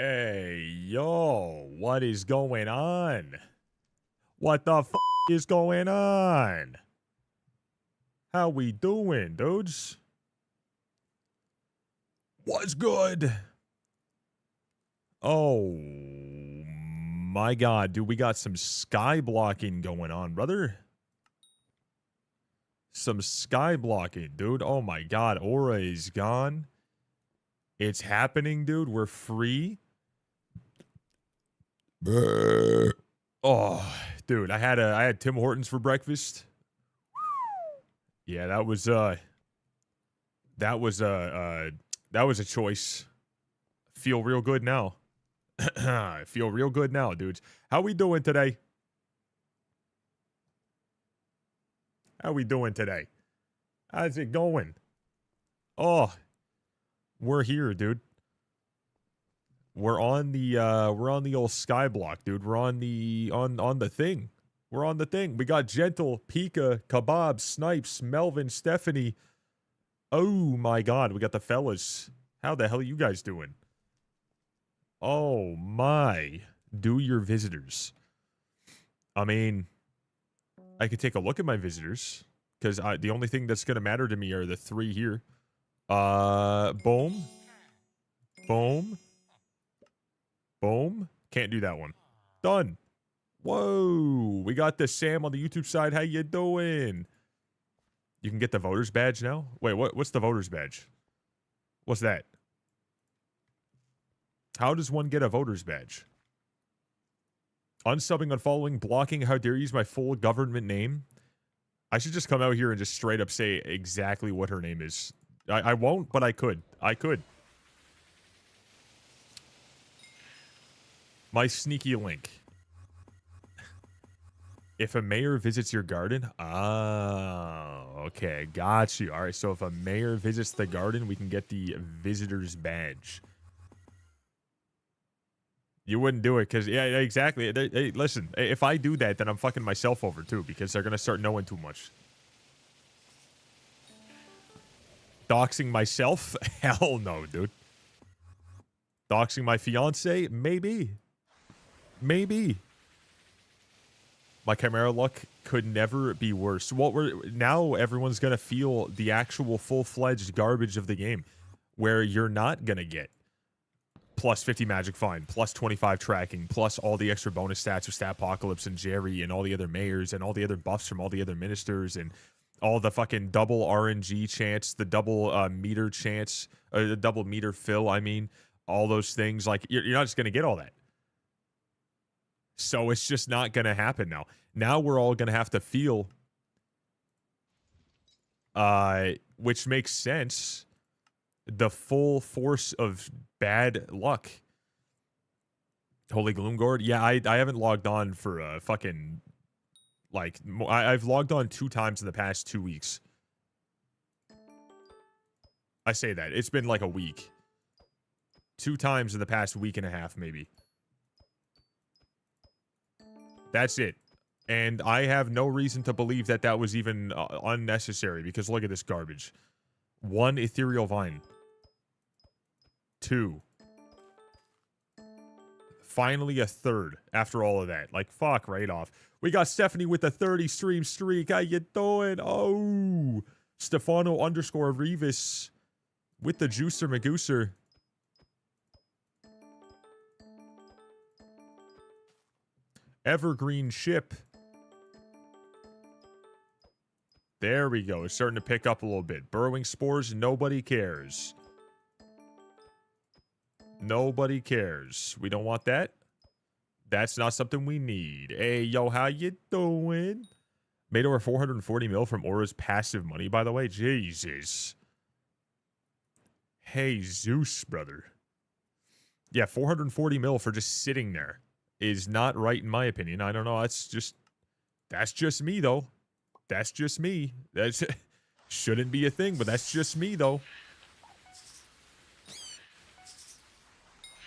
Hey, yo, what is going on? What the f is going on? How we doing, dudes? What's good? Oh, my God, dude, we got some sky blocking going on, brother. Some sky blocking, dude. Oh, my God, Aura is gone. It's happening, dude. We're free. Oh, dude, I had Tim Hortons for breakfast. Yeah, that was a choice. Feel real good now. I feel real good now, dudes. How we doing today? How we doing today? How's it going? Oh, we're here, dude. We're on the old Skyblock, dude. We're on the thing. We're on the thing. We got Gentle, Pika, Kebab, Snipes, Melvin, Stephanie. Oh my God, we got the fellas. How the hell are you guys doing? Oh my. Do your visitors. I mean, I could take a look at my visitors because the only thing that's gonna matter to me are the three here. Boom. Boom. Boom. Can't do that one. Done. Whoa. We got the Sam on the YouTube side. How you doing? You can get the voter's badge now? Wait, what's the voter's badge? What's that? How does one get a voter's badge? Unsubbing, unfollowing, blocking. How dare you use my full government name? I should just come out here and just straight up say exactly what her name is. I won't, but I could. I could. My sneaky link. If a mayor visits your garden, okay, got you. All right, so if a mayor visits the garden, we can get the visitor's badge. You wouldn't do it because, yeah, exactly. Hey, listen, if I do that, then I'm fucking myself over too because they're gonna start knowing too much. Doxing myself? Hell no, dude. Doxing my fiance? Maybe. Maybe. My Chimera luck could never be worse. Now everyone's gonna feel the actual full-fledged garbage of the game, where you're not gonna get plus 50 magic find, plus 25 tracking, plus all the extra bonus stats with Statpocalypse and Jerry and all the other mayors and all the other buffs from all the other ministers and all the fucking double RNG chance, the double meter chance, the double meter fill. I mean, all those things. Like you're not just gonna get all that. So it's just not going to happen now. Now we're all going to have to feel, which makes sense, the full force of bad luck. Holy Gloomgord? Yeah, I haven't logged on for fucking, like, I've logged on 2 times in the past 2 weeks. I say that. It's been like a week. 2 times in the past week and a half, maybe. That's it. And I have no reason to believe that that was even unnecessary because look at this garbage. 1 ethereal vine. 2. Finally a 3rd after all of that. Like, fuck right off. We got Stephanie with the 30 stream streak. How you doing? Oh. Stefano _ Revis with the Juicer Magooser. Evergreen ship. There we go. It's starting to pick up a little bit. Burrowing spores. Nobody cares. Nobody cares. We don't want that. That's not something we need. Hey, yo, how you doing? Made over 440 mil from Aura's passive money, by the way. Jesus. Hey, Zeus, brother. Yeah, 440 mil for just sitting there is not right in my opinion. I don't know. That's just me though. That's just me. That's shouldn't be a thing, but that's just me though.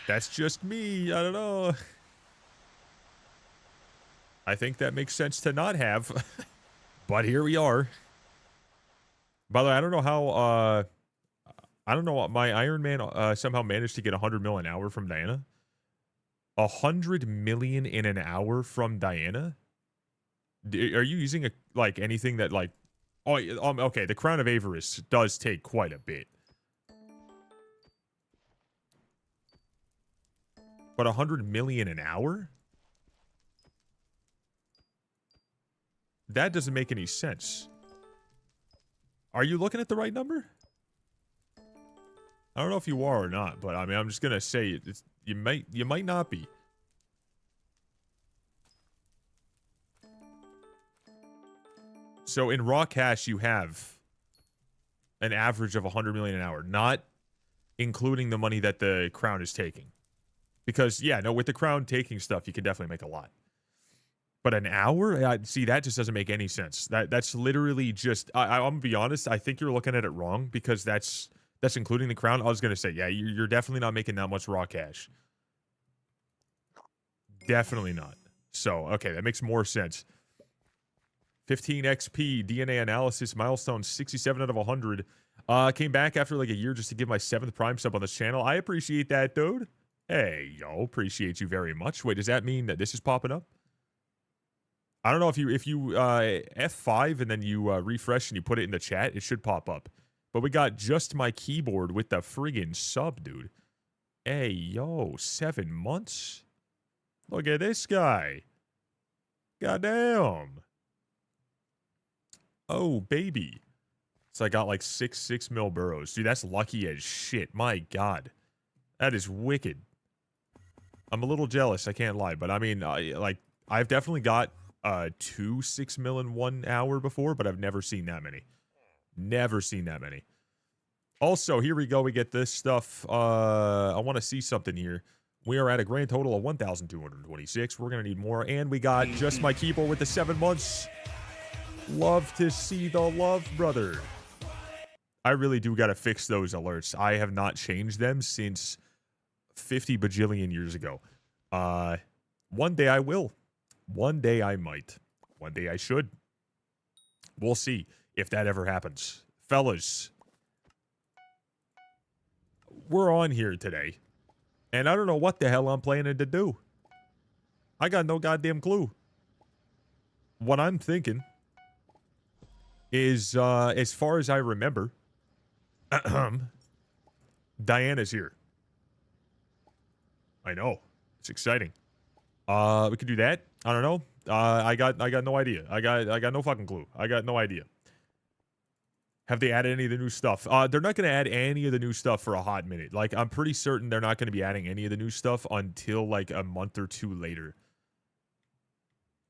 That's just me. I don't know. I think that makes sense to not have. But here we are. By the way, I don't know how I don't know what my Ironman somehow managed to get 100 mil an hour from Diana. 100 million in an hour from Diana? Are you using like anything that like... Oh, okay, the Crown of Avarice does take quite a bit. But 100 million an hour? That doesn't make any sense. Are you looking at the right number? I don't know if you are or not, but I mean, I'm just gonna say you might not be. So in raw cash, you have an average of 100 million an hour, not including the money that the Crown is taking. Because yeah, no, with the Crown taking stuff, you can definitely make a lot. But an hour? See, that just doesn't make any sense. That's literally just... I'm gonna be honest. I think you're looking at it wrong because that's including the Crown. I was gonna say, yeah, you're definitely not making that much raw cash. Definitely not. So, okay, that makes more sense. 15 XP, DNA analysis, milestone 67 out of 100. Came back after like a year just to give my 7th Prime sub on this channel. I appreciate that, dude. Hey, yo, appreciate you very much. Wait, does that mean that this is popping up? I don't know if you F5 and then you refresh and you put it in the chat, it should pop up. But we got just my keyboard with the friggin' sub, dude. Hey, yo, 7 months? Look at this guy. Goddamn. Oh, baby. So I got like 6 mil burrows. Dude, that's lucky as shit. My God. That is wicked. I'm a little jealous, I can't lie. But I mean, I've definitely got 2 6 mil in 1 hour before, but I've never seen that many. Never seen that many. Also, here we go. We get this stuff. I want to see something here. We are at a grand total of 1,226. We're going to need more. And we got just my keyboard with the 7 months. Love to see the love, brother. I really do got to fix those alerts. I have not changed them since 50 bajillion years ago. One day I will. One day I might. One day I should. We'll see if that ever happens. Fellas, we're on here today, and I don't know what the hell I'm planning to do. I got no goddamn clue. What I'm thinking is, as far as I remember, Diana's here. I know. It's exciting. We could do that. I don't know. I got no idea. I got no fucking clue. I got no idea. Have they added any of the new stuff? They're not going to add any of the new stuff for a hot minute. Like, I'm pretty certain they're not going to be adding any of the new stuff until, like, a month or two later.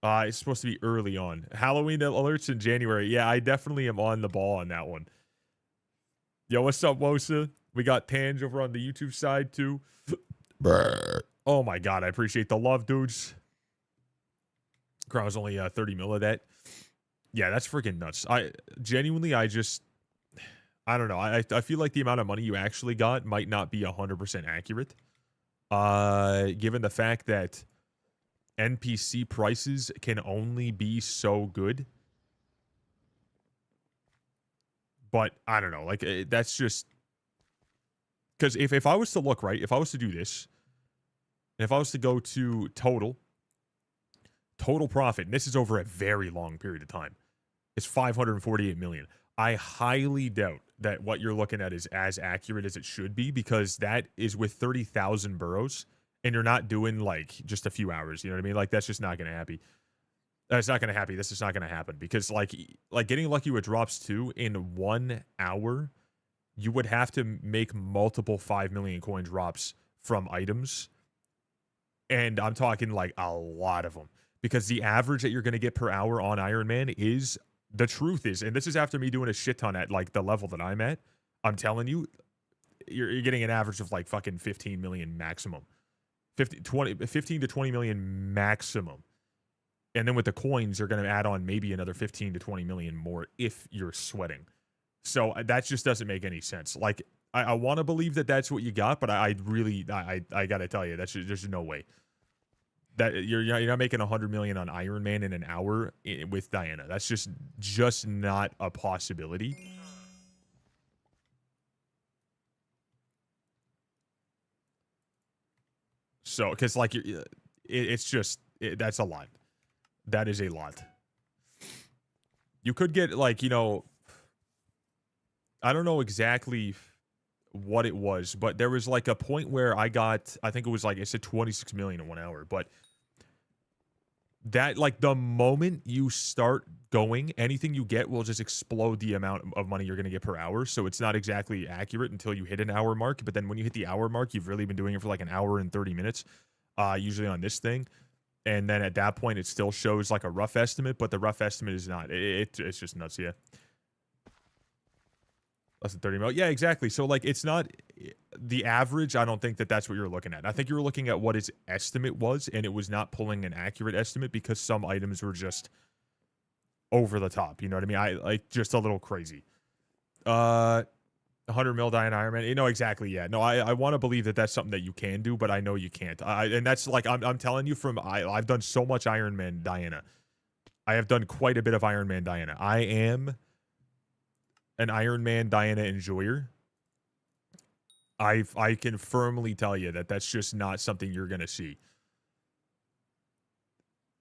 It's supposed to be early on. Halloween alerts in January. Yeah, I definitely am on the ball on that one. Yo, what's up, Wosa? We got Tange over on the YouTube side, too. Oh, my God. I appreciate the love, dudes. Crown's only 30 mil of that. Yeah, that's freaking nuts. I don't know. I feel like the amount of money you actually got might not be 100% accurate. Given the fact that NPC prices can only be so good. But I don't know. Like, that's just... Because if I was to look, right, if I was to do this, and if I was to go to total profit, and this is over a very long period of time, it's 548 million. I highly doubt that what you're looking at is as accurate as it should be, because that is with 30,000 burrows, and you're not doing like just a few hours. You know what I mean? Like, that's just not going to happen. That's not going to happen. This is not going to happen, because like getting lucky with drops too in 1 hour, you would have to make multiple 5 million coin drops from items. And I'm talking like a lot of them, because the average that you're going to get per hour on Ironman is, the truth is, and this is after me doing a shit ton at like the level that I'm at, I'm telling you, you're getting an average of like fucking 15 million maximum. 15 to 20 million maximum. And then with the coins, you're going to add on maybe another 15 to 20 million more if you're sweating. So that just doesn't make any sense. Like, I want to believe that that's what you got, but I got to tell you, there's no way. That you're not making 100 million on Ironman in an hour with Diana. That's just not a possibility. So, because like it's just that's a lot. That is a lot. You could get like, you know, I don't know exactly what it was, but there was like a point where I got, I think it was like, it said 26 million in 1 hour, but that, like, the moment you start going, anything you get will just explode the amount of money you're going to get per hour. So it's not exactly accurate until you hit an hour mark. But then when you hit the hour mark, you've really been doing it for like an hour and 30 minutes, usually on this thing. And then at that point, it still shows like a rough estimate, but the rough estimate is not. It's just nuts, yeah. Less than 30 mil. Yeah, exactly. So, like, it's not the average. I don't think that that's what you're looking at. I think you were looking at what his estimate was, and it was not pulling an accurate estimate because some items were just over the top. You know what I mean? I like just a little crazy. 100 mil die in Ironman. You know, exactly. Yeah. No, I want to believe that that's something that you can do, but I know you can't. And that's like, I'm telling you from, I've done so much Ironman Diana. I have done quite a bit of Ironman Diana. I am an Ironman Diana enjoyer. I can firmly tell you that that's just not something you're going to see.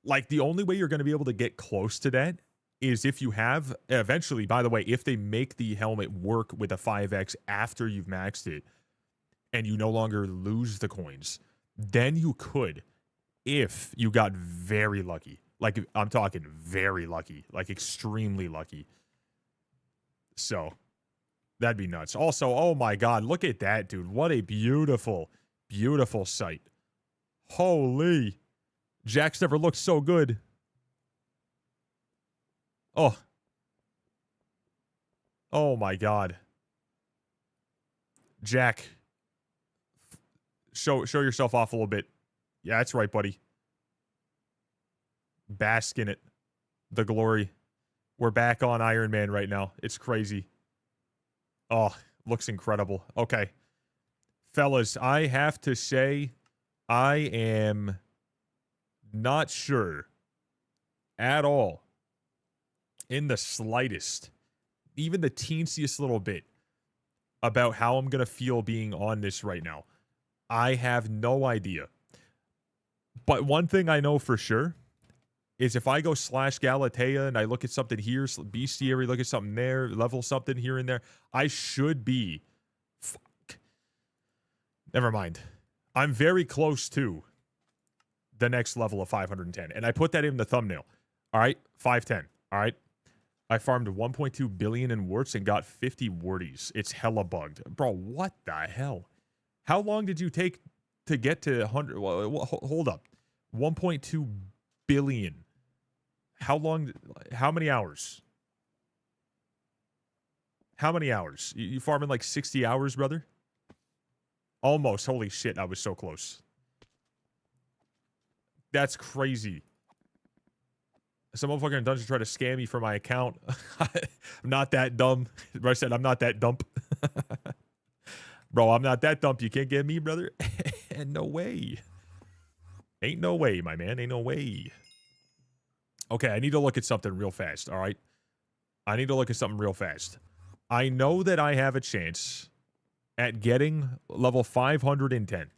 Like, the only way you're going to be able to get close to that is if you have, eventually, by the way, if they make the helmet work with a 5X after you've maxed it and you no longer lose the coins, then you could, if you got very lucky. Like, I'm talking very lucky, like extremely lucky. So, that'd be nuts. Also, oh my God, look at that, dude. What a beautiful, beautiful sight. Holy. Jack's never looked so good. Oh. Oh my God. Jack. Show yourself off a little bit. Yeah, that's right, buddy. Bask in it. The glory. We're back on Ironman right now. It's crazy. Oh, looks incredible. Okay. Fellas, I have to say, I am not sure at all, in the slightest, even the teensiest little bit, about how I'm going to feel being on this right now. I have no idea. But one thing I know for sure is if I go /Galatea and I look at something here, bestiary, look at something there, level something here and there, I should be... Fuck. Never mind. I'm very close to the next level of 510. And I put that in the thumbnail. All right? 510. All right? I farmed 1.2 billion in warts and got 50 warties. It's hella bugged. Bro, what the hell? How long did you take to get to 100? Hold up. 1.2 billion. How long? How many hours? How many hours? You farming like 60 hours, brother? Almost. Holy shit, I was so close. That's crazy. Some motherfucker in dungeon tried to scam me for my account. I'm not that dumb. I said I'm not that dump. Bro, I'm not that dump. You can't get me, brother. And no way. Ain't no way, my man. Ain't no way. Okay, I need to look at something real fast, all right? I need to look at something real fast. I know that I have a chance at getting level 510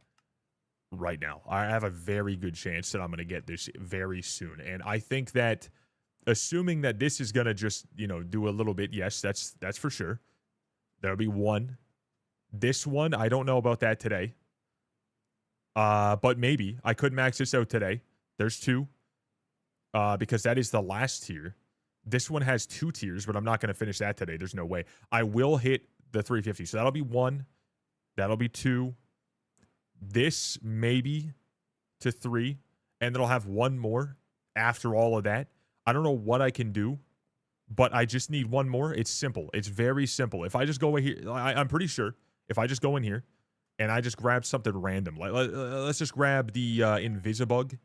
right now. I have a very good chance that I'm going to get this very soon. And I think that, assuming that this is going to just, you know, do a little bit, yes, that's for sure. There'll be one. This one, I don't know about that today. But maybe. I could max this out today. There's two. Because that is the last tier. This one has 2 tiers, but I'm not going to finish that today. There's no way. I will hit the 350. So that'll be 1. That'll be 2. This maybe to 3. And then I'll have 1 more after all of that. I don't know what I can do, but I just need 1 more. It's simple. It's very simple. If I just go in here, I'm pretty sure if I just go in here and I just grab something random, like let's just grab the Invisibug.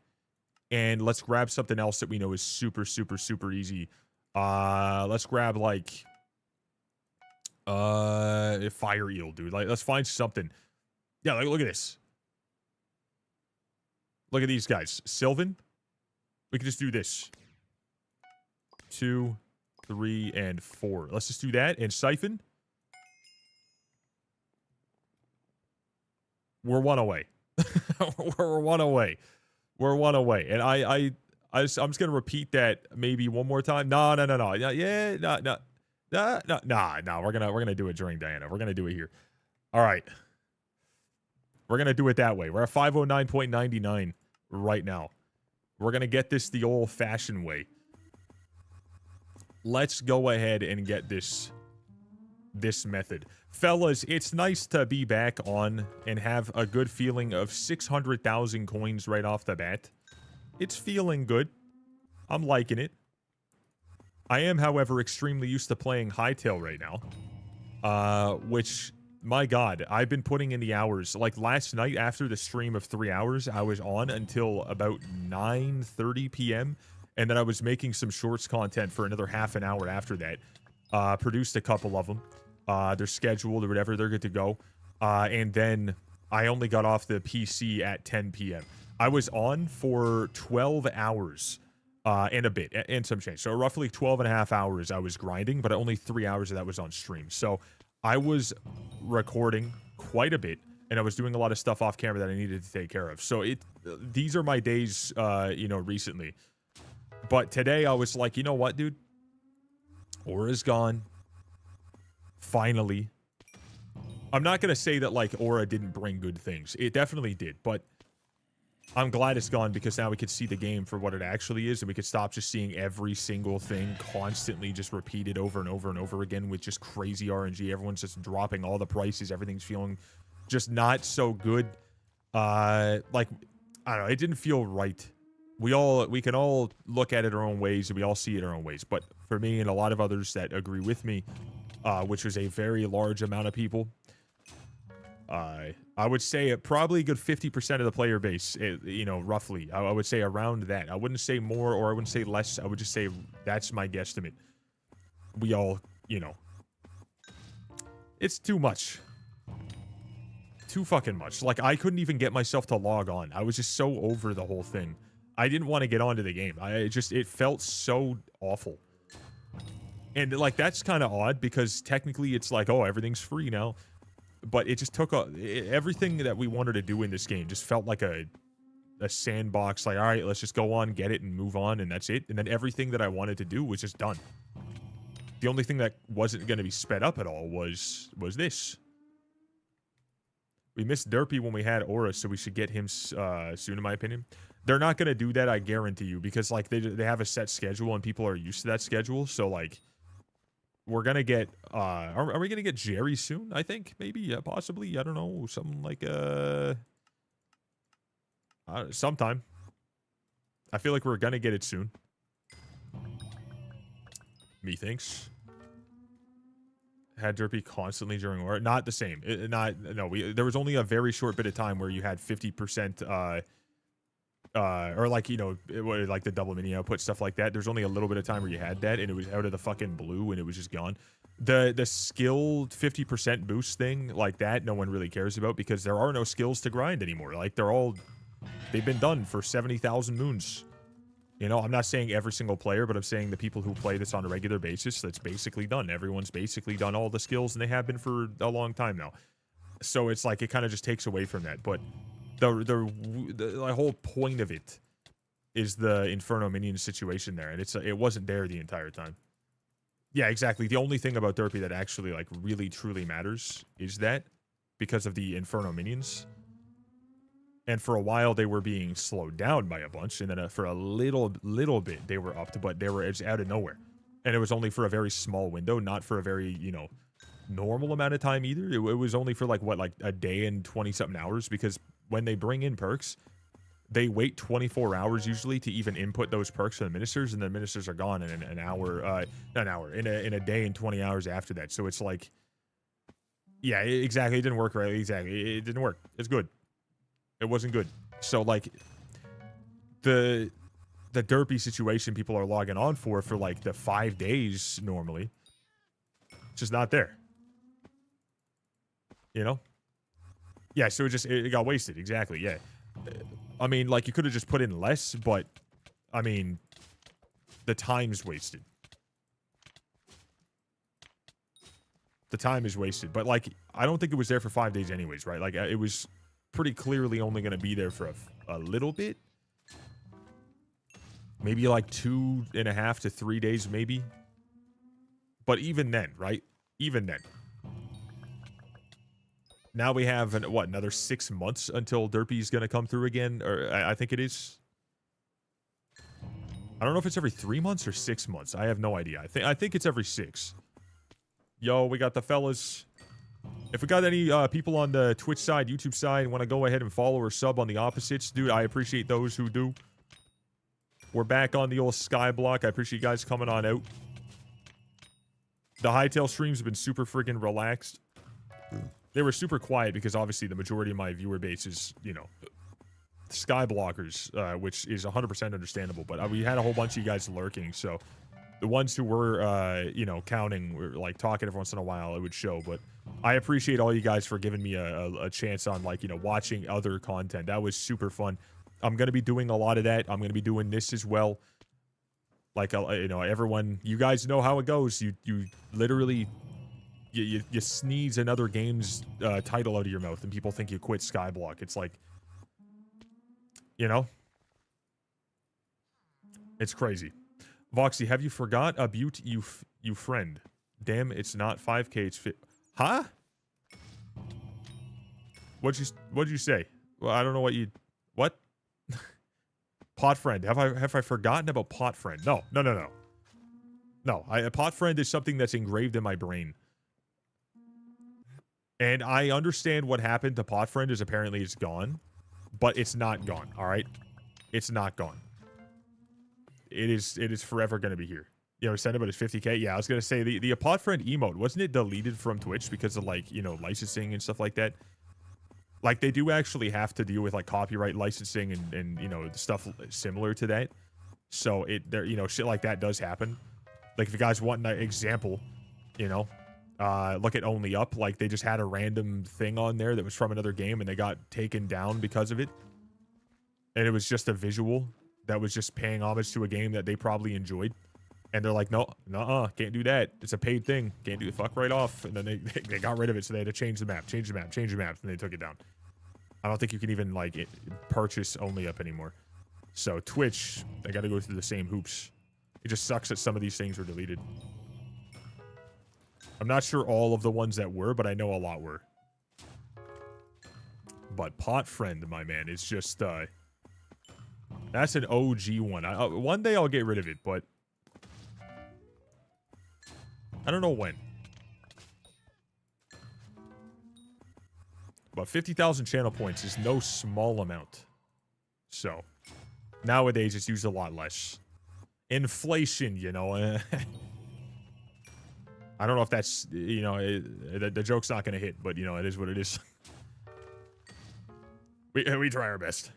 And let's grab something else that we know is super, super, super easy. Let's grab, like, Fire Eel, dude. Like, let's find something. Yeah, like, look at this. Look at these guys. Sylvan. We can just do this. 2, 3, and 4. Let's just do that. And Siphon. We're 1 away. We're one away. We're one away. And I'm just going to repeat that maybe one more time. No. Yeah, no. We're going to do it during Diana. We're going to do it here. All right. We're going to do it that way. We're at 509.99 right now. We're going to get this the old-fashioned way. Let's go ahead and get this method. Fellas, it's nice to be back on and have a good feeling of 600,000 coins right off the bat. It's feeling good. I'm liking it. I am, however, extremely used to playing Hightail right now. Which, my God, I've been putting in the hours. Like last night after the stream of 3 hours, I was on until about 9:30 p.m. And then I was making some shorts content for another half an hour after that. Produced a couple of them. They're scheduled or whatever. They're good to go. And then I only got off the PC at 10 p.m. I was on for 12 hours and a bit, and some change. So roughly 12 and a half hours I was grinding, but only 3 hours of that was on stream. So I was recording quite a bit, and I was doing a lot of stuff off camera that I needed to take care of. So these are my days, recently. But today I was like, you know what, dude? Aura's gone. Finally. I'm not going to say that, like, Aura didn't bring good things. It definitely did, but I'm glad it's gone because now we could see the game for what it actually is, and we could stop just seeing every single thing constantly just repeated over and over and over again with just crazy RNG. Everyone's just dropping all the prices. Everything's feeling just not so good. I don't know. It didn't feel right. We can all look at it our own ways, and we all see it our own ways. But for me and a lot of others that agree with me, which was a very large amount of people, I would say probably a good 50% of the player base, roughly. I would say around that. I wouldn't say more or I wouldn't say less. I would just say that's my guesstimate. We all, it's too much. Too fucking much. Like, I couldn't even get myself to log on. I was just so over the whole thing. I didn't want to get onto the game. It felt so awful. And, like, that's kind of odd because technically it's like, oh, everything's free now. But it just took everything that we wanted to do in this game just felt like a sandbox. Like, all right, let's just go on, get it, and move on, and that's it. And then everything that I wanted to do was just done. The only thing that wasn't going to be sped up at all was this. We missed Derpy when we had Aura, so we should get him soon, in my opinion. They're not going to do that, I guarantee you, because, like, they have a set schedule, and people are used to that schedule, so, like, we're going to get, are we going to get Jerry soon? I think, maybe, possibly, I don't know, something like, sometime. I feel like we're going to get it soon. Methinks. Had Derpy constantly during Aura. Not the same. There was only a very short bit of time where you had 50%, or like, like the double mini output, stuff like that. There's only a little bit of time where you had that, and it was out of the fucking blue, and it was just gone. The skilled 50% boost thing, like that, no one really cares about, because there are no skills to grind anymore. Like, they've been done for 70,000 moons. I'm not saying every single player, but I'm saying the people who play this on a regular basis, that's basically done. Everyone's basically done all the skills, and they have been for a long time now. So it's like, it kind of just takes away from that. But the whole point of it is the Inferno Minion situation there, and it wasn't there the entire time. Yeah, exactly. The only thing about Derpy that actually, like, really truly matters is that, because of the Inferno Minions. And for a while, they were being slowed down by a bunch, and then for a little bit, they were upped, but they were just out of nowhere. And it was only for a very small window, not for a very, normal amount of time either. It was only for, like a day and 20-something hours, because when they bring in perks, they wait 24 hours usually to even input those perks to the ministers, and the ministers are gone in in a day and 20 hours after that. So it's like, yeah, exactly. It didn't work right. Exactly. It didn't work. It's good. It wasn't good. So, like, the Derpy situation people are logging on for like the 5 days normally, just not there. Yeah, so it got wasted. Exactly, yeah. I mean, like, you could have just put in less, but, I mean, the time's wasted. The time is wasted. But, like, I don't think it was there for 5 days anyways, right? Like, it was pretty clearly only going to be there for a little bit. Maybe like 2.5 to 3 days, maybe. But even then, right? Even then. Now we have, another 6 months until Derpy's going to come through again? Or I think it is. I don't know if it's every 3 months or 6 months. I have no idea. I think it's every 6. Yo, we got the fellas. If we got any people on the Twitch side, YouTube side, want to go ahead and follow or sub on the opposites, dude, I appreciate those who do. We're back on the old Skyblock. I appreciate you guys coming on out. The Hypixel streams have been super freaking relaxed. They were super quiet because obviously the majority of my viewer base is, you know, Skyblockers, which is 100% understandable. But we had a whole bunch of you guys lurking, so the ones who were, you know, counting, were like talking every once in a while, it would show. But I appreciate all you guys for giving me a chance on, like, you know, watching other content. That was super fun. I'm going to be doing a lot of that. I'm going to be doing this as well. Like, you know, everyone, you guys know how it goes. You literally, you sneeze another game's title out of your mouth and people think you quit Skyblock. It's like, you know, it's crazy. Voxy, have you forgot a beaut you friend? Damn, it's not 5K, it's fit. Huh? What'd you say? Well, I don't know what you, what? Pot friend. Have I forgotten about pot friend? No. No, a pot friend is something that's engraved in my brain. And I understand what happened to pot friend is apparently it's gone, but it's not gone, all right? It's not gone. It is forever going to be here. You know, send about his 50K. Yeah, I was going to say the pot friend emote, wasn't it deleted from Twitch because of, like, you know, licensing and stuff like that? Like, they do actually have to deal with, like, copyright licensing and you know, stuff similar to that. So, you know, shit like that does happen. Like, if you guys want an example, you know, look at Only Up. Like, they just had a random thing on there that was from another game, and they got taken down because of it. And it was just a visual that was just paying homage to a game that they probably enjoyed. And they're like, no, can't do that. It's a paid thing. Can't do it. Fuck right off. And then they got rid of it, so they had to change the map, and they took it down. I don't think you can even, like, purchase Only Up anymore. So Twitch, they got to go through the same hoops. It just sucks that some of these things were deleted. I'm not sure all of the ones that were, but I know a lot were. But pot friend, my man, is just, that's an OG one. One day I'll get rid of it, but I don't know when. But 50,000 channel points is no small amount. So, nowadays it's used a lot less. Inflation, you know. I don't know if that's, you know, the joke's not going to hit, but, you know, it is what it is. we try our best.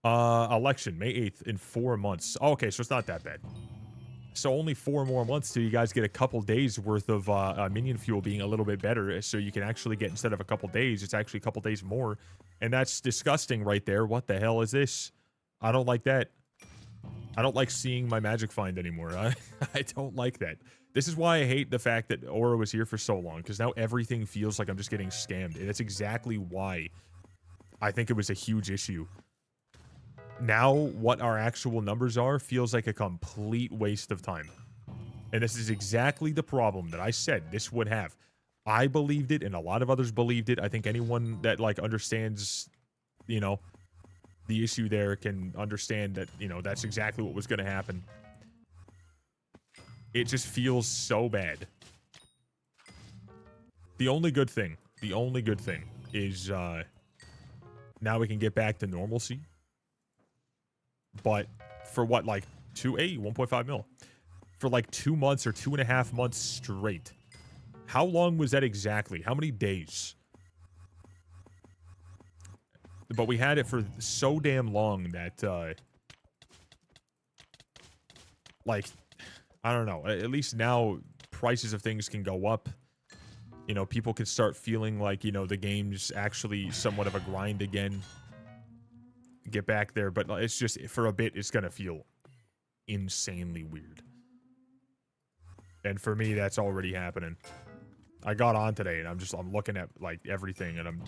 Election, May 8th, in 4 months. Oh, okay, so it's not that bad. So only 4 more months till you guys get a couple days worth of minion fuel being a little bit better. So you can actually get, instead of a couple days, it's actually a couple days more. And that's disgusting right there. What the hell is this? I don't like that. I don't like seeing my magic find anymore. I don't like that. This is why I hate the fact that Aura was here for so long, because now everything feels like I'm just getting scammed. And that's exactly why I think it was a huge issue. Now, what our actual numbers are feels like a complete waste of time. And this is exactly the problem that I said this would have. I believed it, and a lot of others believed it. I think anyone that, like, understands, you know, the issue there can understand that, you know, that's exactly what was going to happen. It just feels so bad. The only good thing is now we can get back to normalcy. But for what, like 1.5 mil? For like 2 months or 2.5 months straight. How long was that exactly? How many days? But we had it for so damn long that, like, I don't know. At least now prices of things can go up. You know, people can start feeling like, you know, the game's actually somewhat of a grind again. Get back there, but it's just, for a bit, it's gonna feel insanely weird. And for me, that's already happening. I got on today, and I'm looking at, like, everything, and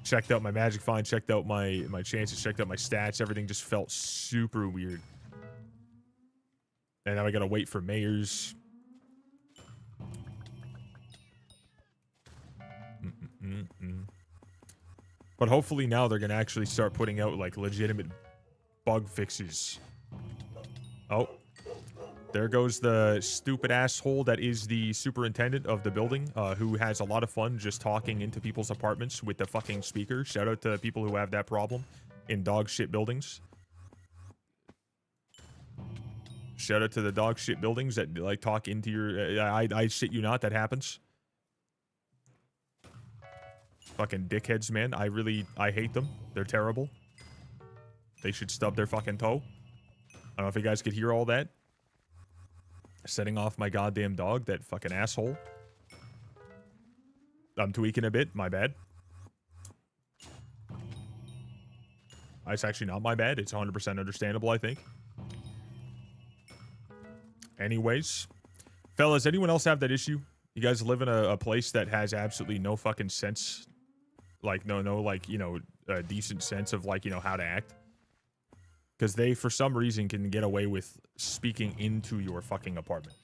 Checked out my magic find, checked out my chances, checked out my stats. Everything just felt super weird. And now I gotta wait for mayors. But hopefully now they're gonna actually start putting out like legitimate bug fixes. Oh. There goes the stupid asshole that is the superintendent of the building, who has a lot of fun just talking into people's apartments with the fucking speaker. Shout out to people who have that problem in dog shit buildings. Shout out to the dog shit buildings that like talk into your... I shit you not, that happens. Fucking dickheads, man. I hate them. They're terrible. They should stub their fucking toe. I don't know if you guys could hear all that. Setting off my goddamn dog, that fucking asshole. I'm tweaking a bit, my bad. It's actually not my bad. It's 100% understandable, I think. Anyways. Fellas, anyone else have that issue? You guys live in a place that has absolutely no fucking sense. Like, no, like, you know, a decent sense of, like, you know, how to act. Because they, for some reason, can get away with speaking into your fucking apartment.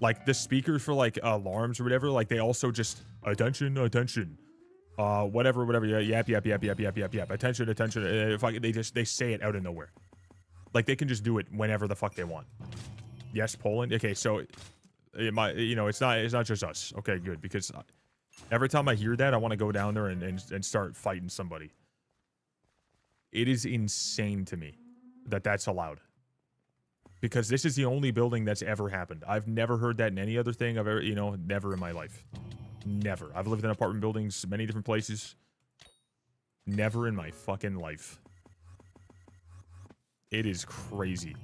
Like, the speakers for, like, alarms or whatever, like, they also just, attention, attention. Whatever, yap, attention, they say it out of nowhere. Like, they can just do it whenever the fuck they want. Yes, Poland? Okay, so, you know, it's not just us. Okay, good, because every time I hear that, I want to go down there and start fighting somebody. It is insane to me that that's allowed. Because this is the only building that's ever happened. I've never heard that in any other thing I've ever, you know, never in my life. Never. I've lived in apartment buildings, many different places. Never in my fucking life. It is crazy.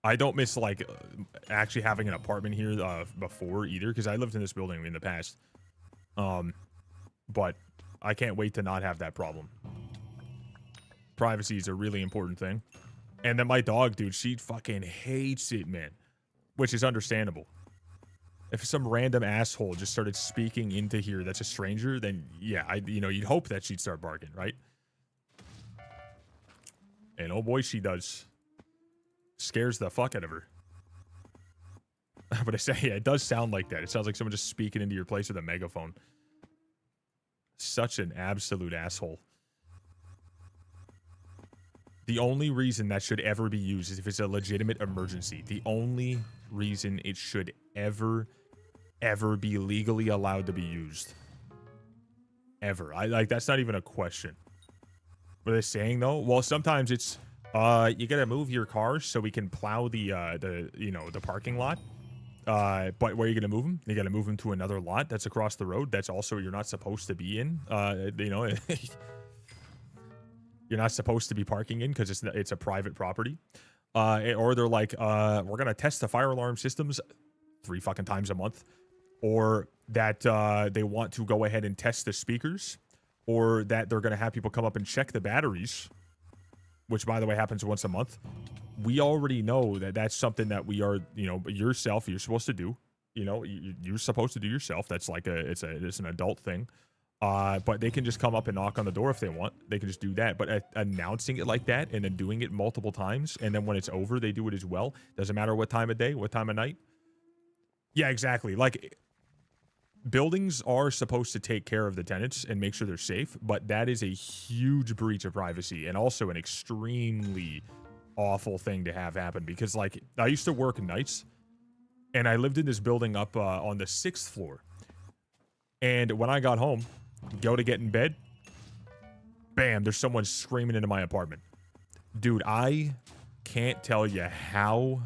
I don't miss, like, actually having an apartment here before either, because I lived in this building in the past. But I can't wait to not have that problem. Privacy is a really important thing. And then my dog, dude, she fucking hates it, man. Which is understandable. If some random asshole just started speaking into here that's a stranger, then yeah, you know, you'd hope that she'd start barking, right? And oh boy, she does. Scares the fuck out of her. But I say, yeah, it does sound like that. It sounds like someone just speaking into your place with a megaphone. Such an absolute asshole. The only reason that should ever be used is if it's a legitimate emergency. The only reason it should ever be legally allowed to be used. Ever. Like, that's not even a question. What are they saying, though? Well, sometimes it's, you gotta move your cars so we can plow the you know, the parking lot. But where are you gonna move them? You gotta move them to another lot that's across the road. That's also you're not supposed to be in. You know, you're not supposed to be parking in because it's a private property. Or they're like, we're gonna test the fire alarm systems 3 fucking times a month. Or that they want to go ahead and test the speakers. Or that they're gonna have people come up and check the batteries. Which, by the way, happens once a month. We already know that that's something that we are, you know, yourself, you're supposed to do. You know, you're supposed to do yourself. That's like it's an adult thing. But they can just come up and knock on the door if they want. They can just do that. But announcing it like that and then doing it multiple times, and then when it's over, they do it as well. Doesn't matter what time of day, what time of night. Yeah, exactly. Like, buildings are supposed to take care of the tenants and make sure they're safe, but that is a huge breach of privacy and also an extremely awful thing to have happen. Because, like, I used to work nights, and I lived in this building up on the 6th floor. And when I got home, go to get in bed, bam, there's someone screaming into my apartment. Dude, I can't tell you how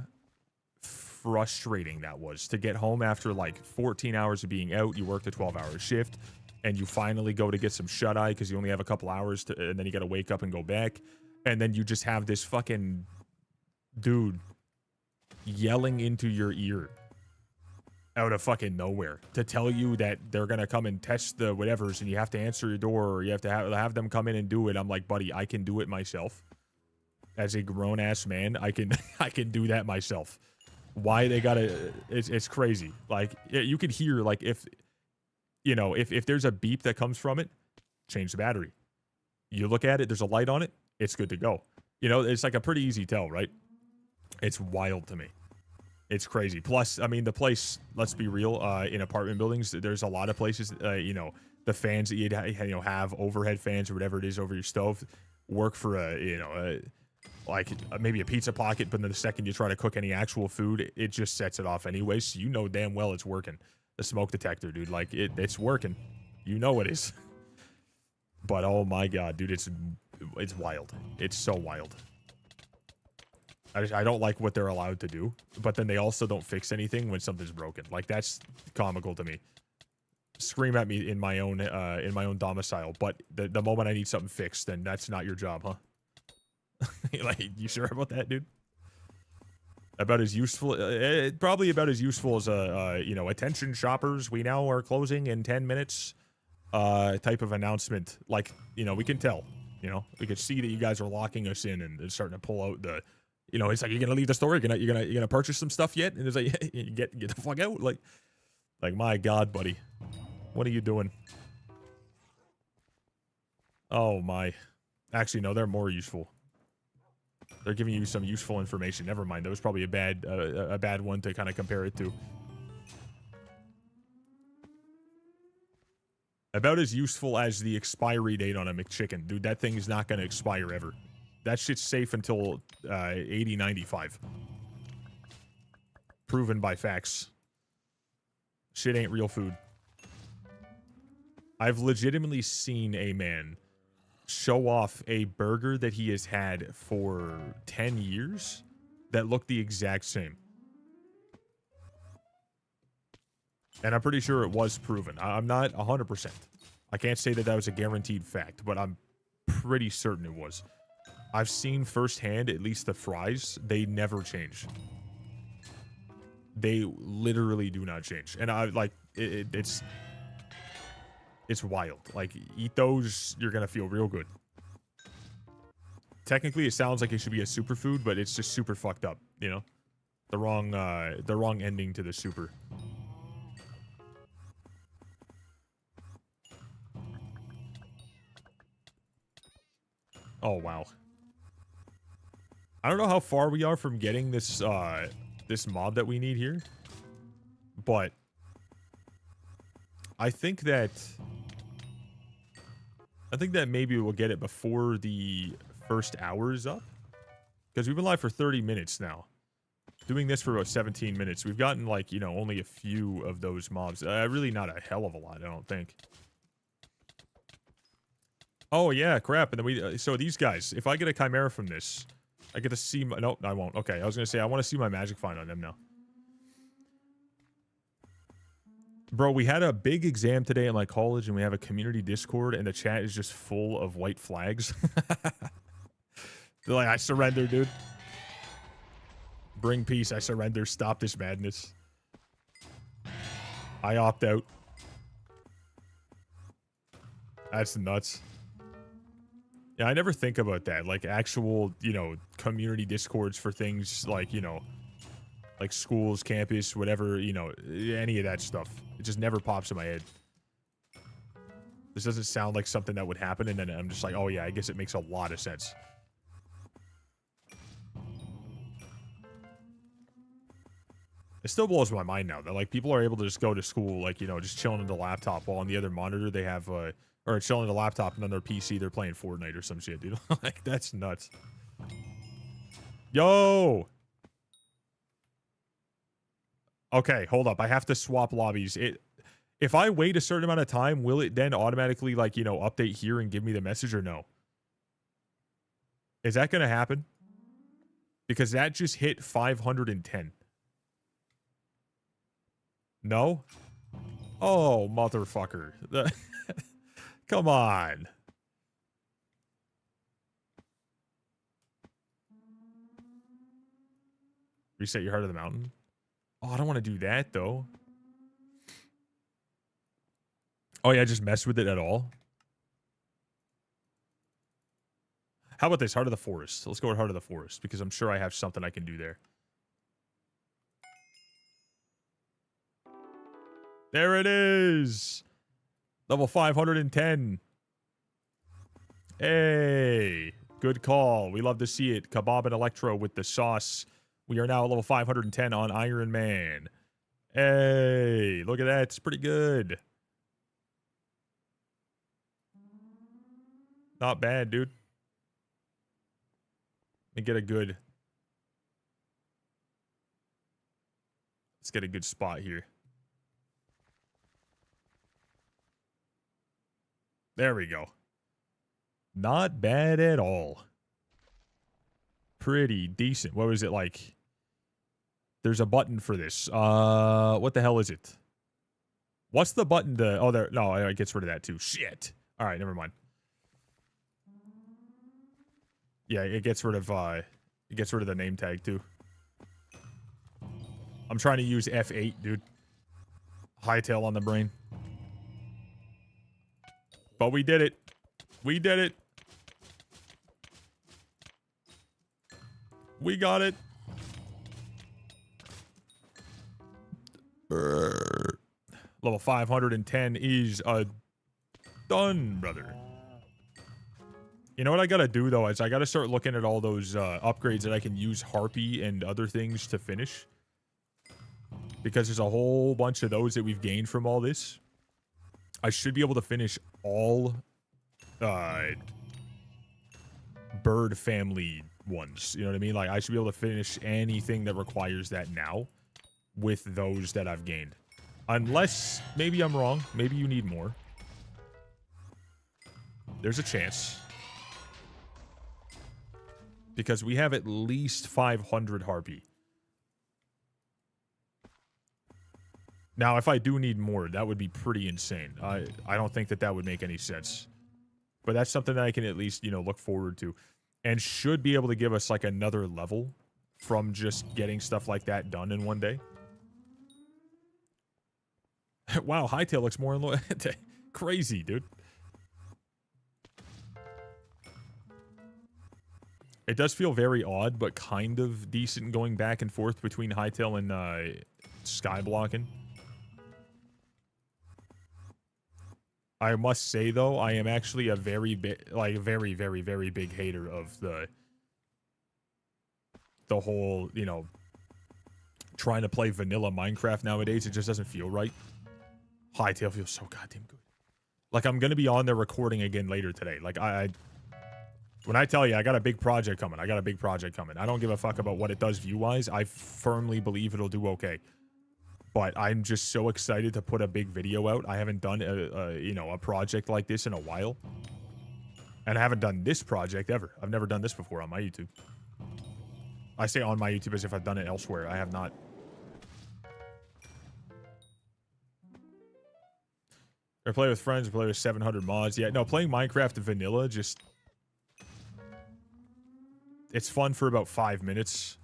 frustrating that was to get home after like 14 hours of being out. You worked a 12-hour shift, and you finally go to get some shut-eye because you only have a couple hours to, and then you got to wake up and go back. And then you just have this fucking dude yelling into your ear out of fucking nowhere to tell you that they're gonna come and test the whatevers, and you have to answer your door, or you have to have them come in and do it. I'm like, buddy, I can do it myself. As a grown-ass man, I can do that myself. Why they gotta... It's crazy. Like, you could hear, like, if you know, if there's a beep that comes from it, change the battery. You look at it, there's a light on it, it's good to go. You know, it's like a pretty easy tell, right? It's wild to me. It's crazy. Plus, I mean, the place, let's be real, in apartment buildings, there's a lot of places, you know, the fans that you'd have overhead fans or whatever it is over your stove work for maybe a pizza pocket, but then the second you try to cook any actual food, it just sets it off anyway. So you know damn well it's working. The smoke detector, dude, like it's working. You know it is. But oh my god, dude, it's wild. It's so wild. I don't like what they're allowed to do, but then they also don't fix anything when something's broken. Like, that's comical to me. Scream at me in my own domicile, but the moment I need something fixed, then that's not your job, huh? Like, you sure about that, dude? About as useful, probably about as useful as you know, attention shoppers, we now are closing in 10 minutes, type of announcement. Like, you know, we can tell, you know, we could see that you guys are locking us in and starting to pull out the, you know, it's like, you're gonna leave the store, you're gonna purchase some stuff yet? And it's like, get the fuck out. Like my god, buddy, what are you doing? Oh my, actually no, they're more useful. They're giving you some useful information. Never mind, that was probably a bad one to kind of compare it to. About as useful as the expiry date on a McChicken. Dude, that thing is not gonna expire ever. That shit's safe until 8095. Proven by facts. Shit ain't real food. I've legitimately seen a man show off a burger that he has had for 10 years that looked the exact same. And I'm pretty sure it was proven. I'm not 100%. I can't say that that was a guaranteed fact, but I'm pretty certain it was. I've seen firsthand, at least the fries, they never change. They literally do not change. And I like it's wild. Like, eat those, you're gonna feel real good. Technically, it sounds like it should be a superfood, but it's just super fucked up, you know? The wrong ending to the super. Oh wow. I don't know how far we are from getting this this mob that we need here, but I think that maybe we'll get it before the first hour is up, because we've been live for 30 minutes now, doing this for about 17 minutes. We've gotten, like, you know, only a few of those mobs. Really not a hell of a lot, I don't think. Oh yeah, crap. And then we so these guys, if I get a chimera from this, I get to see my... Nope, I won't. Okay, I was gonna say, I want to see my magic find on them now. Bro, we had a big exam today at my college, and we have a community Discord, and the chat is just full of white flags. They're like, I surrender, dude. Bring peace, I surrender. Stop this madness. I opt out. That's nuts. Yeah, I never think about that. Like, actual, you know, community discords for things like, you know, like schools, campus, whatever, you know, any of that stuff. It just never pops in my head. This doesn't sound like something that would happen, and then I'm just like, oh yeah, I guess it makes a lot of sense. It still blows my mind now that, like, people are able to just go to school, like, you know, just chilling on the laptop, while on the other monitor they have, or chilling on the laptop, and on their PC they're playing Fortnite or some shit, dude. Like, that's nuts. Yo! Okay, hold up. I have to swap lobbies. If I wait a certain amount of time, will it then automatically, like, you know, update here and give me the message, or no? Is that going to happen? Because that just hit 510. No? Oh, motherfucker. Come on. Reset your heart of the mountain? Oh, I don't want to do that, though. Oh, yeah, just mess with it at all? How about this? Heart of the Forest. Let's go with Heart of the Forest, because I'm sure I have something I can do there. There it is! Level 510. Hey, good call. We love to see it. Kebab and Electro with the sauce. We are now at level 510 on Ironman. Hey, look at that. It's pretty good. Not bad, dude. Let me get a good... Let's get a good spot here. There we go. Not bad at all. Pretty decent. What was it like? There's a button for this. What the hell is it? What's the button to... Oh, there... No, it gets rid of that too. Shit. All right, never mind. Yeah, it gets rid of the name tag too. I'm trying to use F8, dude. Hightail on the brain. But we did it. We did it. We got it. Level 510 is done, brother. You know what I gotta do, though, is I gotta start looking at all those upgrades that I can use Harpy and other things to finish. Because there's a whole bunch of those that we've gained from all this. I should be able to finish all bird family ones. You know what I mean? Like, I should be able to finish anything that requires that now with those that I've gained. Unless, maybe I'm wrong. Maybe you need more. There's a chance. Because we have at least 500 Harpy. Now, if I do need more, that would be pretty insane. I don't think that would make any sense. But that's something that I can at least, you know, look forward to. And should be able to give us, like, another level from just getting stuff like that done in one day. Wow, Hytail looks more in crazy, dude. It does feel very odd, but kind of decent going back and forth between Hytail and Skyblocking. I must say, though, I am actually a very big hater of the whole, you know, trying to play vanilla Minecraft nowadays. It just doesn't feel right. Hytail feels so goddamn good. Like, I'm going to be on there recording again later today. Like, when I tell you I got a big project coming, I don't give a fuck about what it does view-wise. I firmly believe it'll do okay. But I'm just so excited to put a big video out. I haven't done a project like this in a while. And I haven't done this project ever. I've never done this before on my YouTube. I say on my YouTube as if I've done it elsewhere. I have not. Or play with friends, or play with 700 mods. Yeah, no, playing Minecraft vanilla just... It's fun for about 5 minutes.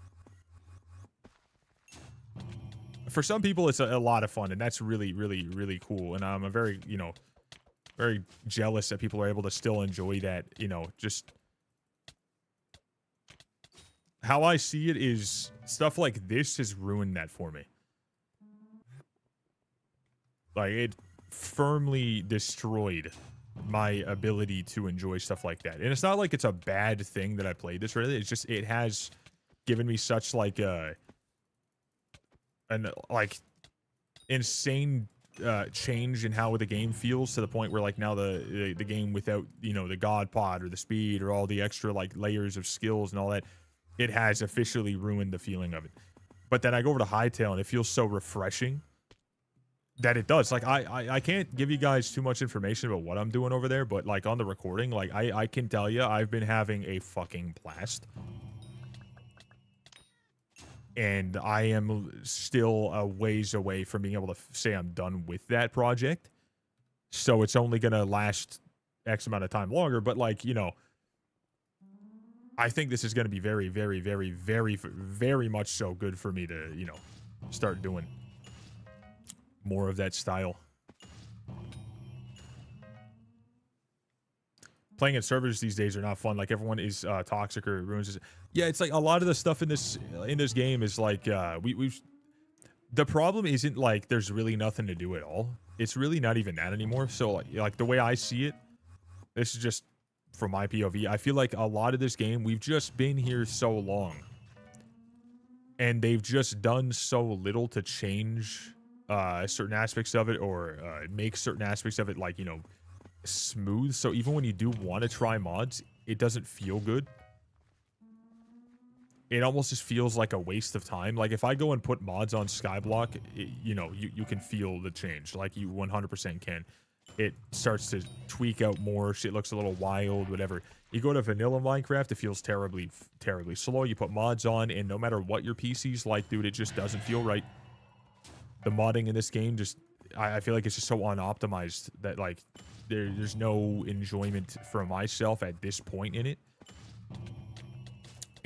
For some people, it's a lot of fun, and that's really, really, really cool. And I'm a very, you know, very jealous that people are able to still enjoy that, you know, just... How I see it is stuff like this has ruined that for me. Like, it firmly destroyed my ability to enjoy stuff like that. And it's not like it's a bad thing that I played this, really. It's just, it has given me such, like, insane change in how the game feels, to the point where, like, now the game without, you know, the god pod or the speed or all the extra, like, layers of skills and all that, it has officially ruined the feeling of it. But then I go over to Hytail and it feels so refreshing that it does. Like, I can't give you guys too much information about what I'm doing over there, but, like, on the recording, like, I can tell you I've been having a fucking blast. And I am still a ways away from being able to say I'm done with that project. So it's only going to last X amount of time longer. But, like, you know, I think this is going to be very, very, very, very, very much so good for me to, you know, start doing more of that style. Playing at servers these days are not fun. Like, everyone is toxic or ruins it. Yeah, it's like a lot of the stuff in this game is like we've The problem isn't like there's really nothing to do at all. It's really not even that anymore. So like the way I see it, this is just from my POV. I feel like a lot of this game, we've just been here so long. And they've just done so little to change certain aspects of it or make certain aspects of it like, you know, smooth. So even when you do want to try mods, it doesn't feel good. It almost just feels like a waste of time. Like if I go and put mods on Skyblock, you know, you can feel the change. Like you 100% can. It starts to tweak out more. Shit looks a little wild, whatever. You go to vanilla Minecraft, it feels terribly slow. You put mods on, and no matter what your PC's like, dude, it just doesn't feel right. The modding in this game just, I feel like it's just so unoptimized that like there's no enjoyment for myself at this point in it.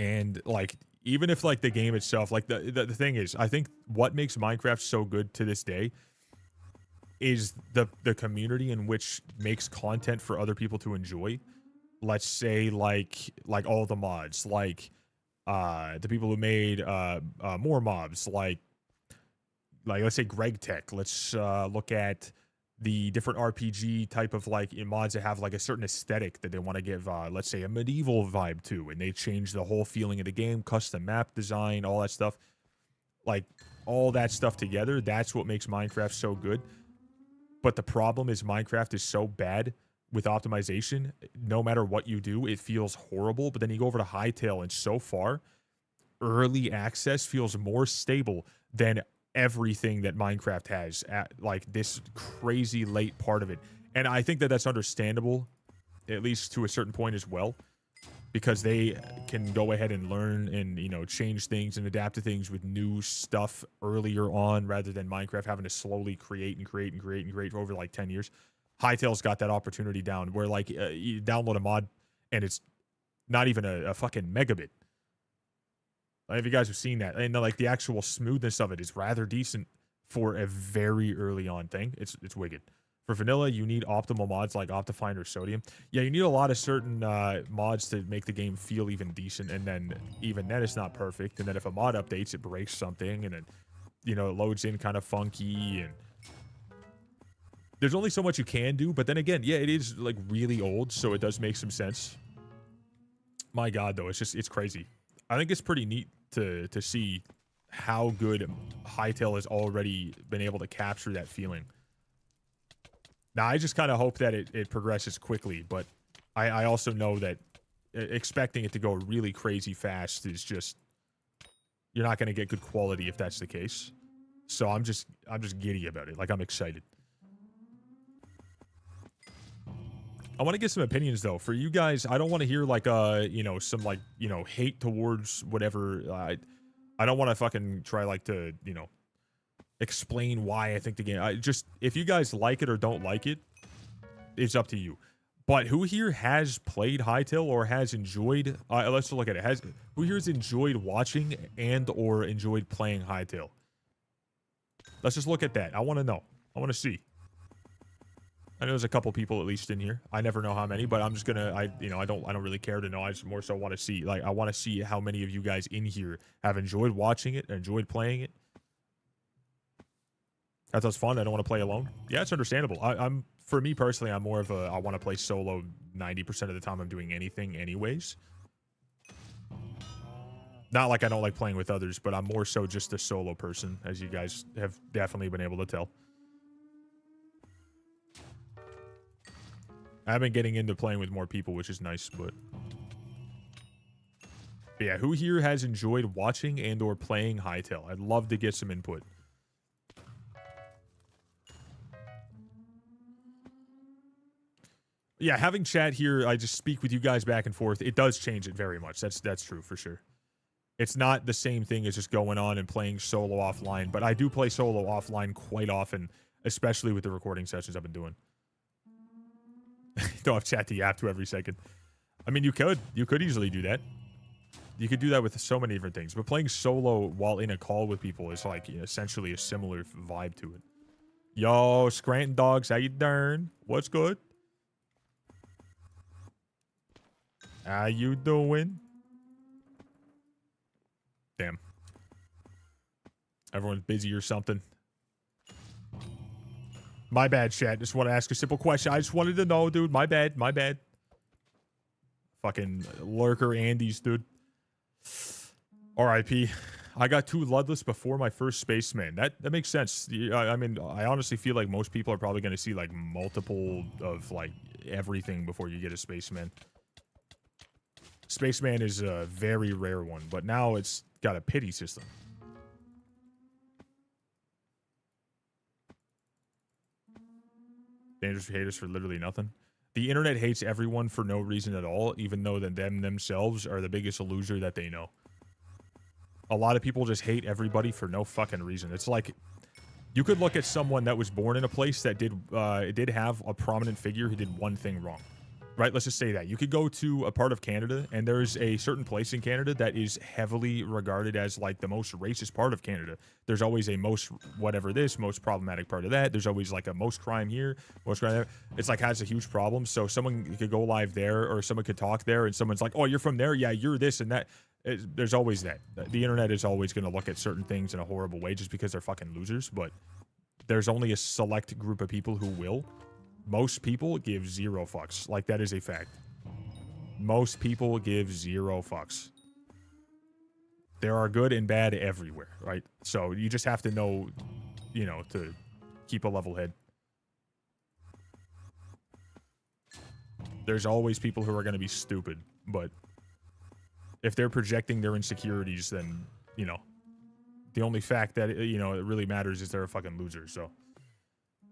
And like even if like the game itself, like the thing is, I think what makes Minecraft so good to this day is the community in which makes content for other people to enjoy. Let's say like all the mods, like the people who made more mobs, like let's say Greg Tech. Let's look at the different RPG type of like mods that have like a certain aesthetic that they want to give, let's say a medieval vibe to, and they change the whole feeling of the game, custom map design, all that stuff. Like all that stuff together, that's what makes Minecraft so good. But the problem is Minecraft is so bad with optimization. No matter what you do, it feels horrible. But then you go over to Hytale, and so far, early access feels more stable than everything that Minecraft has at like this crazy late part of it. And I think that that's understandable, at least to a certain point as well, because they can go ahead and learn and, you know, change things and adapt to things with new stuff earlier on rather than Minecraft having to slowly create for over like 10 years. Hytale's got that opportunity down where like you download a mod and it's not even a fucking megabit. If you guys have seen that, and like the actual smoothness of it is rather decent for a very early on thing. It's wicked. For vanilla, you need optimal mods like Optifine or Sodium. Yeah, you need a lot of certain mods to make the game feel even decent, and then even then it's not perfect. And then if a mod updates, it breaks something, and then, you know, it loads in kind of funky, and there's only so much you can do. But then again, yeah, it is like really old, so it does make some sense. My God, though, it's crazy. I think it's pretty neat to see how good Hytale has already been able to capture that feeling. Now, I just kind of hope that it progresses quickly, but I also know that expecting it to go really crazy fast is just, you're not going to get good quality if that's the case. So I'm just giddy about it. Like, I'm excited. I want to get some opinions though for you guys. I don't want to hear like you know, some like, you know, hate towards whatever. I don't want to fucking try like to, you know, explain why I think the game. Just if you guys like it or don't like it, it's up to you. But who here has played Hytale or has enjoyed? Let's look at it. Who here has enjoyed watching and or enjoyed playing Hytale? Let's just look at that. I want to know. I want to see. I know there's a couple people at least in here. I never know how many, but I'm just gonna. I don't really care to know. I just more so want to see. Like, I want to see how many of you guys in here have enjoyed watching it, enjoyed playing it. That sounds fun. I don't want to play alone. Yeah, it's understandable. I'm for me personally, I'm more of a I want to play solo 90% of the time I'm doing anything anyways. Not like I don't like playing with others, but I'm more so just a solo person, as you guys have definitely been able to tell. I've been getting into playing with more people, which is nice, but yeah, who here has enjoyed watching and or playing Hytale? I'd love to get some input. Yeah, having chat here, I just speak with you guys back and forth. It does change it very much. That's true for sure. It's not the same thing as just going on and playing solo offline, but I do play solo offline quite often, especially with the recording sessions I've been doing. Don't have chat to yap to every second. I mean, you could easily do that. You could do that with so many different things, but playing solo while in a call with people is like essentially a similar vibe to it. Yo, Scranton dogs, how you doing? What's good? How you doing? Damn. Everyone's busy or something. My bad, chat. Just want to ask a simple question. I just wanted to know, dude. My bad. My bad. Fucking lurker Andes, dude. R.I.P. I got 2 Ludless before my first Spaceman. That makes sense. I mean, I honestly feel like most people are probably going to see, like, multiple of, like, everything before you get a Spaceman. Spaceman is a very rare one, but now it's got a pity system. Dangerous haters for literally nothing. The internet hates everyone for no reason at all, even though them themselves are the biggest loser that they know. A lot of people just hate everybody for no fucking reason. It's like, you could look at someone that was born in a place that did have a prominent figure who did one thing wrong. Right? Let's just say that. You could go to a part of Canada, and there's a certain place in Canada that is heavily regarded as, like, the most racist part of Canada. There's always a most whatever this, most problematic part of that. There's always, like, a most crime here, most crime there. It's, like, has a huge problem. So someone could go live there, or someone could talk there, and someone's like, oh, you're from there? Yeah, you're this and that. There's always that. The internet is always going to look at certain things in a horrible way just because they're fucking losers, but there's only a select group of people who will. Most people give 0 fucks. Like, that is a fact. Most people give 0 fucks. There are good and bad everywhere, right? So you just have to know, you know, to keep a level head. There's always people who are going to be stupid, but if they're projecting their insecurities, then, you know, the only fact that, you know, it really matters is they're a fucking loser, so.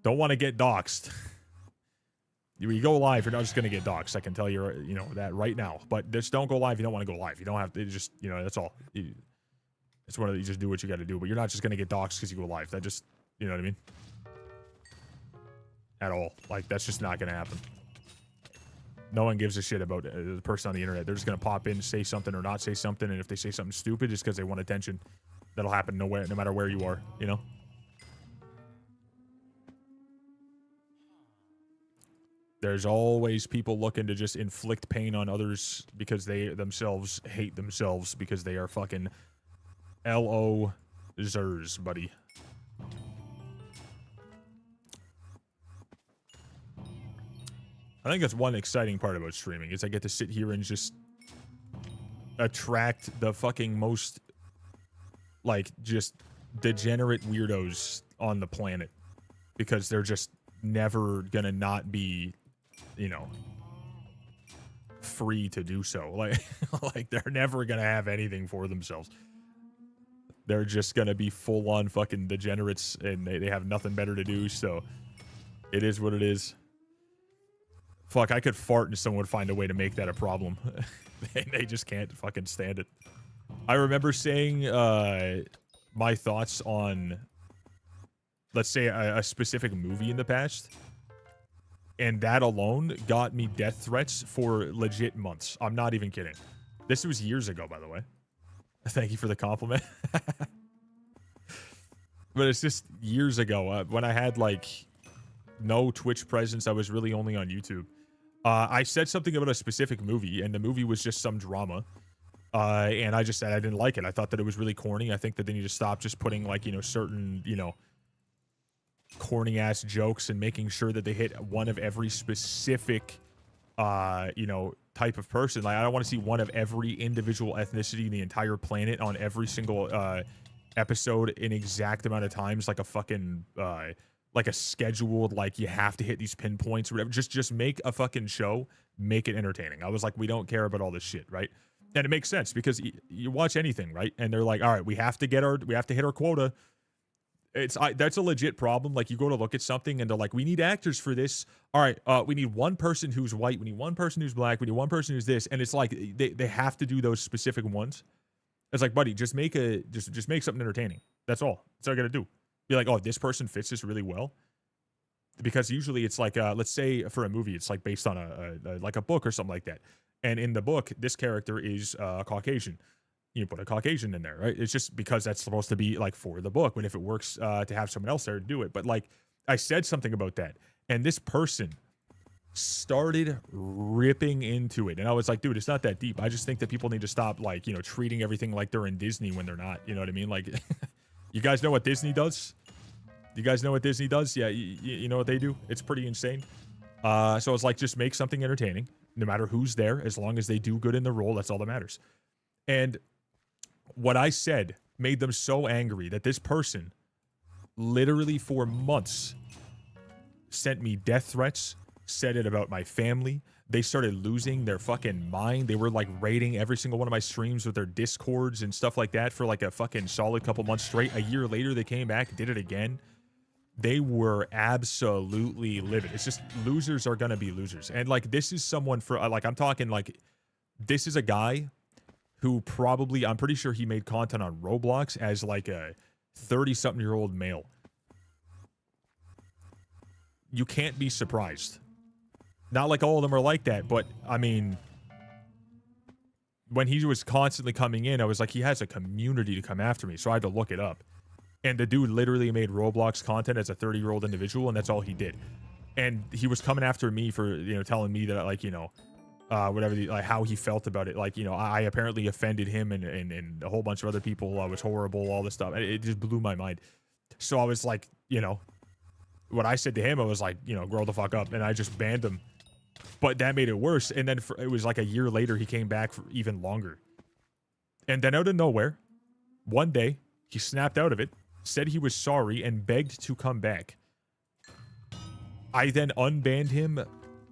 Don't want to get doxxed. You go live, you're not just going to get doxxed. I can tell you, you know, that right now. But just don't go live. You don't want to go live. You don't have to just, you know, that's all. It's one of the, you just do what you got to do. But you're not just going to get doxxed because you go live. That just, you know what I mean? At all. Like, that's just not going to happen. No one gives a shit about the person on the internet. They're just going to pop in, say something or not say something. And if they say something stupid, just because they want attention, that'll happen no matter where you are, you know? There's always people looking to just inflict pain on others because they themselves hate themselves because they are fucking L-O-zers, buddy. I think that's one exciting part about streaming is I get to sit here and just attract the fucking most, like, just degenerate weirdos on the planet because they're just never gonna not be, you know, free to do so. Like they're never gonna have anything for themselves. They're just gonna be full-on fucking degenerates, and they have nothing better to do, so it is what it is. Fuck, I could fart and someone would find a way to make that a problem. They just can't fucking stand it. I remember saying my thoughts on, let's say, a specific movie in the past, and that alone got me death threats for legit months. I'm not even kidding. This was years ago, by the way. Thank you for the compliment. But it's just years ago when I had, like, no Twitch presence. I was really only on YouTube. I said something about a specific movie, and the movie was just some drama. And I just said I didn't like it. I thought that it was really corny. I think that they need to stop just putting, like, you know, certain, you know, corny ass jokes and making sure that they hit one of every specific, you know, type of person. Like, I don't want to see one of every individual ethnicity in the entire planet on every single episode in exact amount of times, like a fucking like a scheduled, like, you have to hit these pinpoints or whatever. Just make a fucking show, make it entertaining. I was like, we don't care about all this shit, right? And it makes sense because you watch anything, right? And they're like, all right, we have to hit our quota. That's a legit problem. Like, you go to look at something and they're like, we need actors for this. All right, we need one person who's white, we need one person who's black, we need one person who's this, and it's like they have to do those specific ones. It's like, buddy, just make something entertaining. That's all. That's all I gotta do. Be like, oh, this person fits this really well. Because usually it's like, let's say for a movie, it's like based on a book or something like that. And in the book, this character is Caucasian. You put a Caucasian in there, right? It's just because that's supposed to be, like, for the book. But if it works to have someone else there to do it. But, like, I said something about that. And this person started ripping into it. And I was like, dude, it's not that deep. I just think that people need to stop, like, you know, treating everything like they're in Disney when they're not. You know what I mean? Like, You guys know what Disney does? You guys know what Disney does? Yeah, you know what they do? It's pretty insane. So it's like, just make something entertaining, no matter who's there, as long as they do good in the role, that's all that matters. And what I said made them so angry that this person, literally for months, sent me death threats, said it about my family. They started losing their fucking mind. They were like raiding every single one of my streams with their discords and stuff like that for like a fucking solid couple months straight. A year later, they came back, did it again. They were absolutely livid. It's just, losers are gonna be losers. And like, this is someone for like, I'm talking like, this is a guy who probably, I'm pretty sure he made content on Roblox as like a 30-something-year-old male. You can't be surprised. Not like all of them are like that, but I mean, when he was constantly coming in, I was like, he has a community to come after me, so I had to look it up. And the dude literally made Roblox content as a 30-year-old individual, and that's all he did. And he was coming after me for, you know, telling me that, like, you know, whatever, like, how he felt about it. Like, you know, I apparently offended him and a whole bunch of other people. I was horrible, all this stuff. It just blew my mind. So I was like, you know, what I said to him, I was like, you know, grow the fuck up. And I just banned him. But that made it worse. And then it was like a year later, he came back for even longer. And then out of nowhere, one day, he snapped out of it, said he was sorry, and begged to come back. I then unbanned him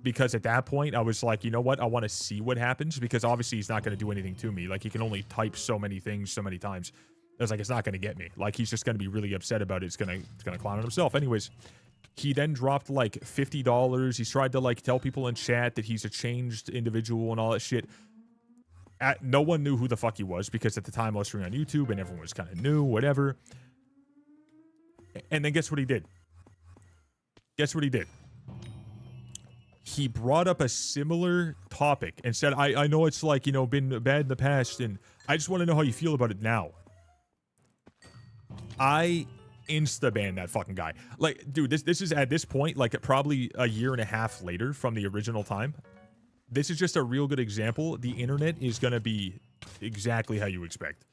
because at that point, I was like, you know what? I want to see what happens, because obviously he's not going to do anything to me. Like, he can only type so many things so many times. I was like, it's not going to get me. Like, he's just going to be really upset about it. It's going to clown on himself. Anyways, he then dropped like $50. He's tried to like tell people in chat that he's a changed individual and all that shit. No one knew who the fuck he was, because at the time I was streaming on YouTube and everyone was kind of new, whatever. And then guess what he did? Guess what he did? He brought up a similar topic and said, I know it's like, you know, been bad in the past, and I just want to know how you feel about it now. I insta-banned that fucking guy. Like, dude, this is at this point, like, probably a year and a half later from the original time. This is just a real good example. The internet is going to be exactly how you expect.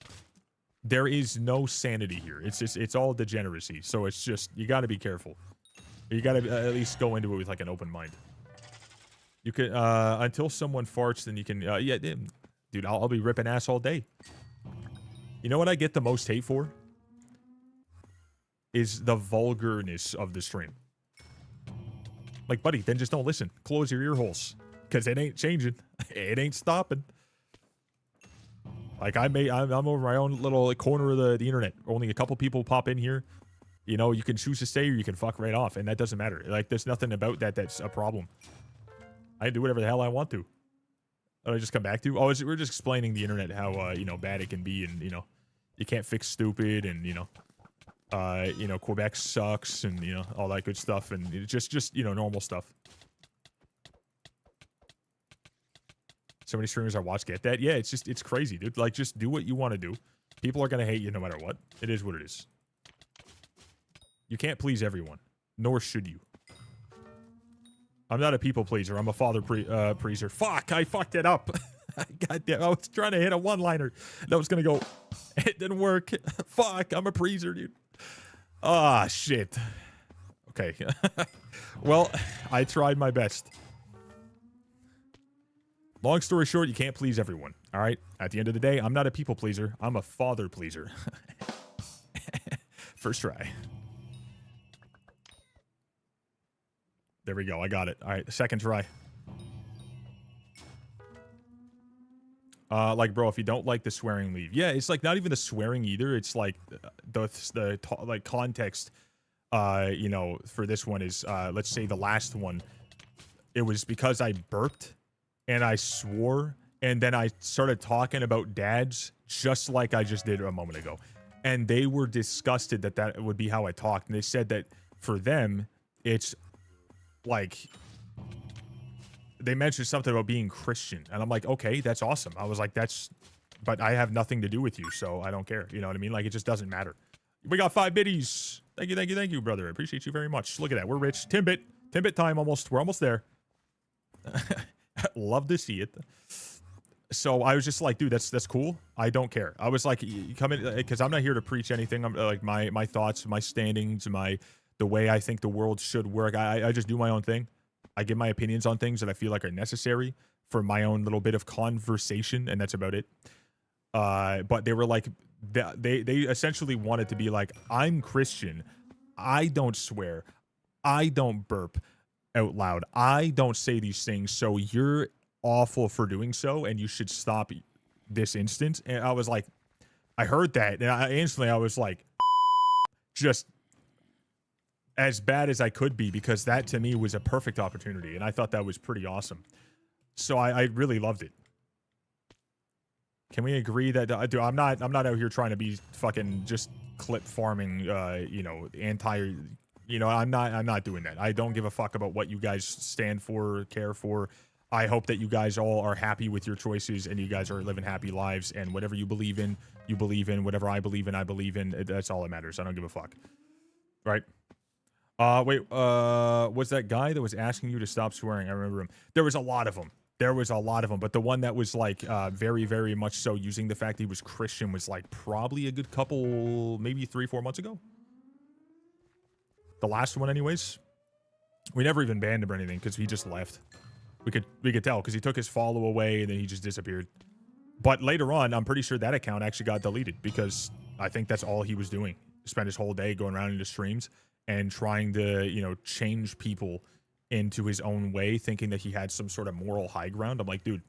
There is no sanity here. It's just, it's all degeneracy. So it's just, you got to be careful. You got to at least go into it with like an open mind. You could, until someone farts, then you can, yeah, dude, I'll be ripping ass all day. You know what I get the most hate for? Is the vulgarness of the stream. Like, buddy, then just don't listen. Close your ear holes. Because it ain't changing. It ain't stopping. Like, I'm over my own little corner of the internet. Only a couple people pop in here. You know, you can choose to stay or you can fuck right off. And that doesn't matter. Like, there's nothing about that that's a problem. I do whatever the hell I want to. I just come back to? Oh, we're just explaining the internet, how, you know, bad it can be. And, you know, you can't fix stupid. And, you know, Quebec sucks. And, you know, all that good stuff. And just you know, normal stuff. So many streamers I watch get that. Yeah, it's crazy, dude. Like, just do what you want to do. People are going to hate you no matter what. It is what it is. You can't please everyone. Nor should you. I'm not a people pleaser. I'm a father pleaser. Fuck, I fucked it up. God damn, I was trying to hit a one-liner. That was going to go. It didn't work. Fuck, I'm a pleaser, dude. Ah, shit. Okay. Well, I tried my best. Long story short, you can't please everyone, all right? At the end of the day, I'm not a people pleaser. I'm a father pleaser. First try. There we go. I got it. All right, second try. Like, bro, if you don't like the swearing, leave. Yeah, it's like not even the swearing either. It's like the like context, you know, for this one is, let's say the last one. It was because I burped. And I swore, and then I started talking about dads, just like I just did a moment ago. And they were disgusted that would be how I talked. And they said that for them, it's like, they mentioned something about being Christian. And I'm like, okay, that's awesome. I was like, but I have nothing to do with you, so I don't care. You know what I mean? Like, it just doesn't matter. We got 5 biddies. Thank you, brother. I appreciate you very much. Look at that. We're rich. Timbit time almost. We're almost there. Love to see it. So I was just like, dude, that's cool. I don't care. I was like, you come in, because I'm not here to preach anything. I'm like my thoughts, my standings, the way I think the world should work. I just do my own thing. I give my opinions on things that I feel like are necessary for my own little bit of conversation, and that's about it. But they were like, they essentially wanted to be like, I'm Christian. I don't swear. I don't burp out loud. I don't say these things. So you're awful for doing so, and you should stop this instant. And I was like, I heard that, and I was like, just as bad as I could be, because that to me was a perfect opportunity, and I thought that was pretty awesome. So I really loved it. Can we agree that dude, I'm not out here trying to be fucking just clip farming, you know, I'm not doing that. I don't give a fuck about what you guys stand for, care for. I hope that you guys all are happy with your choices, and you guys are living happy lives, and whatever you believe in, you believe in. Whatever I believe in, I believe in. That's all that matters. I don't give a fuck. Right? Wait, was that guy that was asking you to stop swearing? I remember him. There was a lot of them. But the one that was like very, very much so using the fact he was Christian was like probably a good couple, maybe 3-4 months ago. The last one anyways. We never even banned him or anything because he just left. We could tell because he took his follow away and then he just disappeared. But later on, I'm pretty sure that account actually got deleted because I think that's all he was doing. Spent his whole day going around into streams and trying to, you know, change people into his own way, thinking that he had some sort of moral high ground. I'm like, dude,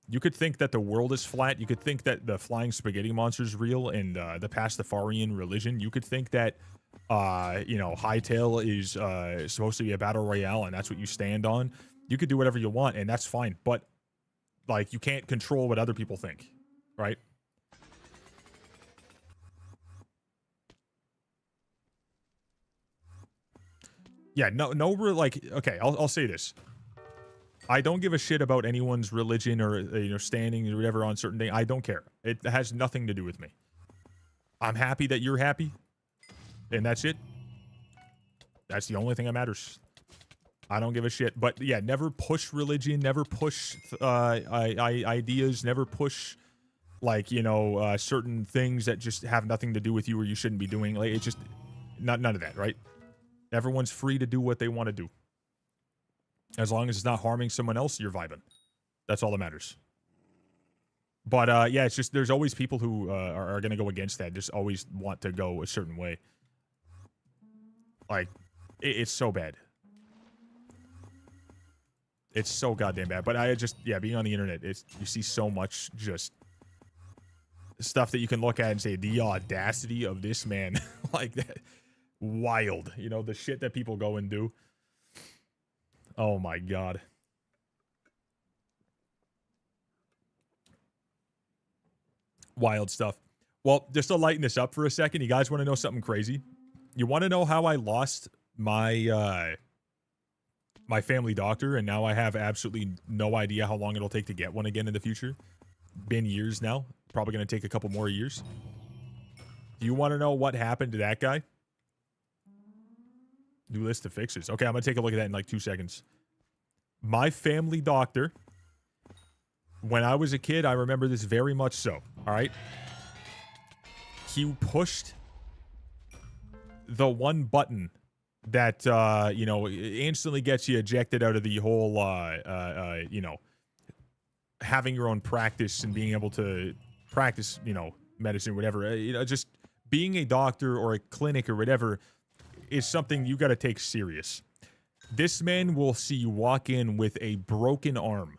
you could think that the world is flat. You could think that the flying spaghetti monster is real and the Pastafarian religion. You could think that, you know, Hightail is supposed to be a battle royale and that's what you stand on. You could do whatever you want and that's fine. But, like, you can't control what other people think, right? Yeah, like, okay, I'll say this. I don't give a shit about anyone's religion or, you know, standing or whatever on certain things. I don't care. It has nothing to do with me. I'm happy that you're happy, and that's it. That's the only thing that matters. I don't give a shit. But, yeah, never push religion, never push ideas, never push, like, you know, certain things that just have nothing to do with you or you shouldn't be doing. Like, it's just none of that, right? Everyone's free to do what they want to do. As long as it's not harming someone else, you're vibing. That's all that matters. But, yeah, it's just there's always people who are going to go against that. Just always want to go a certain way. Like, it's so bad. It's so goddamn bad. But I just, yeah, being on the internet, you see so much just stuff that you can look at and say, the audacity of this man. Like that. Wild. You know, the shit that people go and do. Oh my god. Wild stuff. Well, just to lighten this up for a second, you guys want to know something crazy? You want to know how I lost my my family doctor, and now I have absolutely no idea how long it'll take to get one again in the future? Been years now. Probably going to take a couple more years. Do you want to know what happened to that guy? New list of fixes. Okay, I'm going to take a look at that in like 2 seconds. My family doctor, when I was a kid, I remember this very much so. All right? He pushed the one button that, you know, instantly gets you ejected out of the whole, you know, having your own practice and being able to practice, you know, medicine, whatever. You know, just being a doctor or a clinic or whatever is something you got to take serious. This man will see you walk in with a broken arm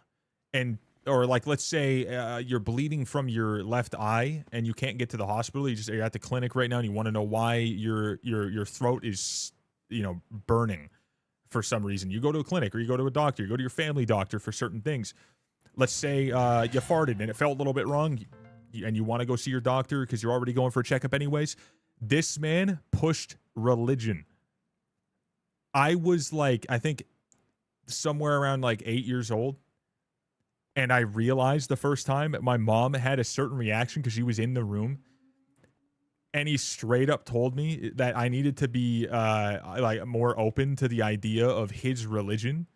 and, or like, let's say you're bleeding from your left eye and you can't get to the hospital. You're at the clinic right now and you want to know why your throat is, you know, burning for some reason. You go to a clinic or you go to a doctor, you go to your family doctor for certain things. Let's say you farted and it felt a little bit wrong and you want to go see your doctor because you're already going for a checkup anyways. This man pushed religion. I was like, I think somewhere around like 8 years old. And I realized the first time my mom had a certain reaction because she was in the room. And he straight up told me that I needed to be like more open to the idea of his religion.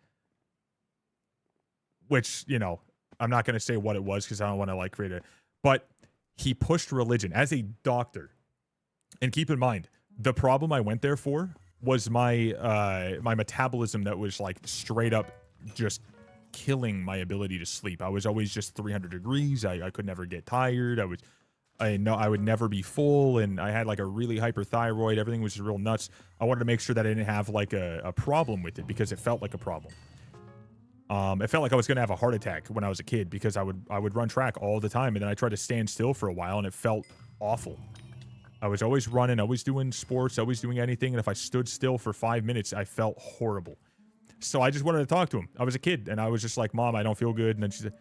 Which, you know, I'm not going to say what it was because I don't want to like create it. But he pushed religion as a doctor. And keep in mind, the problem I went there for was my my metabolism that was like straight up just killing my ability to sleep. I was always just 300 degrees. I could never get tired. I know I would never be full, and I had like a really hyperthyroid. Everything was just real nuts. I wanted to make sure that I didn't have like a problem with it because it felt like a problem. It felt like I was going to have a heart attack when I was a kid because I would run track all the time, and then I tried to stand still for a while, and it felt awful. I was always running, always doing sports, always doing anything, and if I stood still for 5 minutes, I felt horrible. So I just wanted to talk to him. I was a kid, and I was just like, Mom, I don't feel good. And then she said,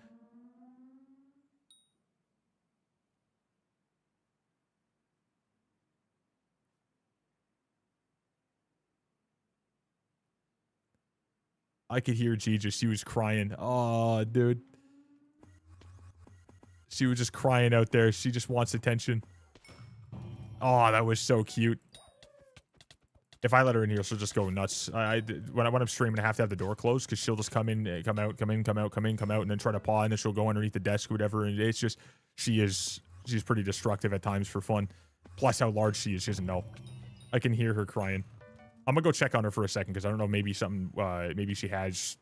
I could hear Gigi. She was crying. Oh, dude. She was just crying out there. She just wants attention. Oh, that was so cute. If I let her in here, she'll just go nuts. When I'm streaming, I have to have the door closed because she'll just come in, come out, come in, come out, come in, come out, and then try to paw, and then she'll go underneath the desk or whatever. And it's just, she's pretty destructive at times for fun. Plus how large she is, she doesn't know. I can hear her crying. I'm gonna go check on her for a second because I don't know, maybe something, maybe she has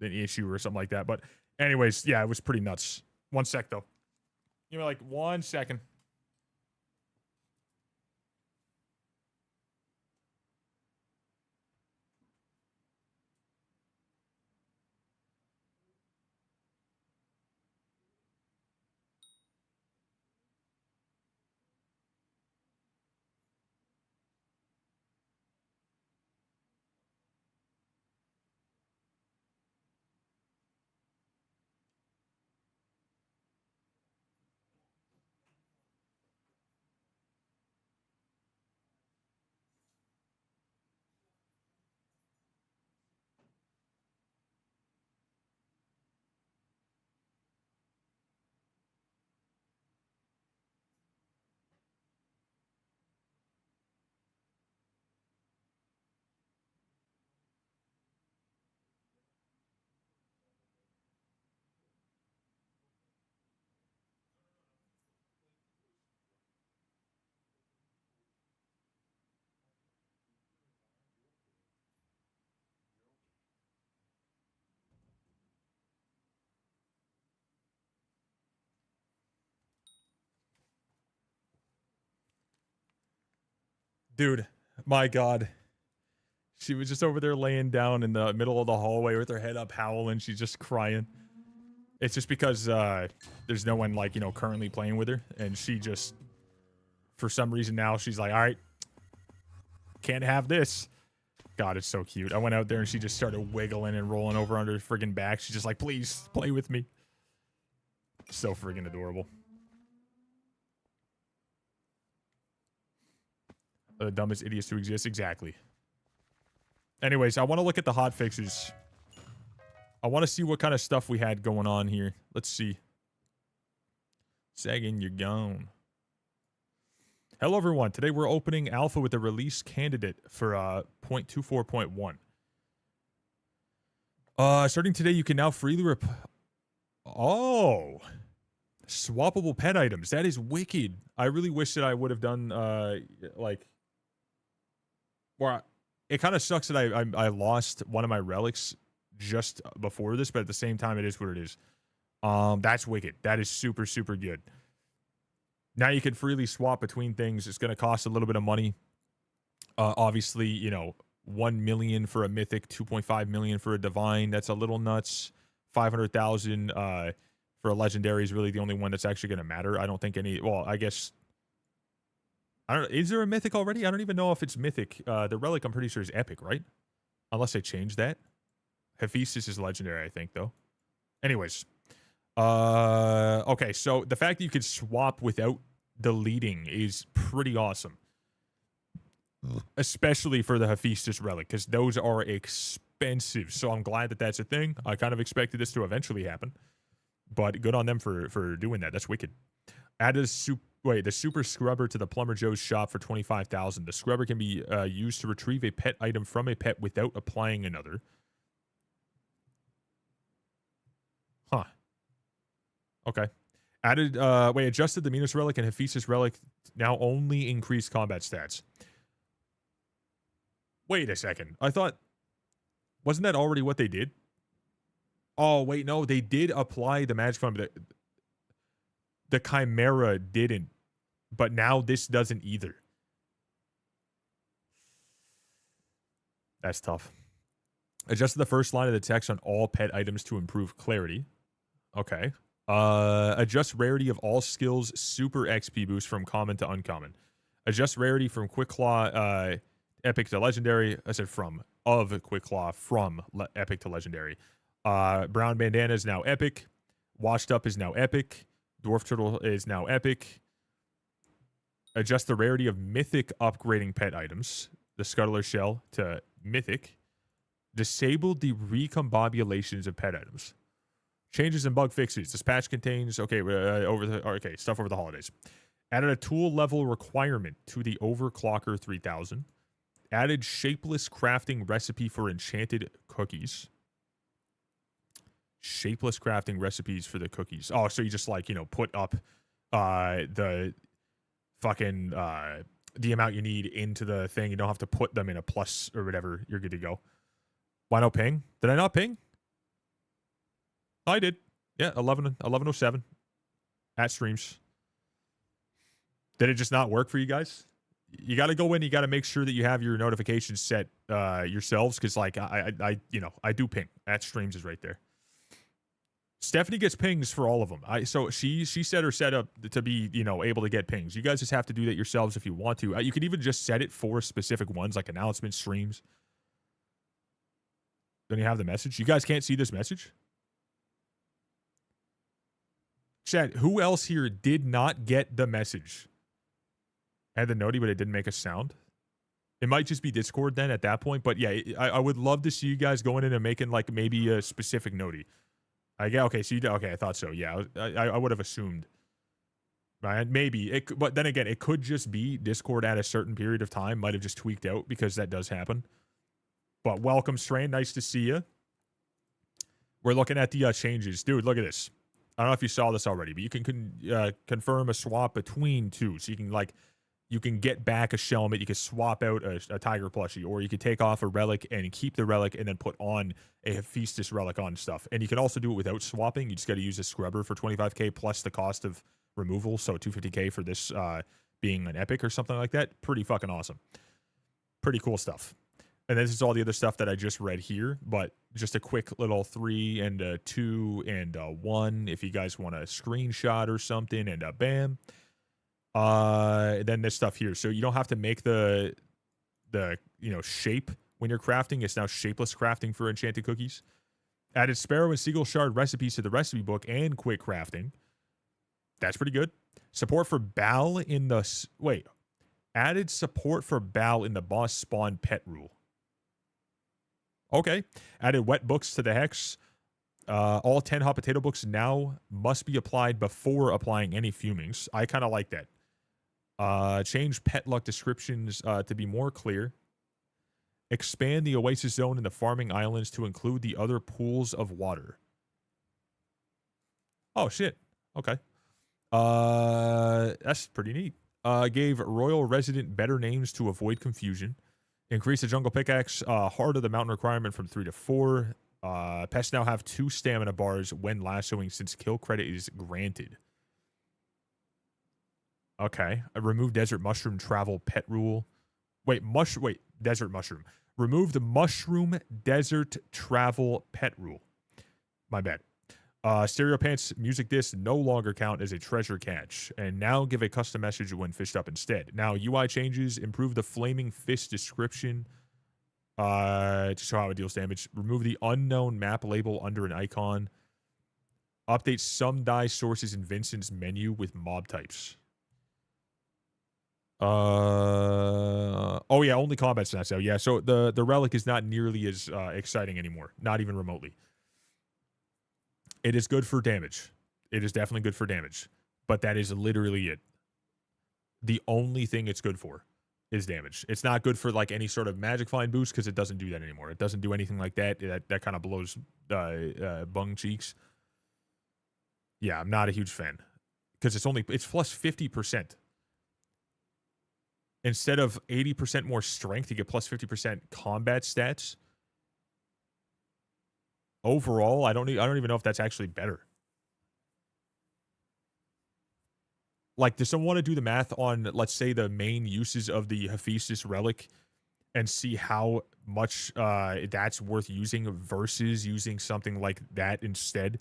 an issue or something like that. But anyways, yeah, it was pretty nuts. 1 sec though. Give me like 1 second. Dude, my God. She was just over there laying down in the middle of the hallway with her head up howling. She's just crying. It's just because there's no one, like, you know, currently playing with her. And she just, for some reason now, she's like, all right, can't have this. God, it's so cute. I went out there and she just started wiggling and rolling over on her friggin' back. She's just like, please, play with me. So friggin' adorable. The dumbest idiots to exist. Exactly. Anyways, I want to look at the hot fixes. I want to see what kind of stuff we had going on here. Let's see. Sagan, you're gone. Hello, everyone. Today we're opening alpha with a release candidate for 0.24.1. Starting today, you can now freely Oh. Swappable pet items. That is wicked. I really wish that I would have done, like... Well, it kind of sucks that I lost one of my relics just before this, but at the same time, it is what it is. That's wicked. That is super, super good. Now you can freely swap between things. It's going to cost a little bit of money. Obviously, you know, 1 million for a mythic, 2.5 million for a divine. That's a little nuts. 500,000 for a legendary is really the only one that's actually going to matter. I don't think any. Well, I guess. I don't. Is there a mythic already? I don't even know if it's mythic. The relic, I'm pretty sure, is epic, right? Unless they changed that. Hypixel is legendary, I think, though. Anyways. Okay, so the fact that you could swap without deleting is pretty awesome. Especially for the Hypixel relic, because those are expensive. So I'm glad that that's a thing. I kind of expected this to eventually happen. But good on them for doing that. That's wicked. Add a the super scrubber to the Plumber Joe's shop for 25,000. The scrubber can be used to retrieve a pet item from a pet without applying another. Huh. Okay. Added, adjusted the Minos Relic and Hypixel Relic now only increase combat stats. Wait a second. I thought, wasn't that already what they did? Oh, wait, no, they did apply the magic fund, but the Chimera didn't. But now this doesn't either. That's tough. Adjusted the first line of the text on all pet items to improve clarity. Okay. Adjust rarity of all skills super XP boost from common to uncommon. Adjust rarity from Quick Claw epic to legendary. I said of Quick Claw from epic to legendary. Brown Bandana is now epic. Washed Up is now epic. Dwarf Turtle is now epic. Adjust the rarity of mythic upgrading pet items. The Scuttler Shell to mythic. Disabled the recombobulations of pet items. Changes and bug fixes. This patch contains stuff over the holidays. Added a tool level requirement to the Overclocker 3000. Added shapeless crafting recipe for enchanted cookies. Shapeless crafting recipes for the cookies. Oh, so you just put up the fucking the amount you need into the thing. You don't have to put them in a plus or whatever. You're good to go. Why no ping? Did I not ping? I did. Yeah, 11:07 at streams. Did it just not work for you guys? You got to go in. You got to make sure that you have your notifications set yourselves, because I do ping at streams is right there. Stephanie gets pings for all of them. So she set her set up to be able to get pings. You guys just have to do that yourselves if you want to. You could even just set it for specific ones like announcements, streams. Then you have the message. You guys can't see this message? Chat, who else here did not get the message? I had the noti, but it didn't make a sound. It might just be Discord then at that point. But yeah, I would love to see you guys going in and making maybe a specific noti. Okay, so I thought so. Yeah, I would have assumed. Right? Maybe. But then again, it could just be Discord at a certain period of time. Might have just tweaked out, because that does happen. But welcome, Strain. Nice to see you. We're looking at the changes. Dude, look at this. I don't know if you saw this already, but you can confirm a swap between two. So you can get back a Shelmet. You can swap out a Tiger plushie, or you can take off a relic and keep the relic and then put on a Hephaestus relic on stuff. And you can also do it without swapping. You just got to use a scrubber for 25k plus the cost of removal. So 250k for this being an epic or something like that. Pretty fucking awesome. Pretty cool stuff. And this is all the other stuff that I just read here, but just a quick little 3 and a 2 and a 1 if you guys want a screenshot or something, and bam. Then this stuff here. So you don't have to make the shape when you're crafting. It's now shapeless crafting for enchanted cookies. Added Sparrow and Seagull Shard recipes to the recipe book and quick crafting. That's pretty good. Support for Bal in the... Added support for Bal in the boss spawn pet rule. Okay. Added wet books to the hex. All 10 hot potato books now must be applied before applying any fumings. I kind of like that. Change pet luck descriptions to be more clear. Expand the oasis zone in the farming islands to include the other pools of water. Oh, shit. Okay. That's pretty neat. Gave royal resident better names to avoid confusion. Increase the jungle pickaxe heart of the mountain requirement from 3 to 4. Pests now have 2 stamina bars when lassoing, since kill credit is granted. Okay. Remove desert mushroom travel pet rule. Desert mushroom. Remove the mushroom desert travel pet rule. My bad. Stereo Pants music disc no longer count as a treasure catch, and now give a custom message when fished up instead. Now UI changes, improve the flaming fist description to show how it deals damage. Remove the unknown map label under an icon. Update some die sources in Vincent's menu with mob types. Oh yeah, only combat stats now. Yeah, so the relic is not nearly as exciting anymore, not even remotely. It is good for damage. It is definitely good for damage. But that is literally it. The only thing it's good for is damage. It's not good for any sort of magic find boost, because it doesn't do that anymore. It doesn't do anything like that. That kind of blows bung cheeks. Yeah, I'm not a huge fan. Because it's plus 50%. Instead of 80% more strength, you get plus 50% combat stats. Overall, I don't even know if that's actually better. Like, does someone want to do the math on, let's say, the main uses of the Hypixel relic and see how much that's worth using versus using something like that instead?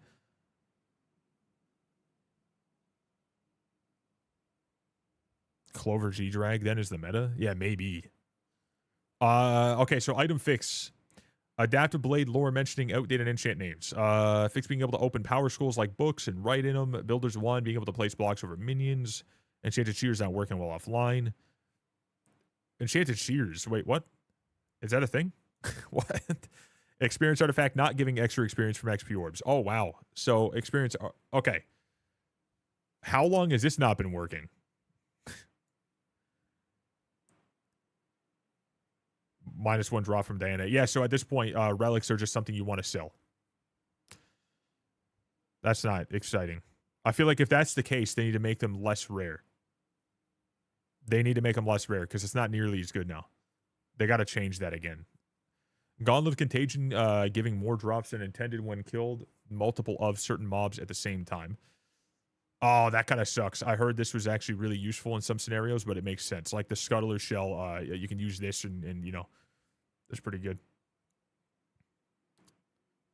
Clover G-Drag then is the meta? Yeah, maybe. Okay, so item fix. Adaptive Blade lore mentioning outdated enchant names. Fix being able to open power scrolls like books and write in them. Builder's 1 being able to place blocks over minions. Enchanted Shears not working well offline. Enchanted Shears. Wait, what? Is that a thing? What? Experience artifact not giving extra experience from XP orbs. Oh, wow. So experience. Okay. How long has this not been working? -1 drop from Diana. Yeah, so at this point, relics are just something you want to sell. That's not exciting. I feel like if that's the case, they need to make them less rare. They need to make them less rare because it's not nearly as good now. They got to change that again. Gauntlet of Contagion giving more drops than intended when killed multiple of certain mobs at the same time. Oh, that kind of sucks. I heard this was actually really useful in some scenarios, but it makes sense. Like the Scuttler Shell, you can use this and you know, it's pretty good.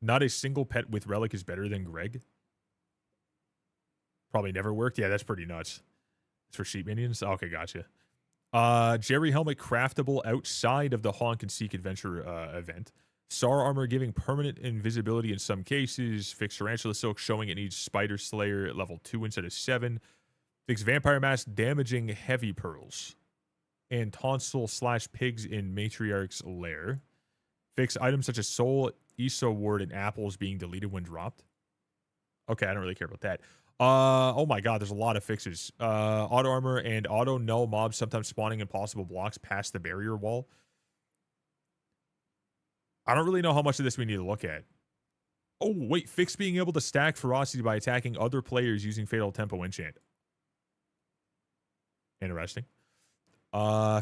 Not a single pet with Relic is better than Greg. Probably never worked. Yeah, that's pretty nuts. It's for sheep minions? Okay, gotcha. Jerry Helmet craftable outside of the Honk and Seek Adventure event. SAR armor giving permanent invisibility in some cases. Fix Tarantula Silk showing it needs Spider Slayer at level 2 instead of 7. Fix Vampire Mask damaging heavy pearls. And Tonsil/Pigs in Matriarch's Lair. Fix items such as Soul, ESO Ward, and Apples being deleted when dropped. Okay, I don't really care about that. Oh my god, there's a lot of fixes. Auto armor and auto null mobs sometimes spawning impossible blocks past the barrier wall. I don't really know how much of this we need to look at. Oh, wait, fix being able to stack ferocity by attacking other players using Fatal Tempo enchant. Interesting.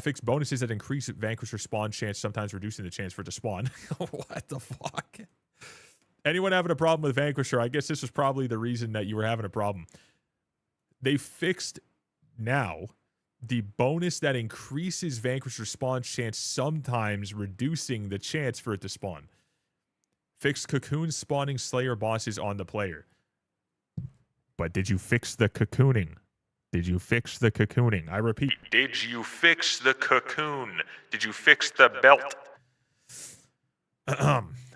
Fix bonuses that increase Vanquisher spawn chance, sometimes reducing the chance for it to spawn. What the fuck? Anyone having a problem with Vanquisher? I guess this was probably the reason that you were having a problem. They fixed now the bonus that increases Vanquisher spawn chance, sometimes reducing the chance for it to spawn. Fixed cocoon spawning Slayer bosses on the player. But did you fix the cocooning? Did you fix the cocooning? I repeat, did you fix the cocoon? Did you fix the belt?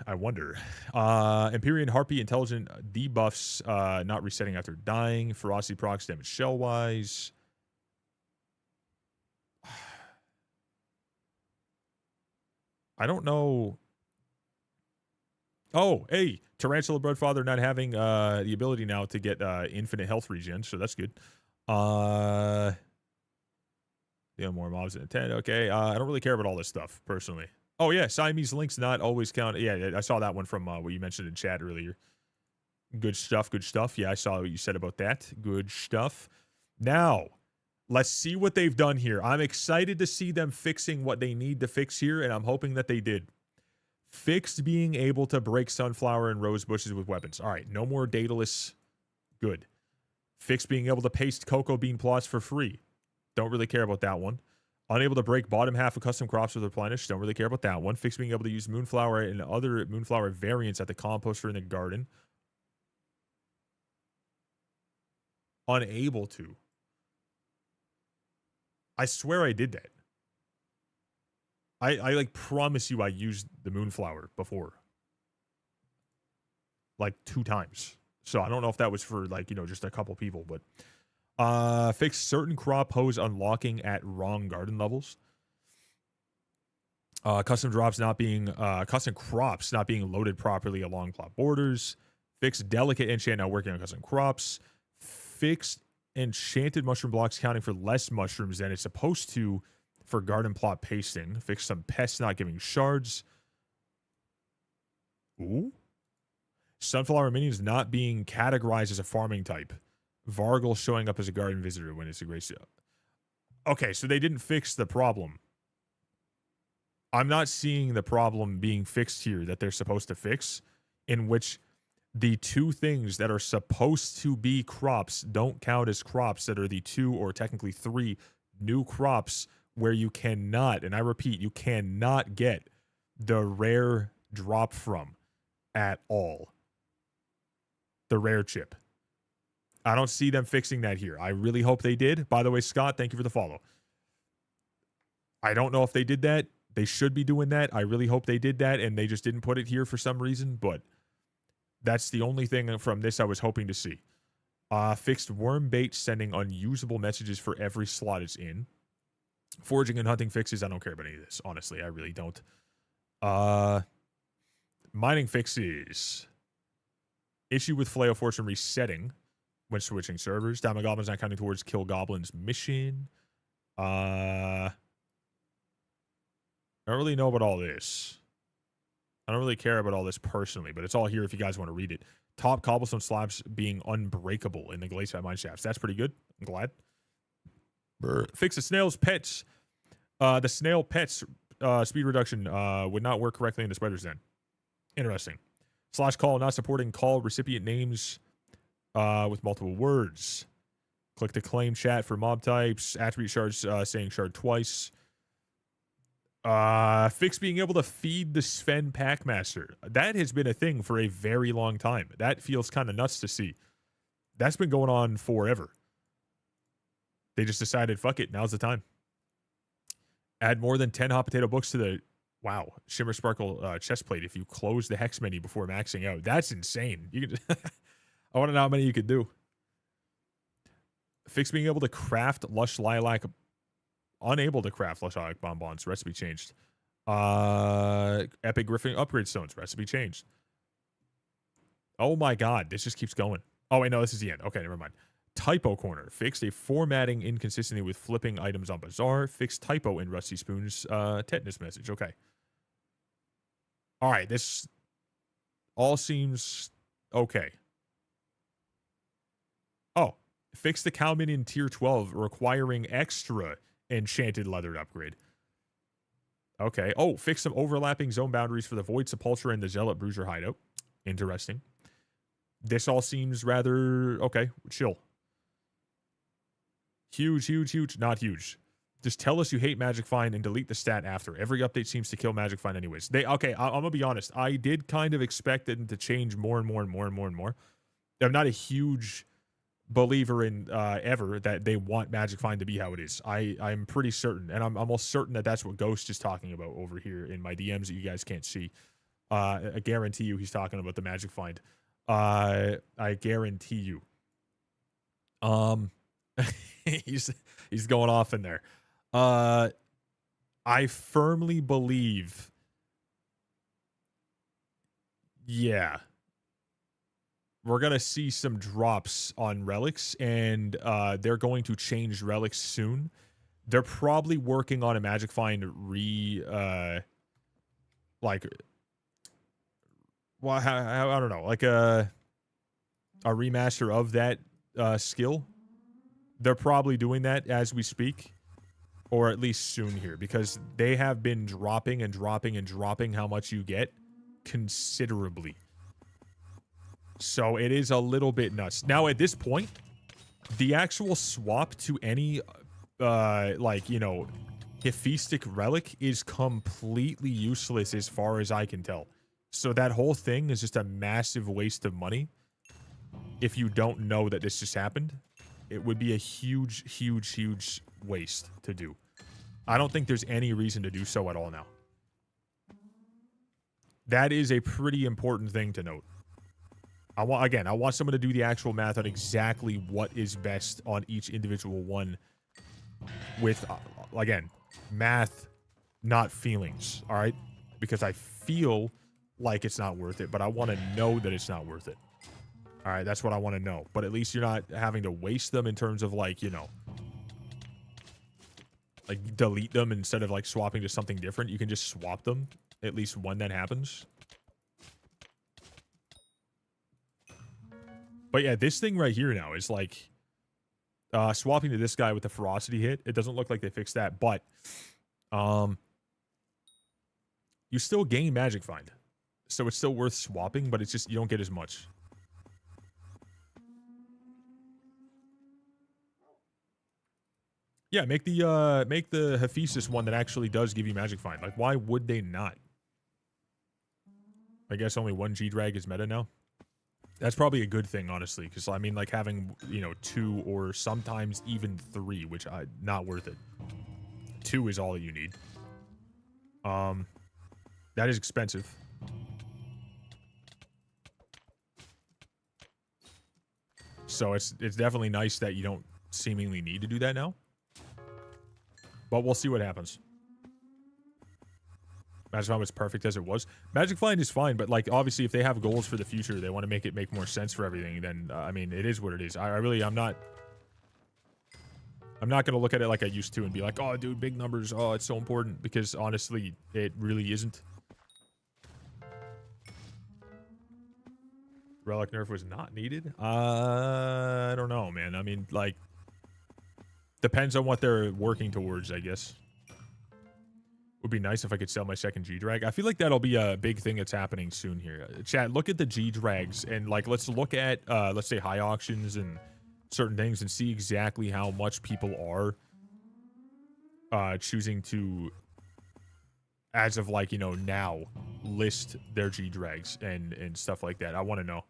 I wonder. Empyrean Harpy intelligent debuffs not resetting after dying. Ferocity procs damage shell-wise. I don't know. Oh, hey, Tarantula Bloodfather not having the ability now to get infinite health regen, so that's good. More mobs in 10. Okay, I don't really care about all this stuff, personally. Oh, yeah, Siamese links not always count. Yeah, I saw that one from what you mentioned in chat earlier. Good stuff, good stuff. Yeah, I saw what you said about that. Good stuff. Now, let's see what they've done here. I'm excited to see them fixing what they need to fix here, and I'm hoping that they did. Fixed being able to break sunflower and rose bushes with weapons. All right, no more Daedalus. Good. Fixed being able to paste cocoa bean plots for free. Don't really care about that one. Unable to break bottom half of custom crops with replenish. Don't really care about that one. Fixed being able to use Moonflower and other Moonflower variants at the composter in the garden. Unable to. I swear I did that. I like promise you I used the Moonflower before. Like 2 times. So I don't know if that was for like, you know, just a couple people, but fix certain crop hose unlocking at wrong garden levels. Custom crops not being loaded properly along plot borders. Fix delicate enchant not working on custom crops. Fix enchanted mushroom blocks counting for less mushrooms than it's supposed to for garden plot pasting. Fix some pests not giving shards. Ooh. Sunflower minions not being categorized as a farming type. Vargle showing up as a garden visitor when it's a great show. Okay, so they didn't fix the problem. I'm not seeing the problem being fixed here that they're supposed to fix, in which the two things that are supposed to be crops don't count as crops that are the 2 or technically 3 new crops where you cannot, and I repeat, you cannot get the rare drop from at all. The rare chip. I don't see them fixing that here. I really hope they did. By the way, Scott, thank you for the follow. I don't know if they did that. They should be doing that. I really hope they did that, and they just didn't put it here for some reason, but that's the only thing from this I was hoping to see. Fixed worm bait sending unusable messages for every slot it's in. Foraging and hunting fixes. I don't care about any of this. Honestly, I really don't. Mining fixes. Issue with Flail Fortune resetting when switching servers. Diamond Goblin's not counting towards Kill Goblin's mission. I don't really know about all this. I don't really care about all this personally, but it's all here if you guys want to read it. Top cobblestone slabs being unbreakable in the glacier mine shafts. That's pretty good. I'm glad. Fix the snail's pets. The snail pets speed reduction would not work correctly in the spider's den. Interesting. Slash call not supporting call recipient names with multiple words. Click the claim chat for mob types. Attribute shards saying shard twice. Fix being able to feed the Sven Packmaster. That has been a thing for a very long time. That feels kind of nuts to see. That's been going on forever. They just decided, fuck it, now's the time. Add more than 10 hot potato books to the, wow, Shimmer Sparkle chest plate if you close the hex menu before maxing out. That's insane. You can I want to know how many you could do. Fix being able to craft Lush Lilac. Unable to craft Lush Lilac bonbons. Recipe changed. Epic Griffin upgrade stones. Recipe changed. Oh my god, this just keeps going. Oh wait, no, this is the end. Okay, never mind. Typo corner. Fixed a formatting inconsistency with flipping items on Bazaar. Fixed typo in Rusty Spoon's tetanus message. Okay. All right, this all seems okay. Oh, fix the cow minion tier 12 requiring extra enchanted leather upgrade. Okay. Oh, fix some overlapping zone boundaries for the Void Sepulchre and the Zealot Bruiser hideout. Interesting. This all seems rather okay. Chill. Huge, huge, huge. Not huge. Just tell us you hate Magic Find and delete the stat after. Every update seems to kill Magic Find anyways. Okay, I'm gonna be honest. I did kind of expect it to change more and more and more and more and more. I'm not a huge believer in ever that they want Magic Find to be how it is. I'm pretty certain, and I'm almost certain that that's what Ghost is talking about over here in my DMs that you guys can't see. I guarantee you he's talking about the Magic Find. I guarantee you. He's going off in there. I firmly believe, yeah, we're going to see some drops on relics, and they're going to change relics soon. They're probably working on a Magic Find well, I don't know, like a remaster of that skill. They're probably doing that as we speak, or at least soon here, because they have been dropping and dropping and dropping how much you get considerably. So it is a little bit nuts. Now, at this point, the actual swap to any, Hephistic relic is completely useless as far as I can tell. So that whole thing is just a massive waste of money. If you don't know that this just happened, it would be a huge, huge, huge waste to do. I don't think there's any reason to do so at all now. That is a pretty important thing to note. I want someone to do the actual math on exactly what is best on each individual one with, again, math, not feelings, all right? Because I feel like it's not worth it, but I want to know that it's not worth it. All right, that's what I want to know. But at least you're not having to waste them in terms of, like, delete them instead of, like, swapping to something different. You can just swap them, at least when that happens. But yeah, this thing right here now is like swapping to this guy with the ferocity hit. It doesn't look like they fixed that, but you still gain magic find. So it's still worth swapping, but it's just you don't get as much. Yeah, make the Hypixel one that actually does give you magic find. Like, why would they not? I guess only one G-Drag is meta now. That's probably a good thing, honestly, because I mean, like having 2 or sometimes even 3, which not worth it. 2 is all that you need. That is expensive. So it's definitely nice that you don't seemingly need to do that now. But we'll see what happens. Magic Find was perfect as it was. Magic Find is fine, but like obviously if they have goals for the future, they want to make it make more sense for everything, then I mean it is what it is. I'm not gonna look at it like I used to and be like, oh dude, big numbers, oh it's so important, because honestly it really isn't. Relic nerf was not needed? I don't know, man. I mean, like, depends on what they're working towards, I guess. Would be nice if I could sell my second G-Drag. I feel like that'll be a big thing that's happening soon here. Chat, look at the G-Drags and, like, let's look at, let's say, high auctions and certain things and see exactly how much people are choosing to, as of, like, now, list their G-Drags and stuff like that. I want to know.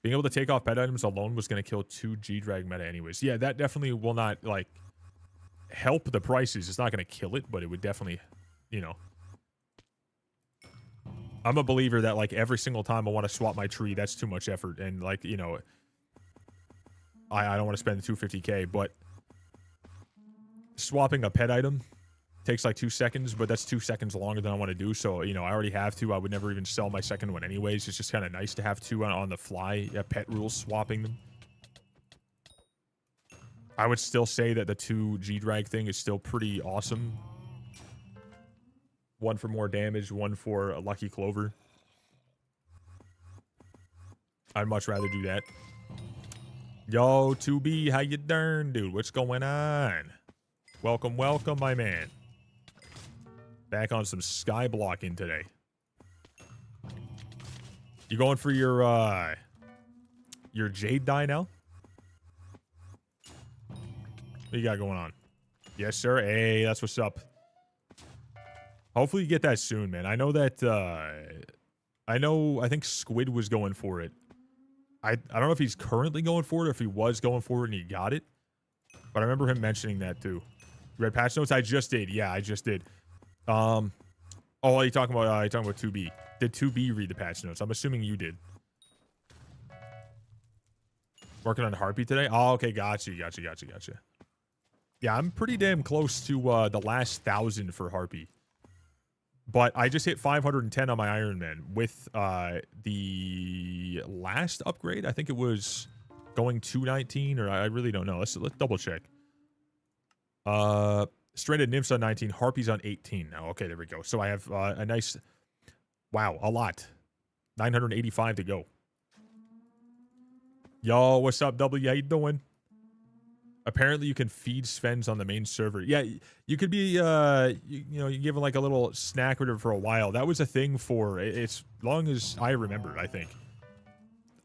Being able to take off pet items alone was going to kill 2 G-Drag meta anyways. Yeah, that definitely will not, like, help the prices. It's not going to kill it, but it would definitely, I'm a believer that, like, every single time I want to swap my tree, that's too much effort. And, like, I don't want to spend 250k, but swapping a pet item takes like 2 seconds, but that's 2 seconds longer than I want to do. So, I already have 2. I would never even sell my second one anyways. It's just kind of nice to have 2 on the fly. Yeah, pet rules, swapping them. I would still say that the 2 G-Drag thing is still pretty awesome. 1 for more damage, 1 for a Lucky Clover. I'd much rather do that. Yo, 2B, how you doing, dude? What's going on? Welcome, welcome, my man. Back on some Skyblocking today. You going for your Jade die now? What you got going on? Yes, sir. Hey, that's what's up. Hopefully you get that soon, man. I know that, I think Squid was going for it. I don't know if he's currently going for it or if he was going for it and he got it. But I remember him mentioning that too. You read patch notes? I just did. Yeah, I just did. Oh, are you talking about, 2B? Did 2B read the patch notes? I'm assuming you did. Working on Harpy today? Oh, okay, gotcha. Yeah, I'm pretty damn close to the last 1,000 for Harpy. But I just hit 510 on my Ironman with the last upgrade. I think it was going 219, or I really don't know. Let's double check. Stranded Nymphs on 19, Harpies on 18 now. Okay, there we go. So I have a nice, wow, a lot. 985 to go. Yo, what's up, W? How you doing? Apparently you can feed Svens on the main server. Yeah, you could be, you give him like a little snack order for a while. That was a thing for, as long as I remember, I think.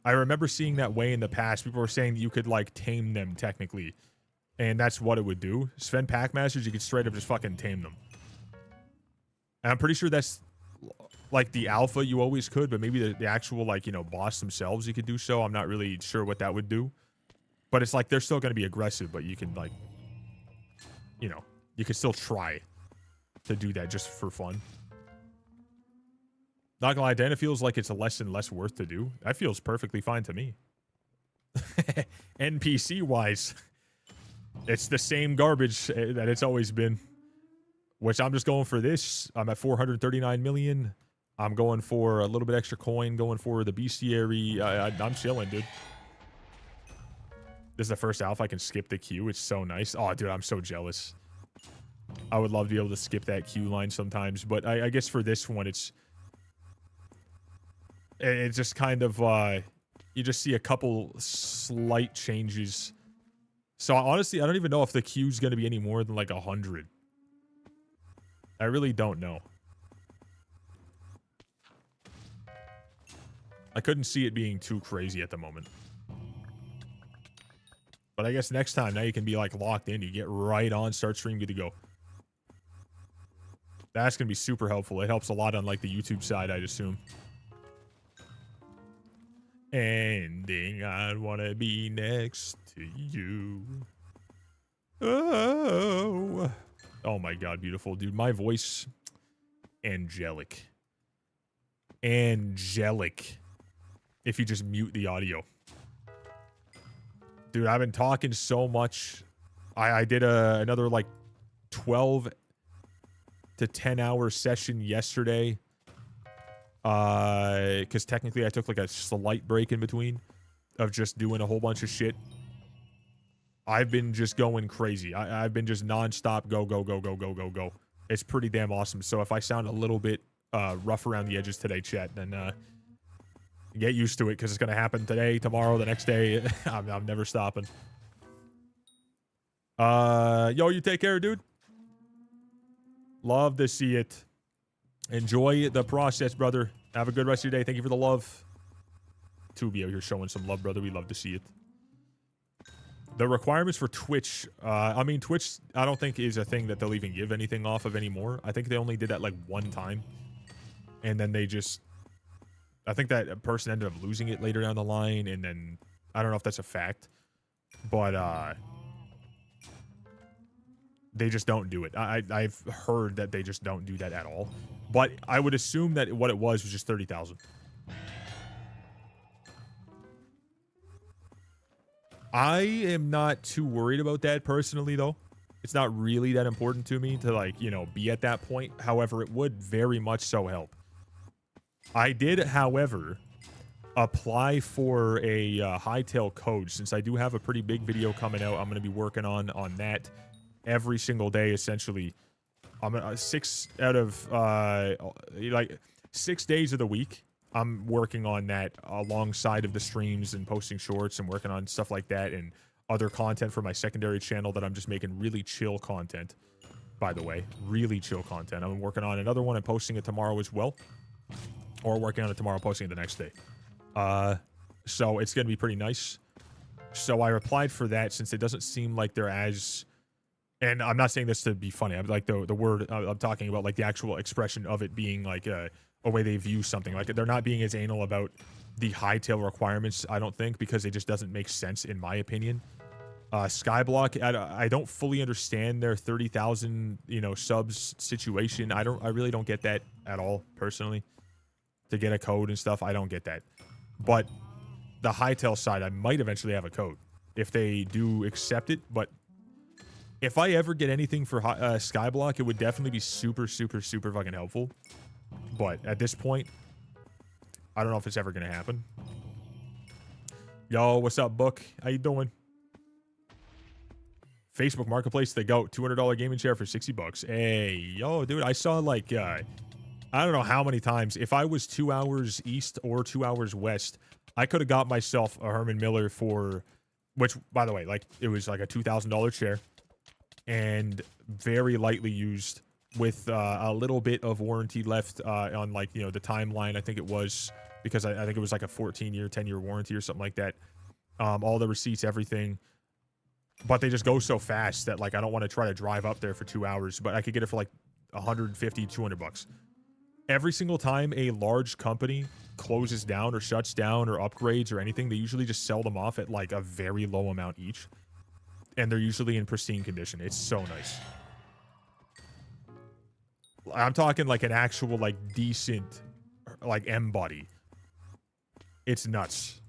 I remember seeing that way in the past. People were saying that you could like tame them technically. And that's what it would do. Sven Packmasters, you could straight up just fucking tame them. And I'm pretty sure that's like the alpha you always could, but maybe the actual like, boss themselves you could do so. I'm not really sure what that would do. But it's like they're still going to be aggressive, but you can like, you can still try to do that just for fun. Not gonna lie, Dan, it feels like it's less and less worth to do. That feels perfectly fine to me. NPC-wise, it's the same garbage that it's always been. Which I'm just going for this. I'm at 439 million. I'm going for a little bit extra coin, going for the bestiary. I'm chilling, dude. This is the first alpha I can skip the queue. It's so nice. Oh, dude, I'm so jealous. I would love to be able to skip that queue line sometimes. But I guess for this one, it's just kind of, you just see a couple slight changes. So honestly, I don't even know if the queue's going to be any more than like 100. I really don't know. I couldn't see it being too crazy at the moment. But I guess next time, now you can be like locked in. You get right on, start stream, good to go. That's going to be super helpful. It helps a lot on like the YouTube side, I'd assume. Ending, I'd want to be next to you. Oh. Oh my God, beautiful, dude. My voice, angelic. Angelic. If you just mute the audio. Dude, I've been talking so much. I did another like 12 to 10 hour session yesterday. Because technically I took like a slight break in between of just doing a whole bunch of shit. I've been just going crazy. I've been just nonstop go, go, go, go, go, go, go. It's pretty damn awesome. So if I sound a little bit rough around the edges today, chat, then get used to it, because it's going to happen today, tomorrow, the next day. I'm never stopping. Yo, you take care, dude. Love to see it. Enjoy the process, brother. Have a good rest of your day. Thank you for the love. Tubi out here showing some love, brother. We love to see it. The requirements for Twitch, I mean, Twitch, I don't think is a thing that they'll even give anything off of anymore. I think they only did that like one time. And then they just... I think that person ended up losing it later down the line, and then I don't know if that's a fact, but they just don't do it. I've heard that they just don't do that at all, but I would assume that what it was just 30,000. I am not too worried about that personally, though. It's not really that important to me to, like, you know, be at that point. However, it would very much so help. I did, however, apply for a Hypixel code, since I do have a pretty big video coming out. I'm going to be working on that every single day, essentially. I'm 6 out of like 6 days of the week. I'm working on that alongside of the streams and posting shorts and working on stuff like that and other content for my secondary channel that I'm just making really chill content. By the way, really chill content. I'm working on another one and posting it tomorrow as well. Or working on it tomorrow, posting it the next day. So it's going to be pretty nice. So I applied for that, since it doesn't seem like they're as... And I'm not saying this to be funny. I'm like the word I'm talking about, like the actual expression of it being like a way they view something. Like they're not being as anal about the Hypixel requirements, I don't think, because it just doesn't make sense in my opinion. Skyblock, I don't fully understand their 30,000, you know, subs situation. I really don't get that at all, personally. To get a code and stuff, I don't get that. But the Hypixel side, I might eventually have a code if they do accept it. But if I ever get anything for Skyblock, it would definitely be super, super, super fucking helpful. But at this point, I don't know if it's ever going to happen. Yo, what's up, Book? How you doing? Facebook Marketplace, the GOAT. $200 gaming chair for 60 bucks. Hey, yo, dude, I saw like... I don't know how many times. If I was 2 hours east or 2 hours west, I could have got myself a Herman Miller for, which, by the way, like it was like a $2,000 chair and very lightly used with a little bit of warranty left on, like, you know, the timeline. I think it was, because I think it was like a 14-year, 10-year warranty or something like that. All the receipts, everything. But they just go so fast that, like, I don't want to try to drive up there for 2 hours, but I could get it for like 150, 200 bucks. Every single time a large company closes down or shuts down or upgrades or anything, they usually just sell them off at like a very low amount each. And they're usually in pristine condition. It's so nice. I'm talking like an actual, like, decent, like, M-body. It's nuts.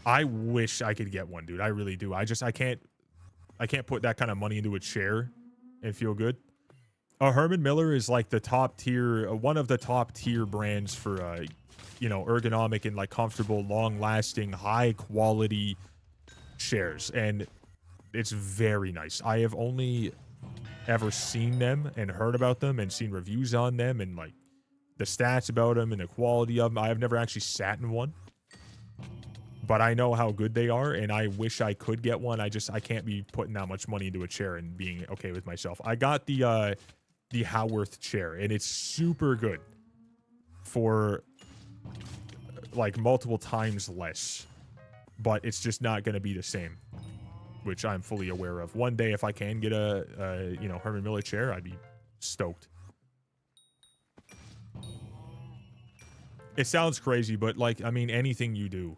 I wish I could get one, dude. I really do. I can't put that kind of money into a chair and feel good. Herman Miller is like the top tier, one of the top tier brands for, you know, ergonomic and like comfortable, long lasting, high quality chairs. And it's very nice. I have only ever seen them and heard about them and seen reviews on them and like the stats about them and the quality of them. I have never actually sat in one. but I know how good they are, and I wish I could get one. I can't be putting that much money into a chair and being okay with myself. I got the Howarth chair, and it's super good for like multiple times less, but it's just not going to be the same, which I'm fully aware of. One day, if I can get a you know, Herman Miller chair, I'd be stoked. It sounds crazy, but like, I mean, anything you do,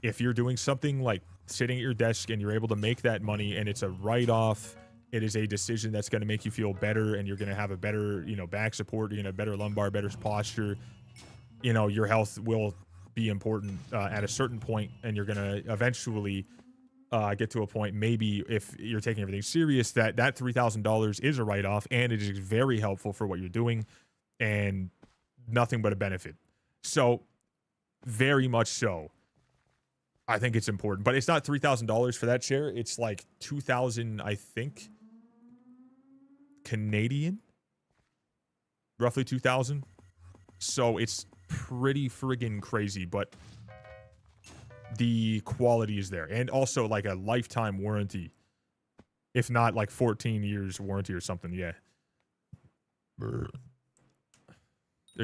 if you're doing something like sitting at your desk and you're able to make that money and it's a write-off, it is a decision that's going to make you feel better, and you're going to have a better, you know, back support, you know, better lumbar, better posture. You know, your health will be important at a certain point, and you're going to eventually get to a point, maybe if you're taking everything serious, that $3,000 is a write-off, and it is very helpful for what you're doing, and nothing but a benefit. So, very much so. I think it's important, but it's not $3,000 for that chair. It's like 2,000, I think, Canadian, roughly 2,000. So it's pretty friggin' crazy, but the quality is there, and also like a lifetime warranty, if not like 14 years warranty or something. Yeah, they're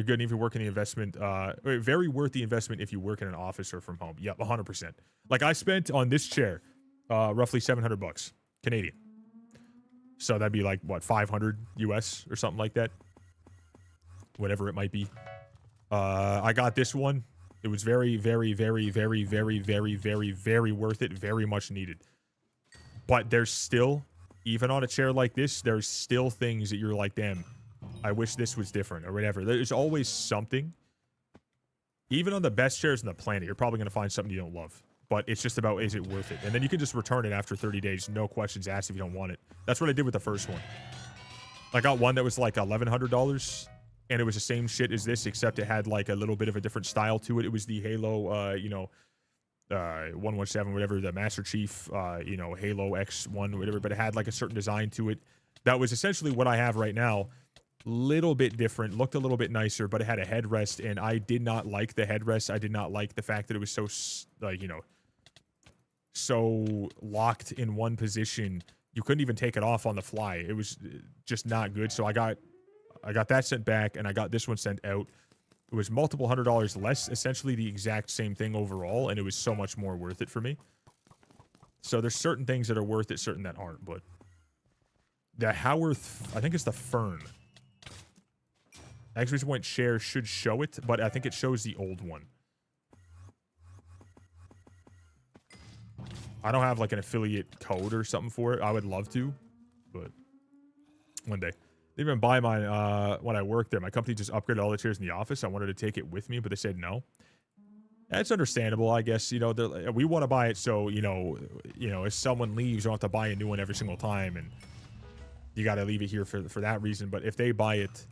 good if you work in the investment. Very worth the investment if you work in an office or from home. Yep, 100%. Like I spent on this chair, roughly $700 Canadian. So that'd be like what, 500 US or something like that. Whatever it might be. I got this one. It was very, very, very, very, very, very, very, very worth it. Very much needed. But there's still, even on a chair like this, there's still things that you're like, damn, I wish this was different or whatever. There's always something. Even on the best chairs on the planet, you're probably going to find something you don't love. But it's just about, is it worth it? And then you can just return it after 30 days. No questions asked if you don't want it. That's what I did with the first one. I got one that was like $1,100. And it was the same shit as this, except it had like a little bit of a different style to it. It was the Halo, you know, 117, whatever, the Master Chief, you know, Halo X1, whatever. But it had like a certain design to it. That was essentially what I have right now. Little bit different, looked a little bit nicer, but it had a headrest, and I did not like the headrest. I did not like the fact that it was so, like, you know, so locked in one position. You couldn't even take it off on the fly. It was just not good. So I got that sent back, and I got this one sent out. It was multiple $100 less, essentially the exact same thing overall, and it was so much more worth it for me. So there's certain things that are worth it, certain that aren't, but the Howarth, I think it's the Fern. Actually, point share should show it, but I think it shows the old one. I don't have like an affiliate code or something for it. I would love to, but one day. They didn't even buy mine when I worked there. My company just upgraded all the chairs in the office. I wanted to take it with me, but they said no. That's understandable, I guess. You know, we want to buy it so, you know, if someone leaves, you don't have to buy a new one every single time, and you got to leave it here for that reason. But if they buy it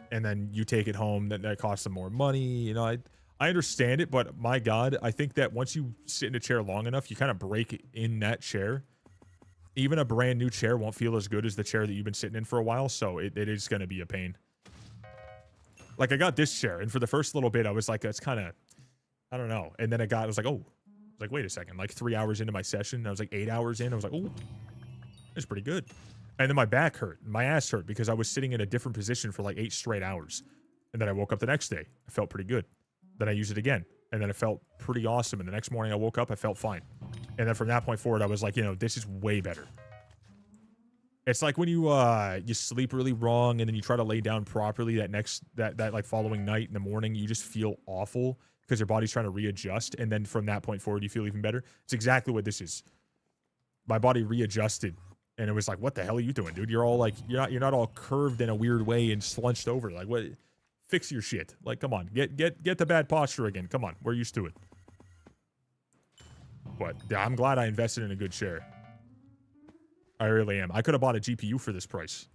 and then you take it home, that costs them more money. You know, I understand it, but my God, I think that once you sit in a chair long enough, you kind of break in that chair. Even a brand new chair won't feel as good as the chair that you've been sitting in for a while, so it is going to be a pain. Like, I got this chair, and for the first little bit, I was like, that's kind of, I don't know. And then I was like, oh, I was like, wait a second. Like 3 hours into my session, I was like 8 hours in, I was like, oh, it's pretty good. And then my back hurt, my ass hurt, because I was sitting in a different position for like 8 straight hours. And then I woke up the next day, I felt pretty good. Then I used it again, and then it felt pretty awesome. And the next morning I woke up, I felt fine. And then from that point forward, I was like, you know, this is way better. It's like when you sleep really wrong, and then you try to lay down properly that like following night in the morning, you just feel awful because your body's trying to readjust. And then from that point forward, you feel even better. It's exactly what this is. My body readjusted, and it was like, what the hell are you doing, dude? You're all like, you're not all curved in a weird way and slunched over. Like, what? Fix your shit. Like, come on, get the bad posture again. Come on, we're used to it. But yeah, I'm glad I invested in a good chair. I really am. I could have bought a GPU for this price,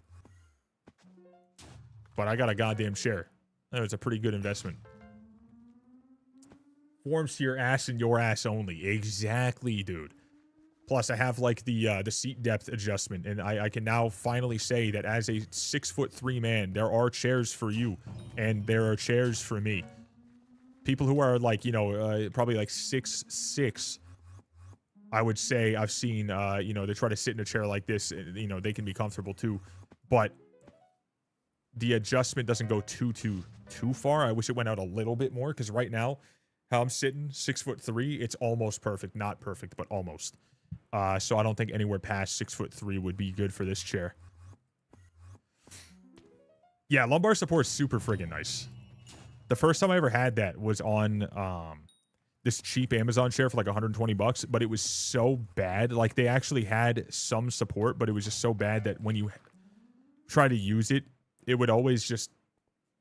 but I got a goddamn chair. That was a pretty good investment. Forms to your ass and your ass only. Exactly, dude. Plus, I have like the seat depth adjustment, and I can now finally say that as a 6'3" man, there are chairs for you, and there are chairs for me. People who are like, you know, probably like 6'6", I would say I've seen, you know, they try to sit in a chair like this, and, you know, they can be comfortable too, but the adjustment doesn't go too far. I wish it went out a little bit more, because right now, how I'm sitting, 6'3", it's almost perfect. Not perfect, but almost. So I don't think anywhere past 6'3" would be good for this chair. Yeah, lumbar support is super friggin' nice. The first time I ever had that was on this cheap Amazon chair for like 120 bucks, but it was so bad. Like, they actually had some support, but it was just so bad that when you try to use it, it would always just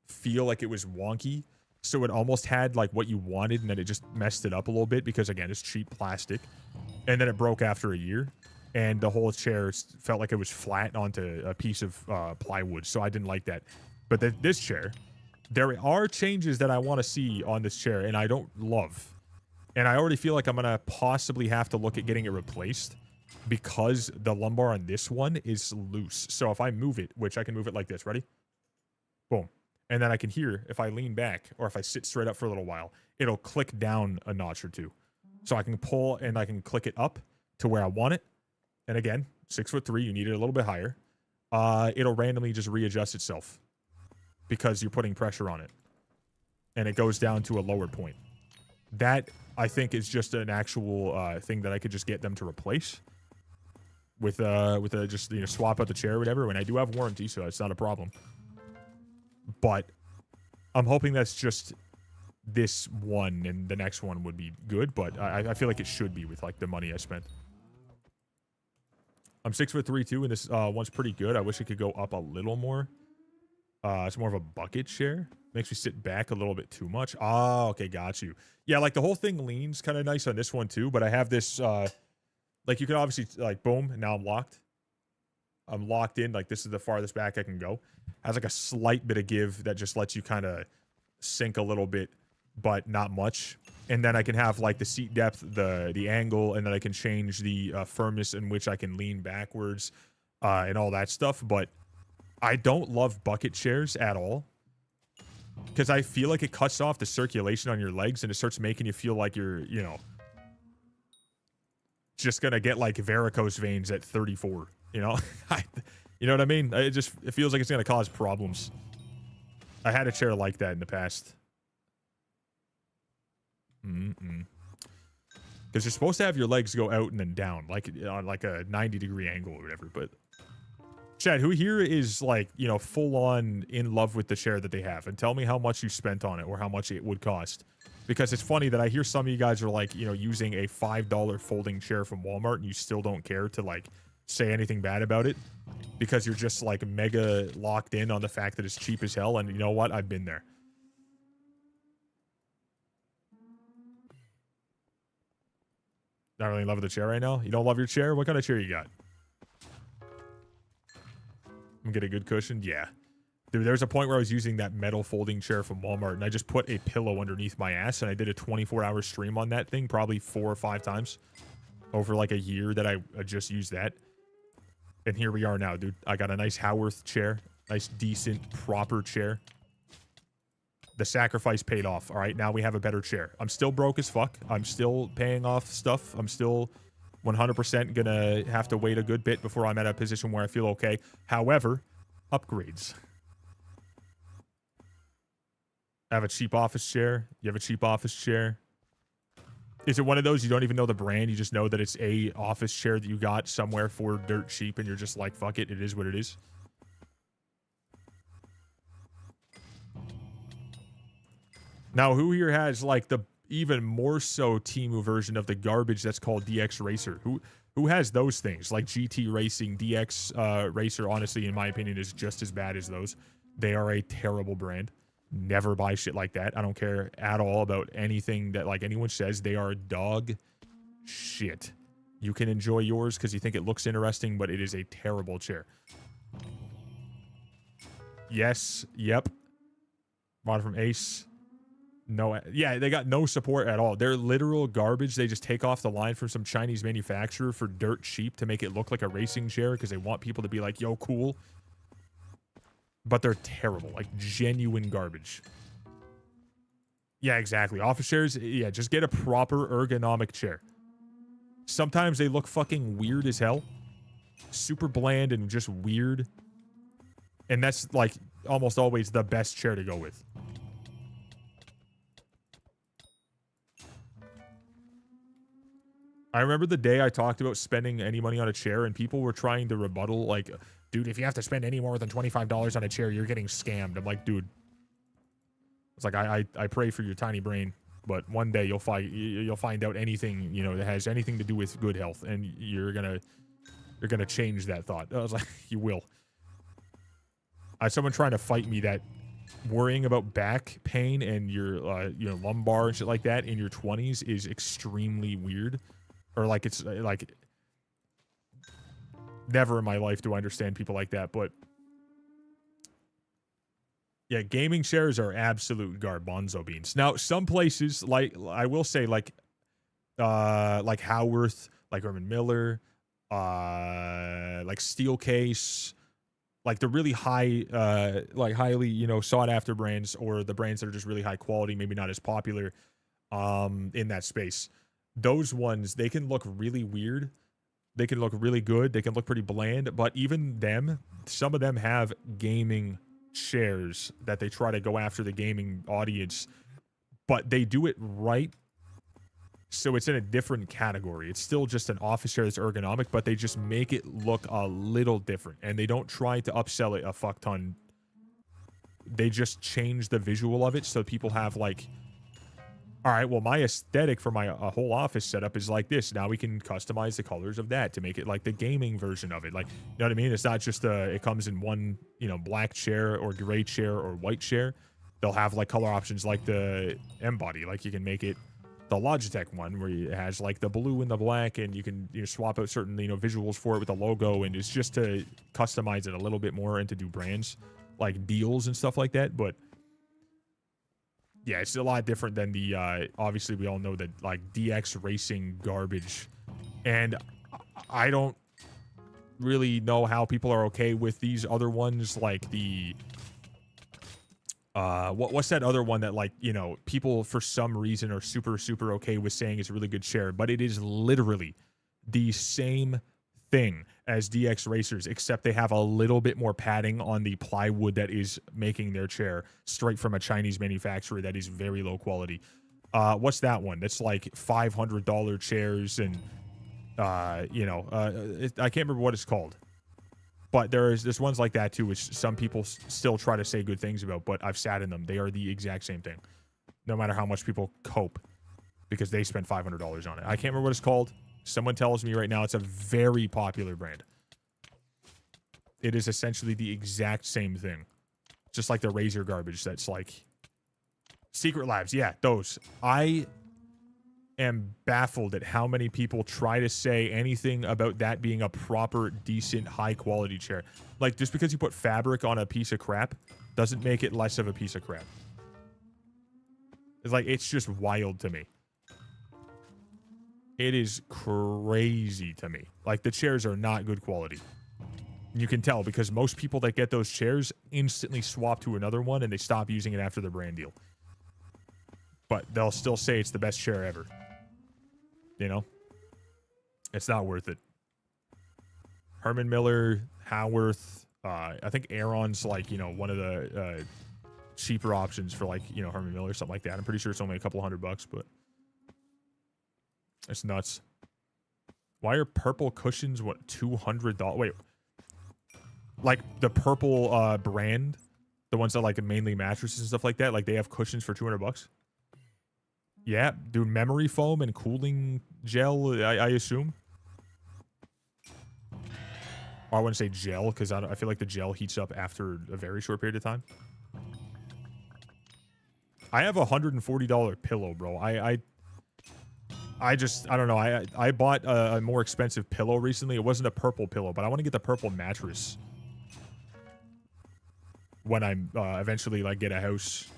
feel like it was wonky. So it almost had like what you wanted, and then it just messed it up a little bit because, again, it's cheap plastic. And then it broke after a year, and the whole chair felt like it was flat onto a piece of plywood. So I didn't like that. But this chair, there are changes that I want to see on this chair, and I don't love. And I already feel like I'm going to possibly have to look at getting it replaced, because the lumbar on this one is loose. So if I move it, which I can move it like this, ready? Boom. And then I can hear, if I lean back or if I sit straight up for a little while, it'll click down a notch or two. So I can pull and I can click it up to where I want it. And again, 6'3", you need it a little bit higher. It'll randomly just readjust itself because you're putting pressure on it. And it goes down to a lower point. That, I think, is just an actual thing that I could just get them to replace with a just, you know, swap out the chair or whatever. And I do have warranty, so that's not a problem. But I'm hoping that's just this one, and the next one would be good. But I feel like it should be with like the money I spent. I'm 6'3" too, and this one's pretty good. I wish it could go up a little more. It's more of a bucket chair. Makes me sit back a little bit too much. Oh, okay, got you. Yeah, like the whole thing leans kind of nice on this one too, but I have this, like you can obviously, like, boom, and now I'm locked. I'm locked in, like this is the farthest back I can go. Has like a slight bit of give that just lets you kind of sink a little bit, but not much. And then I can have like the seat depth, the angle, and then I can change the firmness in which I can lean backwards and all that stuff. But I don't love bucket chairs at all, because I feel like it cuts off the circulation on your legs, and it starts making you feel like you're, you know, just gonna get like varicose veins at 34. You know, you know what I mean? It feels like it's gonna cause problems. I had a chair like that in the past. Because you're supposed to have your legs go out and then down, like on like a 90-degree angle or whatever. But Chad, who here is like, you know, full on in love with the chair that they have, and tell me how much you spent on it or how much it would cost. Because it's funny that I hear some of you guys are like, you know, using a $5 folding chair from Walmart, and you still don't care to like say anything bad about it because you're just like mega locked in on the fact that it's cheap as hell. And you know what? I've been there. Not really in love with the chair right now? You don't love your chair? What kind of chair you got? I'm get a good cushion? Yeah. Dude, there's a point where I was using that metal folding chair from Walmart, and I just put a pillow underneath my ass, and I did a 24-hour stream on that thing probably 4 or 5 times over like a year that I just used that. And here we are now, dude. I got a nice Howarth chair. Nice, decent, proper chair. The sacrifice paid off. All right, now we have a better chair. I'm still broke as fuck. I'm still paying off stuff. I'm still 100% gonna have to wait a good bit before I'm at a position where I feel okay. However, upgrades. I have a cheap office chair. You have a cheap office chair. Is it one of those you don't even know the brand? You just know that it's a office chair that you got somewhere for dirt cheap, and you're just like, fuck it, it is what it is. Now, who here has like the even more so Temu version of the garbage that's called DX Racer? Who has those things? Like GT Racing, DX Racer, honestly, in my opinion, is just as bad as those. They are a terrible brand. Never buy shit like that. I don't care at all about anything that like anyone says. They are dog shit. You can enjoy yours because you think it looks interesting, but it is a terrible chair. Yes. Yep. Bought it from Ace. No. Yeah, they got no support at all. They're literal garbage. They just take off the line from some Chinese manufacturer for dirt cheap to make it look like a racing chair because they want people to be like, yo, cool. But they're terrible, like genuine garbage. Yeah, exactly. Office chairs, yeah, just get a proper ergonomic chair. Sometimes they look fucking weird as hell. Super bland and just weird. And that's like almost always the best chair to go with. I remember the day I talked about spending any money on a chair and people were trying to rebuttal, like, dude, if you have to spend any more than $25 on a chair, you're getting scammed. I'm like, dude, it's like, I pray for your tiny brain, but one day you'll find out anything, you know, that has anything to do with good health, and you're gonna change that thought. I was like, you will. I had someone trying to fight me that worrying about back pain and your you know, lumbar and shit like that in your 20s is extremely weird. Or like, it's like, never in my life do I understand people like that. But yeah, gaming chairs are absolute garbanzo beans. Now, some places, like, I will say, like Howarth, like Herman Miller, like Steelcase, like the really high, like highly, you know, sought after brands, or the brands that are just really high quality, maybe not as popular in that space. Those ones, they can look really weird. They can look really good. They can look pretty bland, but even them, some of them have gaming chairs that they try to go after the gaming audience, but they do it right. So it's in a different category. It's still just an office chair that's ergonomic, but they just make it look a little different, and they don't try to upsell it a fuck ton. They just change the visual of it so people have like, all right, well, my aesthetic for my whole office setup is like this. Now we can customize the colors of that to make it like the gaming version of it. Like, you know what I mean? It's not just it comes in one, you know, black chair or gray chair or white chair. They'll have like color options like the M-Body. Like, you can make it the Logitech one where it has like the blue and the black, and you can, you know, swap out certain, you know, visuals for it with the logo, and it's just to customize it a little bit more and to do brands like deals and stuff like that. But yeah, it's a lot different than the, obviously we all know that like DX racing garbage. And I don't really know how people are okay with these other ones, like the, what's that other one that, like, you know, people for some reason are super, super okay with saying is a really good chair, but it is literally the same thing as DX racers, except they have a little bit more padding on the plywood that is making their chair straight from a Chinese manufacturer that is very low quality. What's that one? That's like $500 chairs, and you know, I can't remember what it's called, but there's ones like that too, which some people still try to say good things about, but I've sat in them. They are the exact same thing, no matter how much people cope, because they spent $500 on it. I can't remember what it's called. Someone tells me right now it's a very popular brand. It is essentially the exact same thing. Just like the Razer garbage that's like Secret Labs. Yeah, those. I am baffled at how many people try to say anything about that being a proper, decent, high-quality chair. Like, just because you put fabric on a piece of crap doesn't make it less of a piece of crap. It's like, it's just wild to me. It is crazy to me. Like, the chairs are not good quality. You can tell because most people that get those chairs instantly swap to another one and they stop using it after the brand deal. But they'll still say it's the best chair ever. You know? It's not worth it. Herman Miller, Howarth, I think Aeron's like, you know, one of the cheaper options for like, you know, Herman Miller or something like that. I'm pretty sure it's only a couple $100, but it's nuts. Why are purple cushions, what, $200? Wait. Like, the purple brand, the ones that, like, mainly mattresses and stuff like that, like, they have cushions for $200? Yeah, dude, memory foam and cooling gel, I assume. Or I wouldn't say gel, because I feel like the gel heats up after a very short period of time. I have a $140 pillow, bro. I don't know. I bought a more expensive pillow recently. It wasn't a purple pillow, but I want to get the purple mattress when I eventually, like, get a house,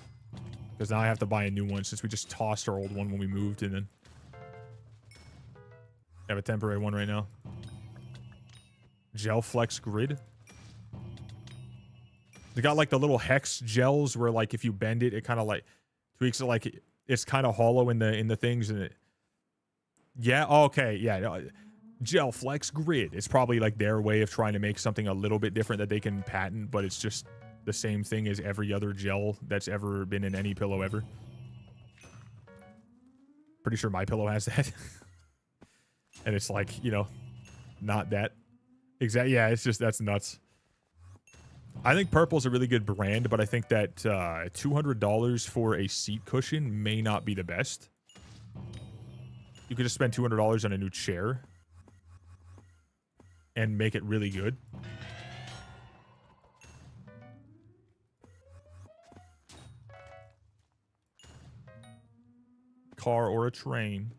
because now I have to buy a new one since we just tossed our old one when we moved, and then I have a temporary one right now. Gel Flex Grid. They got like the little hex gels where, like, if you bend it, it kind of like tweaks it. Like, it's kind of hollow in the things, and yeah, okay, yeah. Gel Flex Grid. It's probably like their way of trying to make something a little bit different that they can patent, but it's just the same thing as every other gel that's ever been in any pillow ever. Pretty sure my pillow has that. And it's like, you know, not that. Exactly. Yeah, it's just, that's nuts. I think Purple's a really good brand, but I think that $200 for a seat cushion may not be the best. You could just spend $200 on a new chair and make it really good. Car or a train.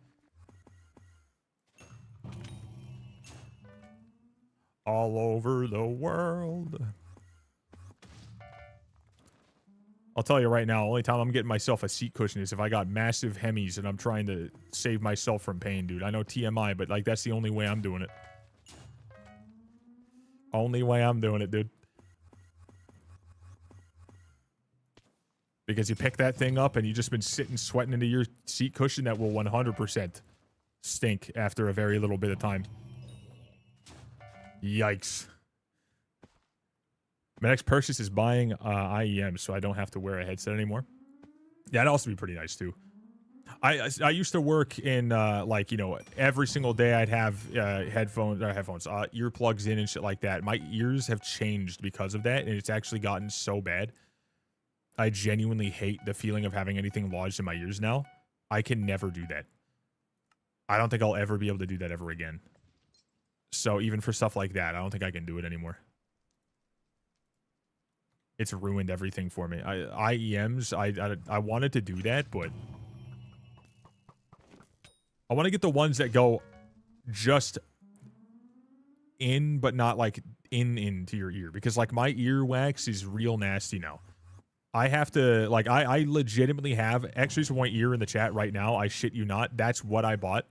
All over the world. I'll tell you right now, only time I'm getting myself a seat cushion is if I got massive hemis and I'm trying to save myself from pain, dude. I know TMI, but like that's the only way I'm doing it. Only way I'm doing it, dude. Because you pick that thing up and you've just been sitting sweating into your seat cushion that will 100% stink after a very little bit of time. Yikes. My next purchase is buying IEM so I don't have to wear a headset anymore. Yeah, that'd also be pretty nice too. I used to work in like, you know, every single day I'd have earplugs in and shit like that. My ears have changed because of that, and it's actually gotten so bad. I genuinely hate the feeling of having anything lodged in my ears now. I can never do that. I don't think I'll ever be able to do that ever again. So even for stuff like that, I don't think I can do it anymore. It's ruined everything for me. IEMs, I wanted to do that, but I want to get the ones that go just in, but not like into your ear, because like my ear wax is real nasty now. I have to, like, I legitimately have extras for my ear in the chat right now. I shit you not. That's what I bought.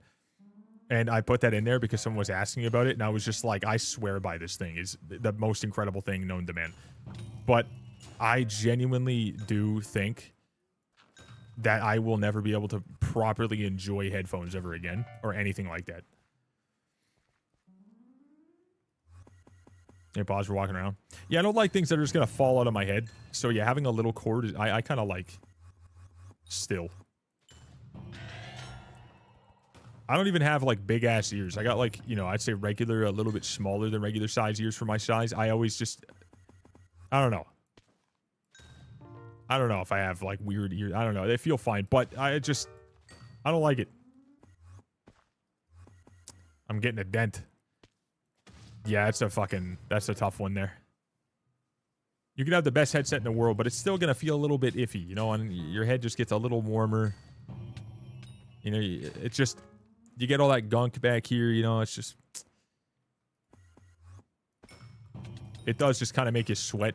And I put that in there because someone was asking about it, and I was just like, I swear by this thing. Is the most incredible thing known to man. But I genuinely do think that I will never be able to properly enjoy headphones ever again, or anything like that. Hey, pause for walking around. Yeah, I don't like things that are just gonna fall out of my head. So yeah, having a little cord, I kind of like still. I don't even have like big ass ears. I got like, you know, I'd say regular, a little bit smaller than regular size ears for my size. I always just, I don't know. I don't know if I have like weird ears. I don't know. They feel fine, but I don't like it. I'm getting a dent. Yeah, that's a tough one there. You can have the best headset in the world, but it's still going to feel a little bit iffy, you know, and your head just gets a little warmer. You know, it's just, you get all that gunk back here, you know, it's just, it does just kind of make you sweat.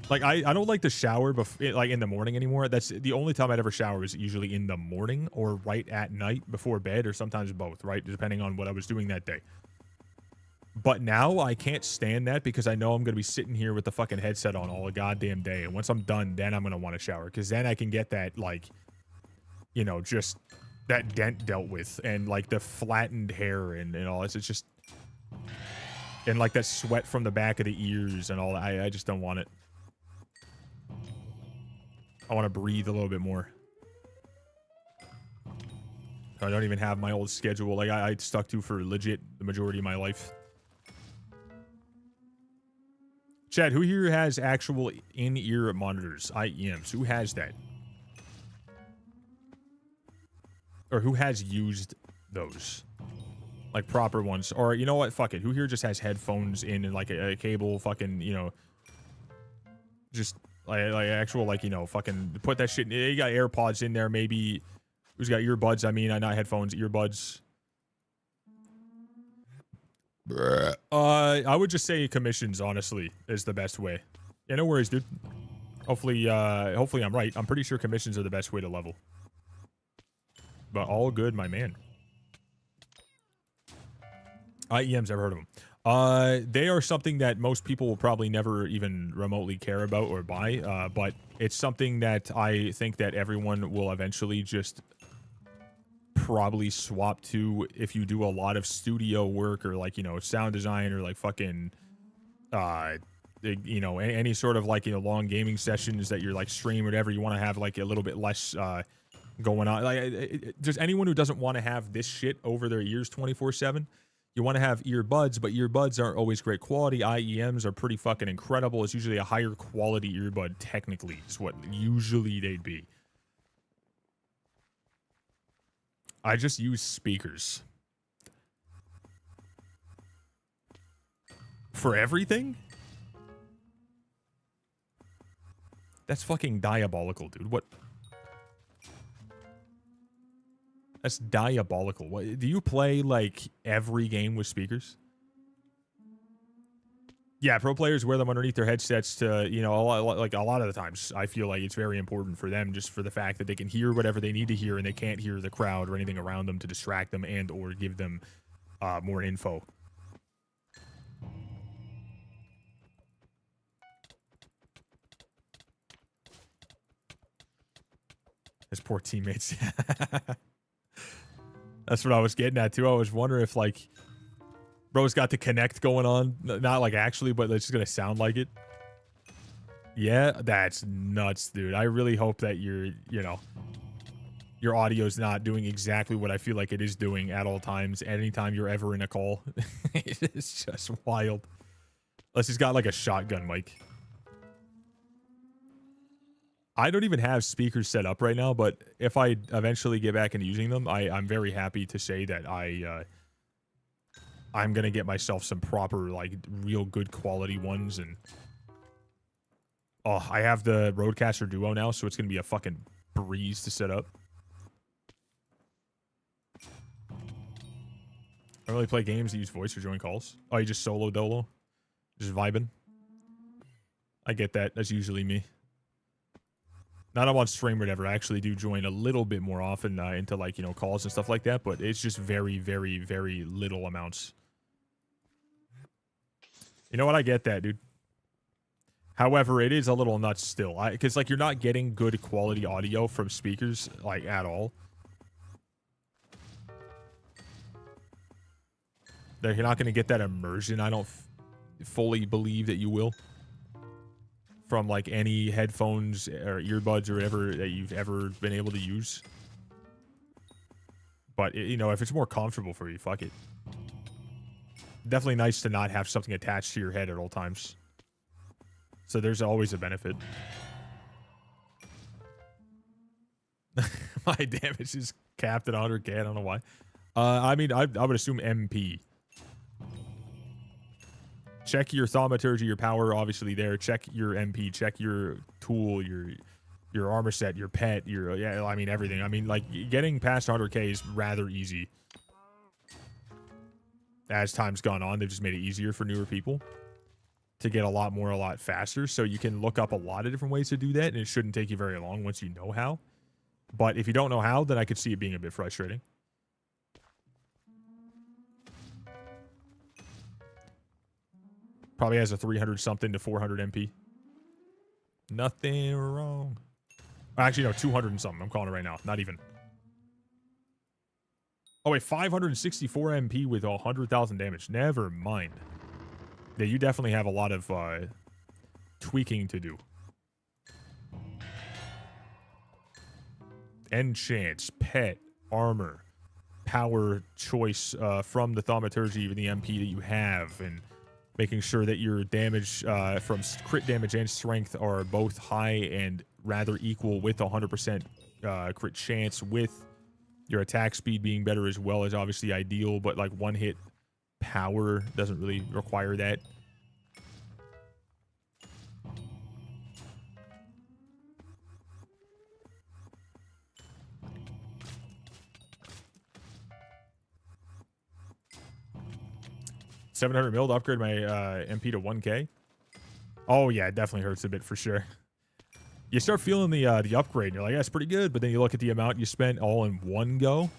Like, I don't like to shower like in the morning anymore. That's the only time I'd ever shower is usually in the morning or right at night before bed, or sometimes both, right? Depending on what I was doing that day. But now I can't stand that because I know I'm going to be sitting here with the fucking headset on all the goddamn day. And once I'm done, then I'm going to want to shower. Because then I can get that, like, you know, just that dent dealt with. And, like, the flattened hair and all this. It's just... And, like, that sweat from the back of the ears and all that. I just don't want it. I want to breathe a little bit more. I don't even have my old schedule. Like, I stuck to for legit the majority of my life. Chad, who here has actual in-ear monitors, IEMs? Who has that? Or who has used those? Like, proper ones. Or, you know what? Fuck it. Who here just has headphones in and, like, a cable fucking, you know... Just... Like actual, like, you know, fucking put that shit in. You got AirPods in there, maybe. Who's got earbuds? I mean, not headphones, earbuds. I would just say commissions, honestly, is the best way. Yeah, no worries, dude. Hopefully I'm right. I'm pretty sure commissions are the best way to level. But all good, my man. IEMs, ever heard of them? They are something that most people will probably never even remotely care about or buy, but it's something that I think that everyone will eventually just probably swap to if you do a lot of studio work or like, you know, sound design or like fucking, you know, any sort of like, you know, long gaming sessions that you're like stream or whatever, you want to have like a little bit less, going on. Like, just anyone who doesn't want to have this shit over their ears 24/7. You want to have earbuds, but earbuds aren't always great quality. IEMs are pretty fucking incredible. It's usually a higher quality earbud, technically, is what usually they'd be. I just use speakers. For everything? That's fucking diabolical, dude. What? That's diabolical. What, do you play, like, every game with speakers? Yeah, pro players wear them underneath their headsets to, you know, a lot of the times, I feel like it's very important for them just for the fact that they can hear whatever they need to hear and they can't hear the crowd or anything around them to distract them and or give them more info. His poor teammates. That's what I was getting at, too. I was wondering if, like, bro's got the Connect going on. Not, like, actually, but it's just going to sound like it. Yeah, that's nuts, dude. I really hope that you know, your audio's not doing exactly what I feel like it is doing at all times, anytime you're ever in a call. It's just wild. Unless he's got, like, a shotgun mic. I don't even have speakers set up right now, but if I eventually get back into using them, I'm very happy to say that I'm going to get myself some proper, like, real good quality ones. And oh, I have the Rodecaster Duo now, so it's going to be a fucking breeze to set up. I don't really play games that use voice or join calls. Oh, you just solo dolo? Just vibing? I get that. That's usually me. Not on stream or whatever. I actually do join a little bit more often into, like, you know, calls and stuff like that, but it's just very, very, very little amounts. You know what? I get that, dude. However, it is a little nuts still. Because, like, you're not getting good quality audio from speakers, like, at all. You're not going to get that immersion. I don't fully believe that you will. From, like, any headphones or earbuds or whatever that you've ever been able to use. But, you know, if it's more comfortable for you, fuck it. Definitely nice to not have something attached to your head at all times. So there's always a benefit. My damage is capped at 100k. I don't know why. I mean, I would assume MP. Check your thaumaturgy, your power, obviously there. Check your MP. Check your tool, your armor set, your pet, yeah. I mean everything. I mean, like, getting past 100k is rather easy. As time's gone on, they've just made it easier for newer people to get a lot more, a lot faster. So you can look up a lot of different ways to do that, and it shouldn't take you very long once you know how. But if you don't know how, then I could see it being a bit frustrating. Probably has a 300 something to 400 MP. Nothing wrong. Actually, no, 200 and something. I'm calling it right now. Not even. Oh, wait, 564 MP with 100,000 damage. Never mind. Yeah, you definitely have a lot of tweaking to do. Enchants, pet, armor, power choice from the thaumaturgy of the MP that you have, and making sure that your damage from crit damage and strength are both high and rather equal with 100% crit chance, with your attack speed being better as well is obviously ideal, but like one hit power doesn't really require that. $700 mil to upgrade my MP to 1k. Oh yeah, it definitely hurts a bit for sure. You start feeling the upgrade, and you're like, that's pretty good, but then you look at the amount you spent all in one go.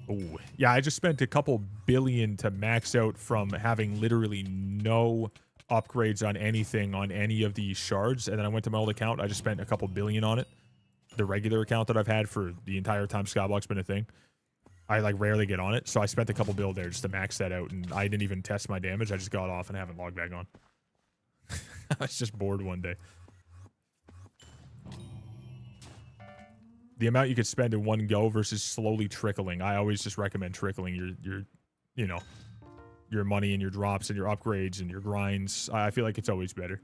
Oh, yeah, I just spent a couple billion to max out from having literally no upgrades on anything on any of these shards. And then I went to my old account. I just spent a couple billion on it. The regular account that I've had for the entire time Skyblock's been a thing. I like rarely get on it. So I spent a couple bill there just to max that out. And I didn't even test my damage. I just got off and haven't logged back on. I was just bored one day. The amount you could spend in one go versus slowly trickling. I always just recommend trickling your you know, your money and your drops and your upgrades and your grinds. I feel like it's always better.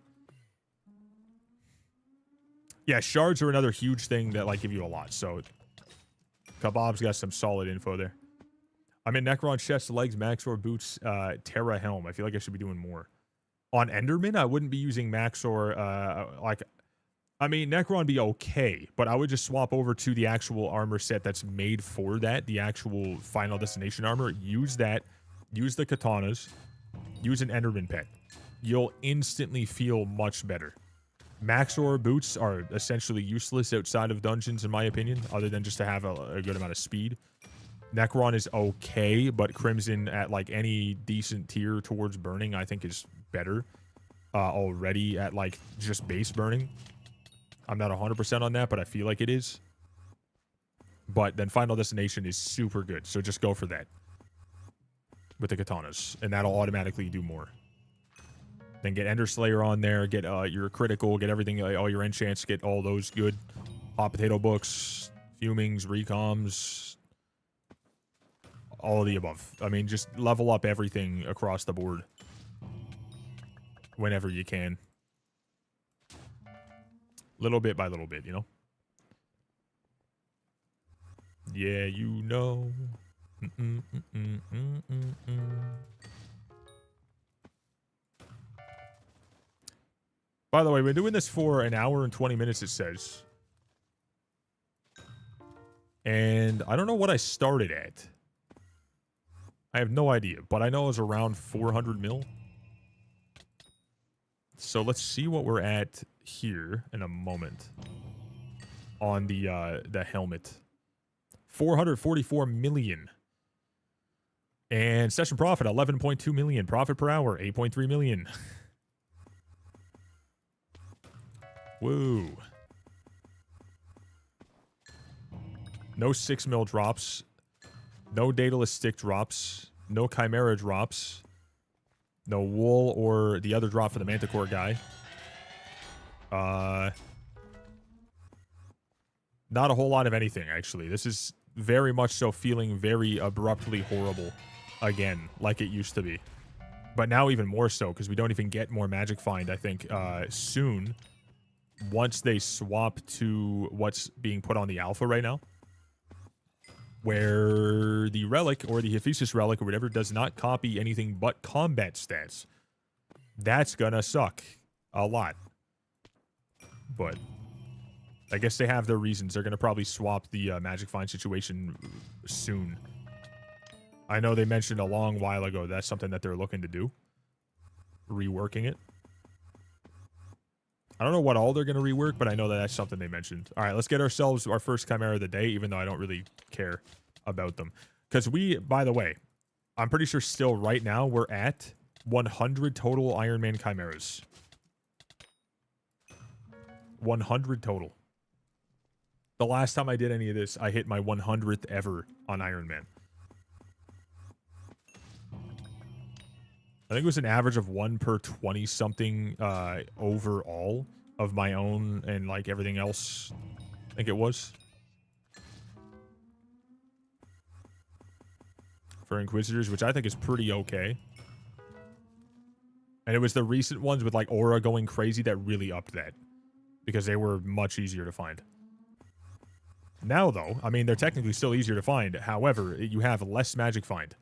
Yeah, shards are another huge thing that like give you a lot. So Kebab's got some solid info there. I'm in Necron chest, legs, Maxor boots, Terra helm. I feel like I should be doing more. On Enderman, I wouldn't be using Maxor like I mean, Necron be okay, but I would just swap over to the actual armor set that's made for that, the actual Final Destination armor. Use that. Use the katanas. Use an Enderman pet. You'll instantly feel much better. Maxor boots are essentially useless outside of dungeons, in my opinion, other than just to have a good amount of speed. Necron is okay, but Crimson at like any decent tier towards burning, I think is better already at like just base burning. I'm not 100% on that, but I feel like it is. But then Final Destination is super good, so just go for that with the katanas, and that'll automatically do more. Then get Ender Slayer on there, get your critical, get everything, all your enchants, get all those good. Hot potato books, fumings, recoms, all of the above. I mean, just level up everything across the board whenever you can. Little bit by little bit, you know? Yeah, you know. By the way, we're doing this for an hour and 20 minutes, it says. And I don't know what I started at. I have no idea, but I know it was around 400 mil. So let's see what we're at here in a moment on the helmet. 444 million. And session profit, 11.2 million. Profit per hour, 8.3 million. Woo. No 6 mil drops. No Daedalus stick drops. No Chimera drops. No wool or the other drop for the Manticore guy. Not a whole lot of anything, actually. This is very much so feeling very abruptly horrible again, like it used to be. But now even more so, because we don't even get more Magic Find, I think, soon. Once they swap to what's being put on the alpha right now. Where the relic, or the Hypixel relic, or whatever, does not copy anything but combat stats. That's gonna suck. A lot. But I guess they have their reasons. They're gonna probably swap the Magic Find situation soon. I know they mentioned a long while ago that's something that they're looking to do. Reworking it. I don't know what all they're going to rework, but I know that that's something they mentioned. All right, let's get ourselves our first Chimera of the day, even though I don't really care about them. Because we, by the way, I'm pretty sure still right now we're at 100 total Ironman Chimeras. 100 total. The last time I did any of this, I hit my 100th ever on Ironman. I think it was an average of 1 per 20-something overall of my own and, like, everything else. I think it was. For Inquisitors, which I think is pretty okay. And it was the recent ones with, like, Aura going crazy that really upped that. Because they were much easier to find. Now, though, I mean, they're technically still easier to find. However, you have less Magic Find.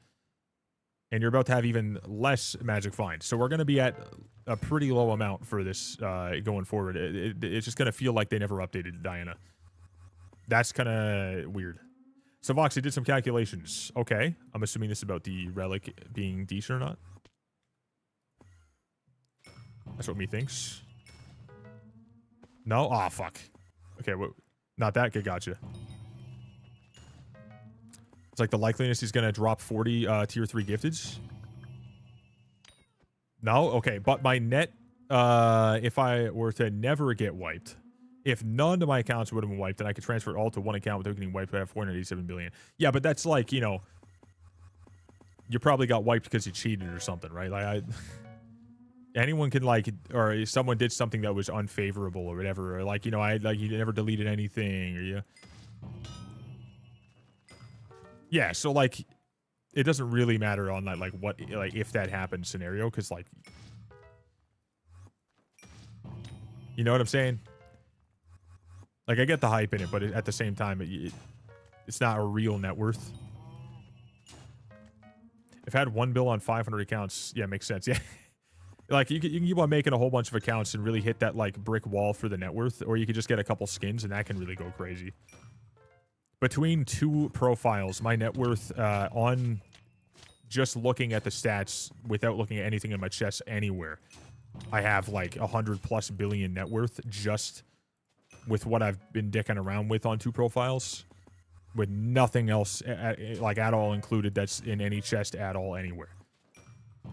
And you're about to have even less Magic Find. So we're going to be at a pretty low amount for this going forward. It's just going to feel like they never updated Diana. That's kind of weird. So Voxy did some calculations. Okay. I'm assuming this is about the relic being decent or not. That's what me thinks. No? Aw, fuck. Okay, well, not that good. Gotcha. It's like the likeliness he's going to drop 40 tier 3 gifteds. No? Okay, but my net, if I were to never get wiped, if none of my accounts would have been wiped, then I could transfer it all to one account without getting wiped, but I have 487 billion. Yeah, but that's like, you know, you probably got wiped because you cheated or something, right? Like, anyone can, like, or someone did something that was unfavorable or whatever, or like, you know, you never deleted anything, or you... Yeah, so, like, it doesn't really matter on that, like, what, like, if that happened scenario, because, like, you know what I'm saying? Like, I get the hype in it, but at the same time, it's not a real net worth. If I had one bill on 500 accounts, yeah, makes sense. Yeah. Like, you can keep on making a whole bunch of accounts and really hit that, like, brick wall for the net worth, or you could just get a couple skins, and that can really go crazy. Between two profiles, my net worth on just looking at the stats without looking at anything in my chest anywhere, I have, like, 100+ billion net worth just with what I've been dicking around with on two profiles, with nothing else, like, at all included that's in any chest at all anywhere.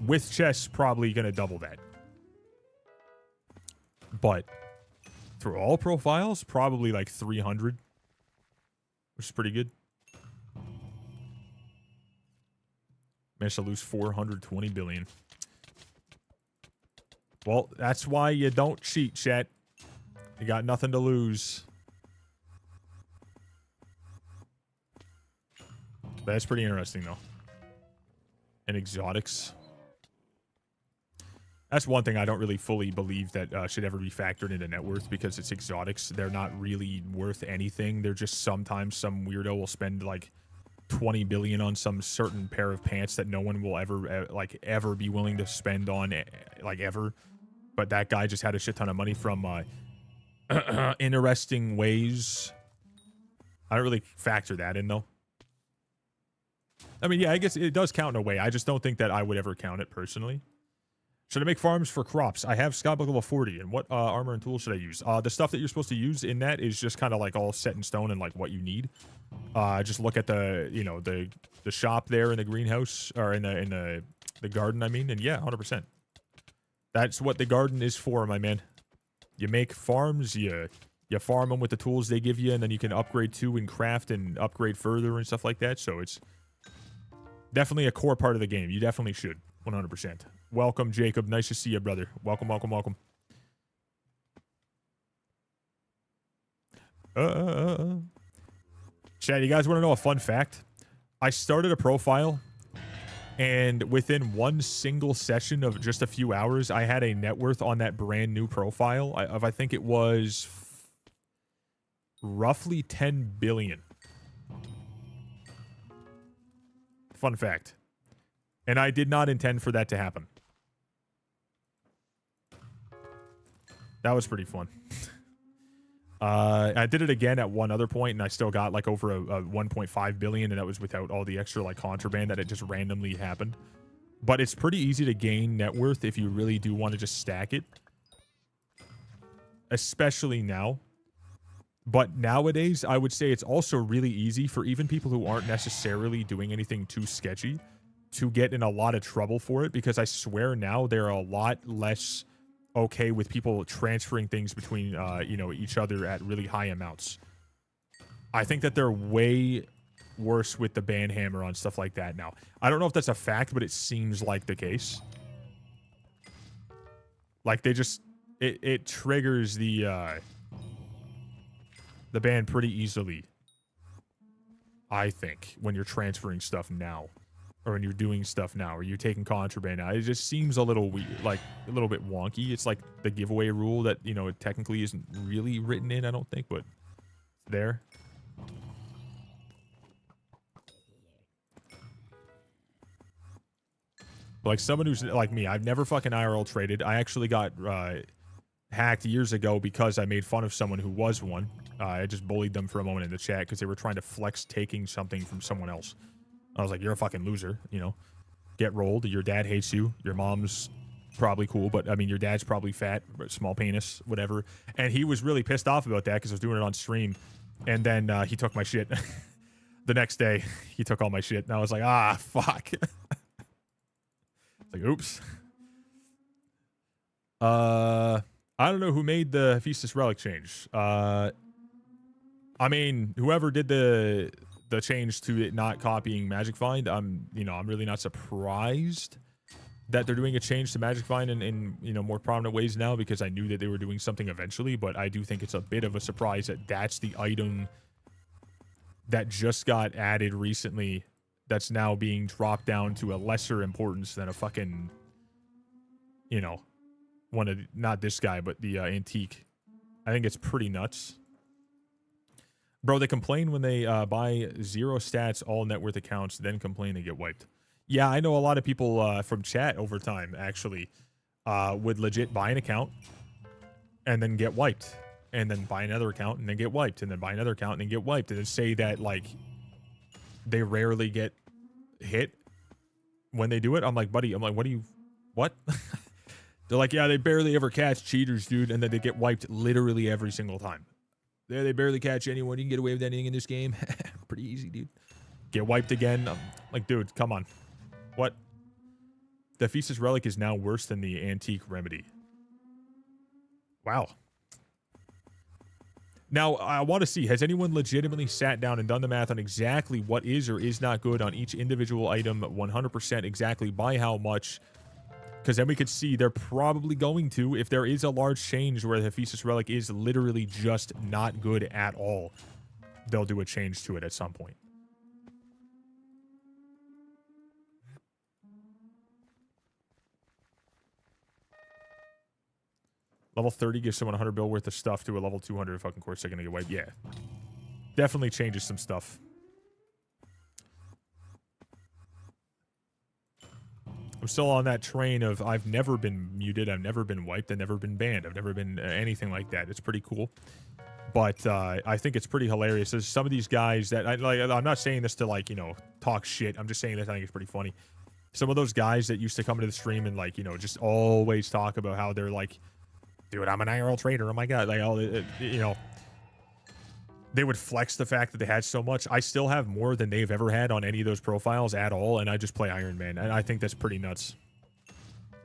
With chests, probably going to double that. But for all profiles, probably like 300, which is pretty good. Managed to lose 420 billion. Well, that's why you don't cheat, chat. You got nothing to lose. That's pretty interesting, though. And exotics. That's one thing I don't really fully believe that should ever be factored into net worth, because it's exotics. They're not really worth anything. They're just sometimes some weirdo will spend like 20 billion on some certain pair of pants that no one will ever ever be willing to spend on, like, ever. But that guy just had a shit ton of money from interesting ways. I don't really factor that in, though. I mean, yeah, I guess it does count in a way. I just don't think that I would ever count it personally. Should I make farms for crops? I have Skyblock level 40, and what armor and tools should I use? The stuff that you're supposed to use in that is just kind of like all set in stone and like what you need. Just look at the, you know, the shop there in the greenhouse, or in the garden, I mean, and yeah, 100%. That's what the garden is for, my man. You make farms, you farm them with the tools they give you, and then you can upgrade to and craft and upgrade further and stuff like that. So it's definitely a core part of the game. You definitely should, 100%. Welcome, Jacob. Nice to see you, brother. Welcome, welcome, welcome. Chad, you guys want to know a fun fact? I started a profile, and within one single session of just a few hours, I had a net worth on that brand new profile of, I think it was roughly 10 billion. Fun fact. And I did not intend for that to happen. That was pretty fun. I did it again at one other point, and I still got like over a 1.5 billion, and that was without all the extra like contraband that it just randomly happened. But it's pretty easy to gain net worth if you really do want to just stack it. Especially now. But nowadays, I would say it's also really easy for even people who aren't necessarily doing anything too sketchy to get in a lot of trouble for it, because I swear now they're a lot less okay with people transferring things between, you know, each other at really high amounts. I think that they're way worse with the ban hammer on stuff like that now. I don't know if that's a fact, but it seems like the case. Like, they just... It triggers the ban pretty easily, I think, when you're transferring stuff now. Or when you're doing stuff now, or you're taking contraband now. It just seems a little weird, like a little bit wonky. It's like the giveaway rule that, you know, it technically isn't really written in, I don't think, but it's there. Like someone who's like me, I've never fucking IRL traded. I actually got hacked years ago because I made fun of someone who was one. I just bullied them for a moment in the chat because they were trying to flex taking something from someone else. I was like, you're a fucking loser, you know. Get rolled. Your dad hates you. Your mom's probably cool, but I mean, your dad's probably fat, small penis, whatever. And he was really pissed off about that because I was doing it on stream. And then he took my shit. The next day, he took all my shit, and I was like, ah, fuck. It's like, oops. I don't know who made the Hephaestus relic change. I mean, whoever did the change to it not copying Magic Find, I'm really not surprised that they're doing a change to Magic Find in more prominent ways now, because I knew that they were doing something eventually, but I do think it's a bit of a surprise that that's the item that just got added recently that's now being dropped down to a lesser importance than a fucking, one of not this guy, but the antique. I think it's pretty nuts. Bro, they complain when they buy 0 stats, all net worth accounts, then complain they get wiped. Yeah, I know a lot of people from chat over time, actually, would legit buy an account and then get wiped. And then buy another account and then get wiped. And then buy another account and then get wiped. And then say that, like, they rarely get hit when they do it. I'm like, buddy, what? They're like, yeah, they barely ever catch cheaters, dude. And then they get wiped literally every single time. They barely catch anyone. You can get away with anything in this game. Pretty easy, dude. Get wiped again. I'm like, dude, come on. What? The Hephaestus relic is now worse than the antique remedy. Wow. Now, I want to see, has anyone legitimately sat down and done the math on exactly what is or is not good on each individual item, 100% exactly by how much? Because then we could see they're probably going to, if there is a large change where the Hephaestus relic is literally just not good at all, they'll do a change to it at some point. Level 30 gives someone 100 bill worth of stuff to a level 200 fucking course they're gonna get wiped. Yeah. Definitely changes some stuff. I'm still on that train of I've never been muted, I've never been wiped, I've never been banned, I've never been anything like that. It's pretty cool. But I think it's pretty hilarious. There's some of these guys that, I'm not saying this to, like, talk shit. I'm just saying that I think it's pretty funny. Some of those guys that used to come into the stream and, like, just always talk about how they're like, dude, I'm an IRL trader. Oh my god, like, they would flex the fact that they had so much. I still have more than they've ever had on any of those profiles at all, and I just play Ironman, and I think that's pretty nuts.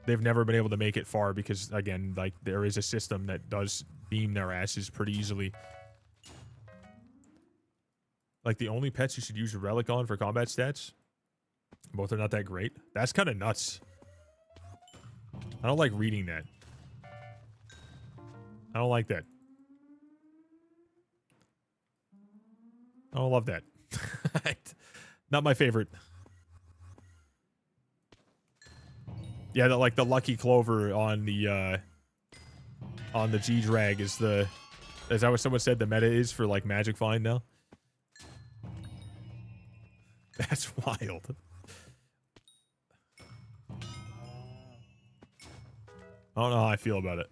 They've never been able to make it far because, again, like, there is a system that does beam their asses pretty easily. Like, the only pets you should use a relic on for combat stats, both are not that great. That's kind of nuts. I don't like reading that. I don't like that. I don't love that. Not my favorite. Yeah, like the lucky clover on the G-Drag is the... Is that what someone said the meta is for, like, Magic Find now? That's wild. I don't know how I feel about it.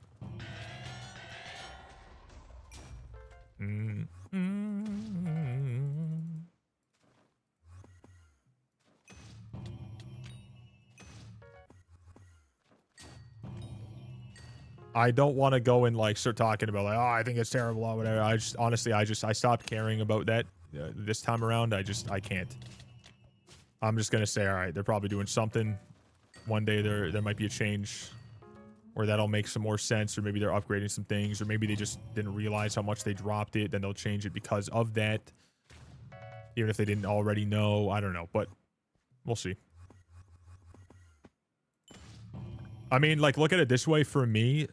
I don't want to go and, like, start talking about, like, oh, I think it's terrible or whatever. I just, honestly, I stopped caring about that this time around. I can't. I'm just going to say, all right, they're probably doing something. One day there might be a change where that'll make some more sense, or maybe they're upgrading some things, or maybe they just didn't realize how much they dropped it, then they'll change it because of that. Even if they didn't already know. I don't know, but we'll see. I mean, like, look at it this way for me.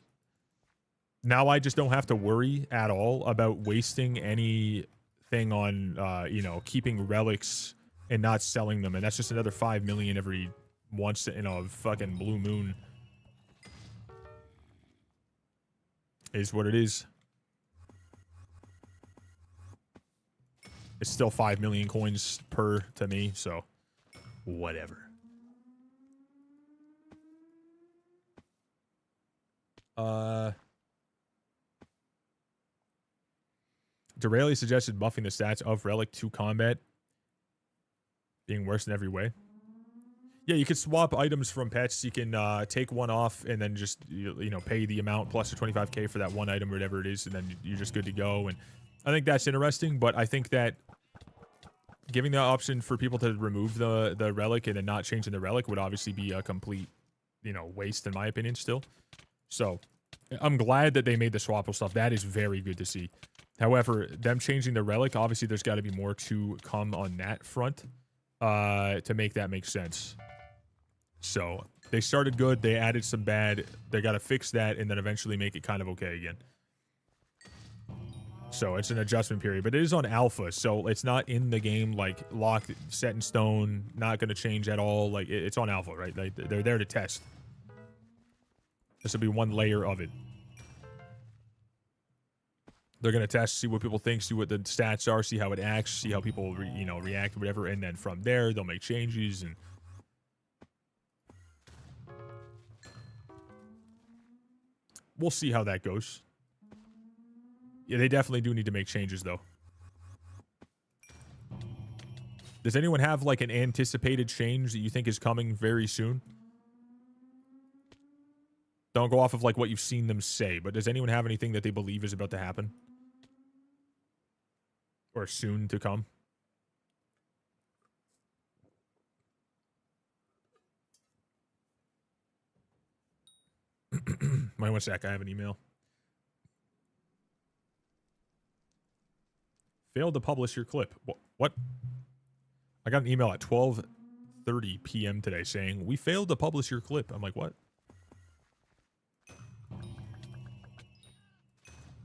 Now I just don't have to worry at all about wasting anything on, keeping relics and not selling them. And that's just another 5 million every once in a fucking blue moon. Is what it is. It's still 5 million coins per to me, so whatever. Duraley suggested buffing the stats of Relic to combat being worse in every way. Yeah, you could swap items from pets. You can take one off and then just, pay the amount plus the 25k for that one item or whatever it is, and then you're just good to go. And I think that's interesting, but I think that Giving the option for people to remove the relic and then not changing the relic would obviously be a complete, you know, waste in my opinion still. So I'm glad that they made the swappable stuff. That is very good to see. However, them changing the relic, obviously there's got to be more to come on that front to make that make sense. So they started good. They added some bad. They got to fix that and then eventually make it kind of okay again. So it's an adjustment period, but it is on alpha, so it's not in the game, like, locked, set in stone, not going to change at all. Like, it's on alpha, right? Like, they're there to test. This will be one layer of it. They're going to test, see what people think, see what the stats are, see how it acts, see how people, react or whatever, and then from there, they'll make changes, and we'll see how that goes. Yeah, they definitely do need to make changes, though. Does anyone have, like, an anticipated change that you think is coming very soon? Don't go off of, like, what you've seen them say, but does anyone have anything that they believe is about to happen? Or soon to come? Wait 1 sec, I have an email. Failed to publish your clip. What? I got an email at 12:30 p.m. today saying, we failed to publish your clip. I'm like, what?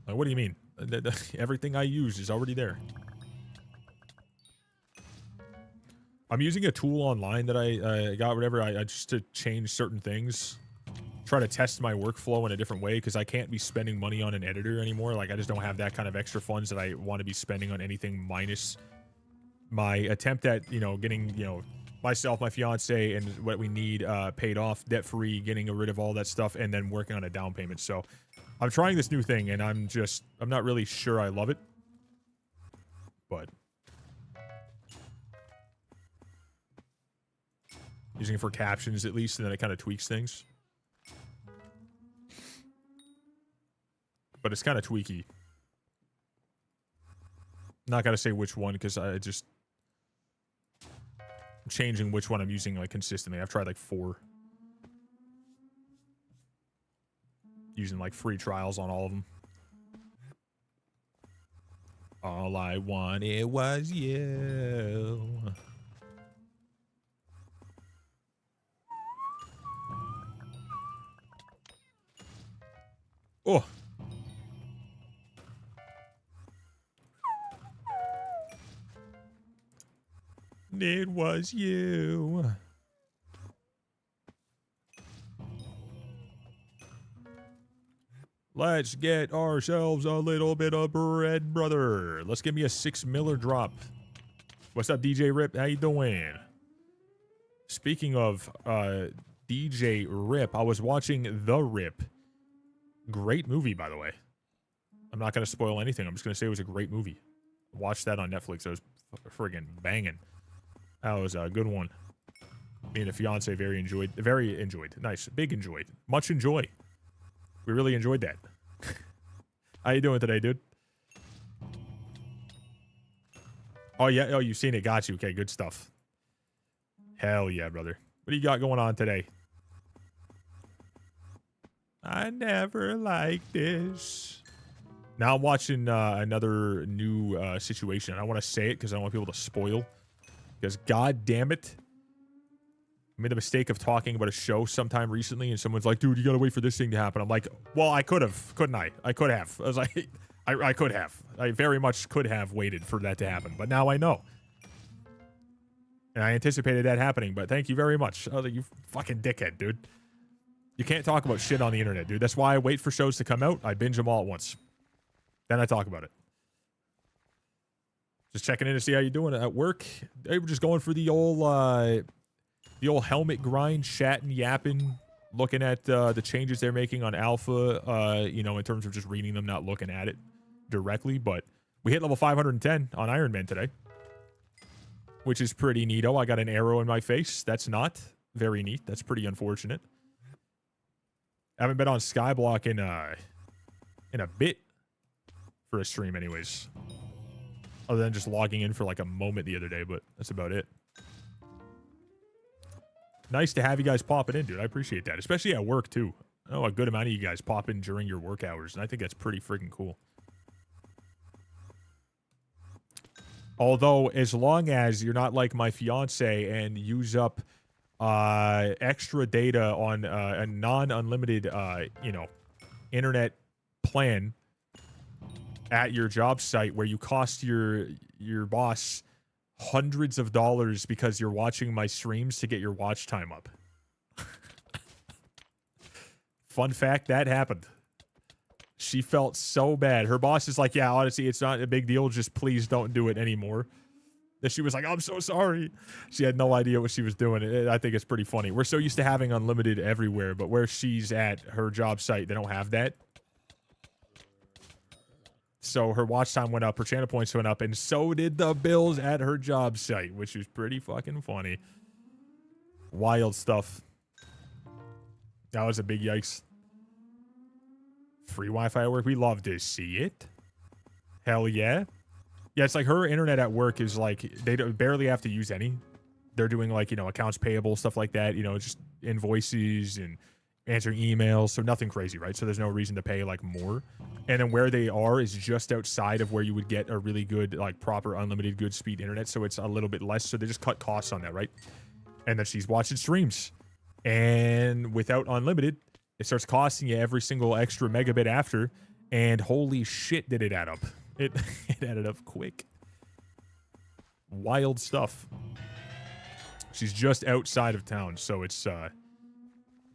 Like, what do you mean? Everything I use is already there. I'm using a tool online that I got, whatever, I just to change certain things. Try to test my workflow in a different way because I can't be spending money on an editor anymore. Like, I just don't have that kind of extra funds that I want to be spending on anything minus my attempt at, getting, myself, my fiance, and what we need paid off, debt-free, getting rid of all that stuff, and then working on a down payment. So I'm trying this new thing, and I'm not really sure I love it. But using it for captions, at least, and then it kind of tweaks things. But it's kind of tweaky. Not gonna say which one because I just changing which one I'm using like consistently. I've tried like 4. Using like free trials on all of them. All I wanted was you. Oh. It was you. Let's get ourselves a little bit of bread, brother. Let's give me a 6 Miller drop. What's up, DJ Rip? How you doing? Speaking of DJ Rip, I was watching The Rip. Great movie, by the way. I'm not going to spoil anything. I'm just going to say it was a great movie. Watch that on Netflix. It was friggin' banging. That was a good one. Me and the fiance very enjoyed. Nice. Big enjoyed. Much enjoy. We really enjoyed that. How you doing today, dude? Oh, yeah. Oh, you've seen it. Got you. Okay, good stuff. Hell yeah, brother. What do you got going on today? I never liked this. Now I'm watching another new situation. I don't want to say it because I don't want people to spoil. Because, god damn it, I made the mistake of talking about a show sometime recently, and someone's like, dude, you gotta wait for this thing to happen. I'm like, well, I could have, couldn't I? I could have. I was like, I could have. I very much could have waited for that to happen, but now I know. And I anticipated that happening, but thank you very much. I was like, you fucking dickhead, dude. You can't talk about shit on the internet, dude. That's why I wait for shows to come out. I binge them all at once. Then I talk about it. Just checking in to see how you're doing at work. They were just going for the old helmet grind, chatting, yapping, looking at the changes they're making on alpha, in terms of just reading them, not looking at it directly. But we hit level 510 on Ironman today, which is pretty neato. I got an arrow in my face. That's not very neat. That's pretty unfortunate. I haven't been on Skyblock in a bit for a stream anyways. other than just logging in for like a moment the other day, but that's about it. Nice to have you guys popping in, dude. I appreciate that, especially at work too. I know a good amount of you guys pop in during your work hours, and I think that's pretty freaking cool. Although, as long as you're not like my fiance and use up extra data on a non-unlimited, internet plan at your job site where you cost your boss hundreds of dollars because you're watching my streams to get your watch time up. Fun fact, that happened. She felt so bad. Her boss is like, yeah, honestly, it's not a big deal. Just please don't do it anymore. And she was like, I'm so sorry. She had no idea what she was doing. I think it's pretty funny. We're so used to having unlimited everywhere, but where she's at, her job site, they don't have that. So her watch time went up, her channel points went up, and so did the bills at her job site, which was pretty fucking funny. Wild stuff. That was a big yikes. Free Wi-Fi at work. We love to see it. Hell yeah. Yeah, it's like her internet at work is like, they barely have to use any. They're doing like, accounts payable, stuff like that, just invoices and answering emails. So nothing crazy, right? So there's no reason to pay like more. And then where they are is just outside of where you would get a really good, like proper unlimited good speed internet. So it's a little bit less. So they just cut costs on that, right? And then she's watching streams. And without unlimited, it starts costing you every single extra megabit after, and holy shit did it add up. It added up quick. Wild stuff. She's just outside of town, so it's a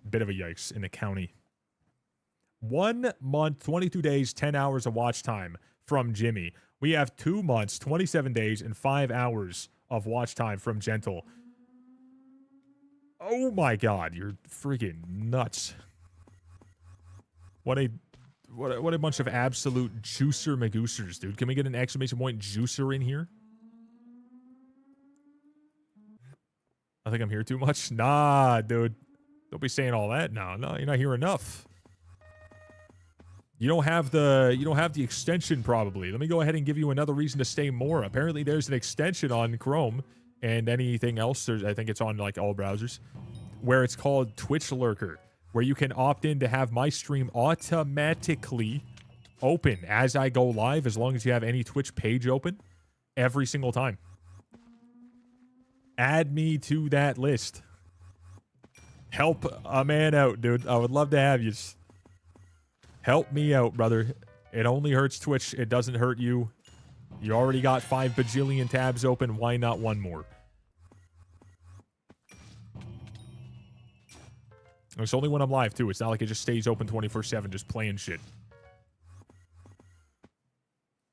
bit of a yikes in the county. 1 month, 22 days, 10 hours of watch time from Jimmy. We have 2 months, 27 days, and 5 hours of watch time from Gentle. Oh my god, you're freaking nuts. What a bunch of absolute juicer magoosers, dude. Can we get an exclamation point juicer in here? I think I'm here too much. Nah, dude. Don't be saying all that now. No, you're not here enough. You don't have the extension probably. Let me go ahead and give you another reason to stay more. Apparently there's an extension on Chrome and anything else. I think it's on like all browsers where it's called Twitch Lurker, where you can opt in to have my stream automatically open as I go live, as long as you have any Twitch page open every single time. Add me to that list. Help a man out, dude. I would love to have you. Help me out, brother. It only hurts Twitch. It doesn't hurt you. You already got 5 bajillion tabs open. Why not one more? It's only when I'm live, too. It's not like it just stays open 24/7 just playing shit.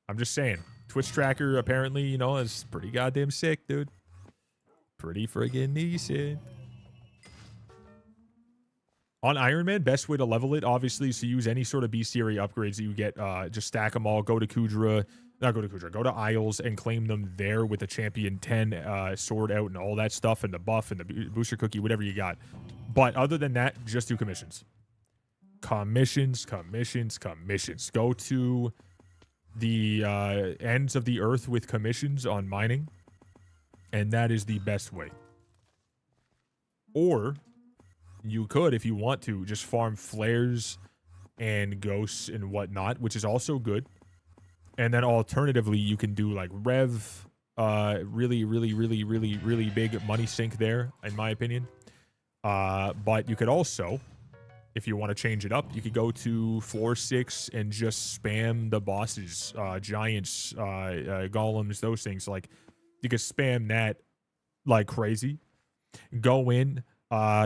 I'm just saying. Twitch tracker, apparently, is pretty goddamn sick, dude. Pretty friggin' decent. On Ironman, best way to level it, obviously, is to use any sort of bestiary upgrades that you get. Just stack them all. Go to Kudra. Not go to Kudra. Go to Isles and claim them there with the Champion 10 sword out and all that stuff and the buff and the booster cookie, whatever you got. But other than that, just do commissions. Commissions. Go to the ends of the earth with commissions on mining. And that is the best way. Or you could, if you want to, just farm flares and ghosts and whatnot, which is also good. And then alternatively, you can do like Rev, really big money sink there, in my opinion. But you could also, if you want to change it up, you could go to floor 6 and just spam the bosses, giants, golems, those things. Like, you could spam that like crazy. Go in,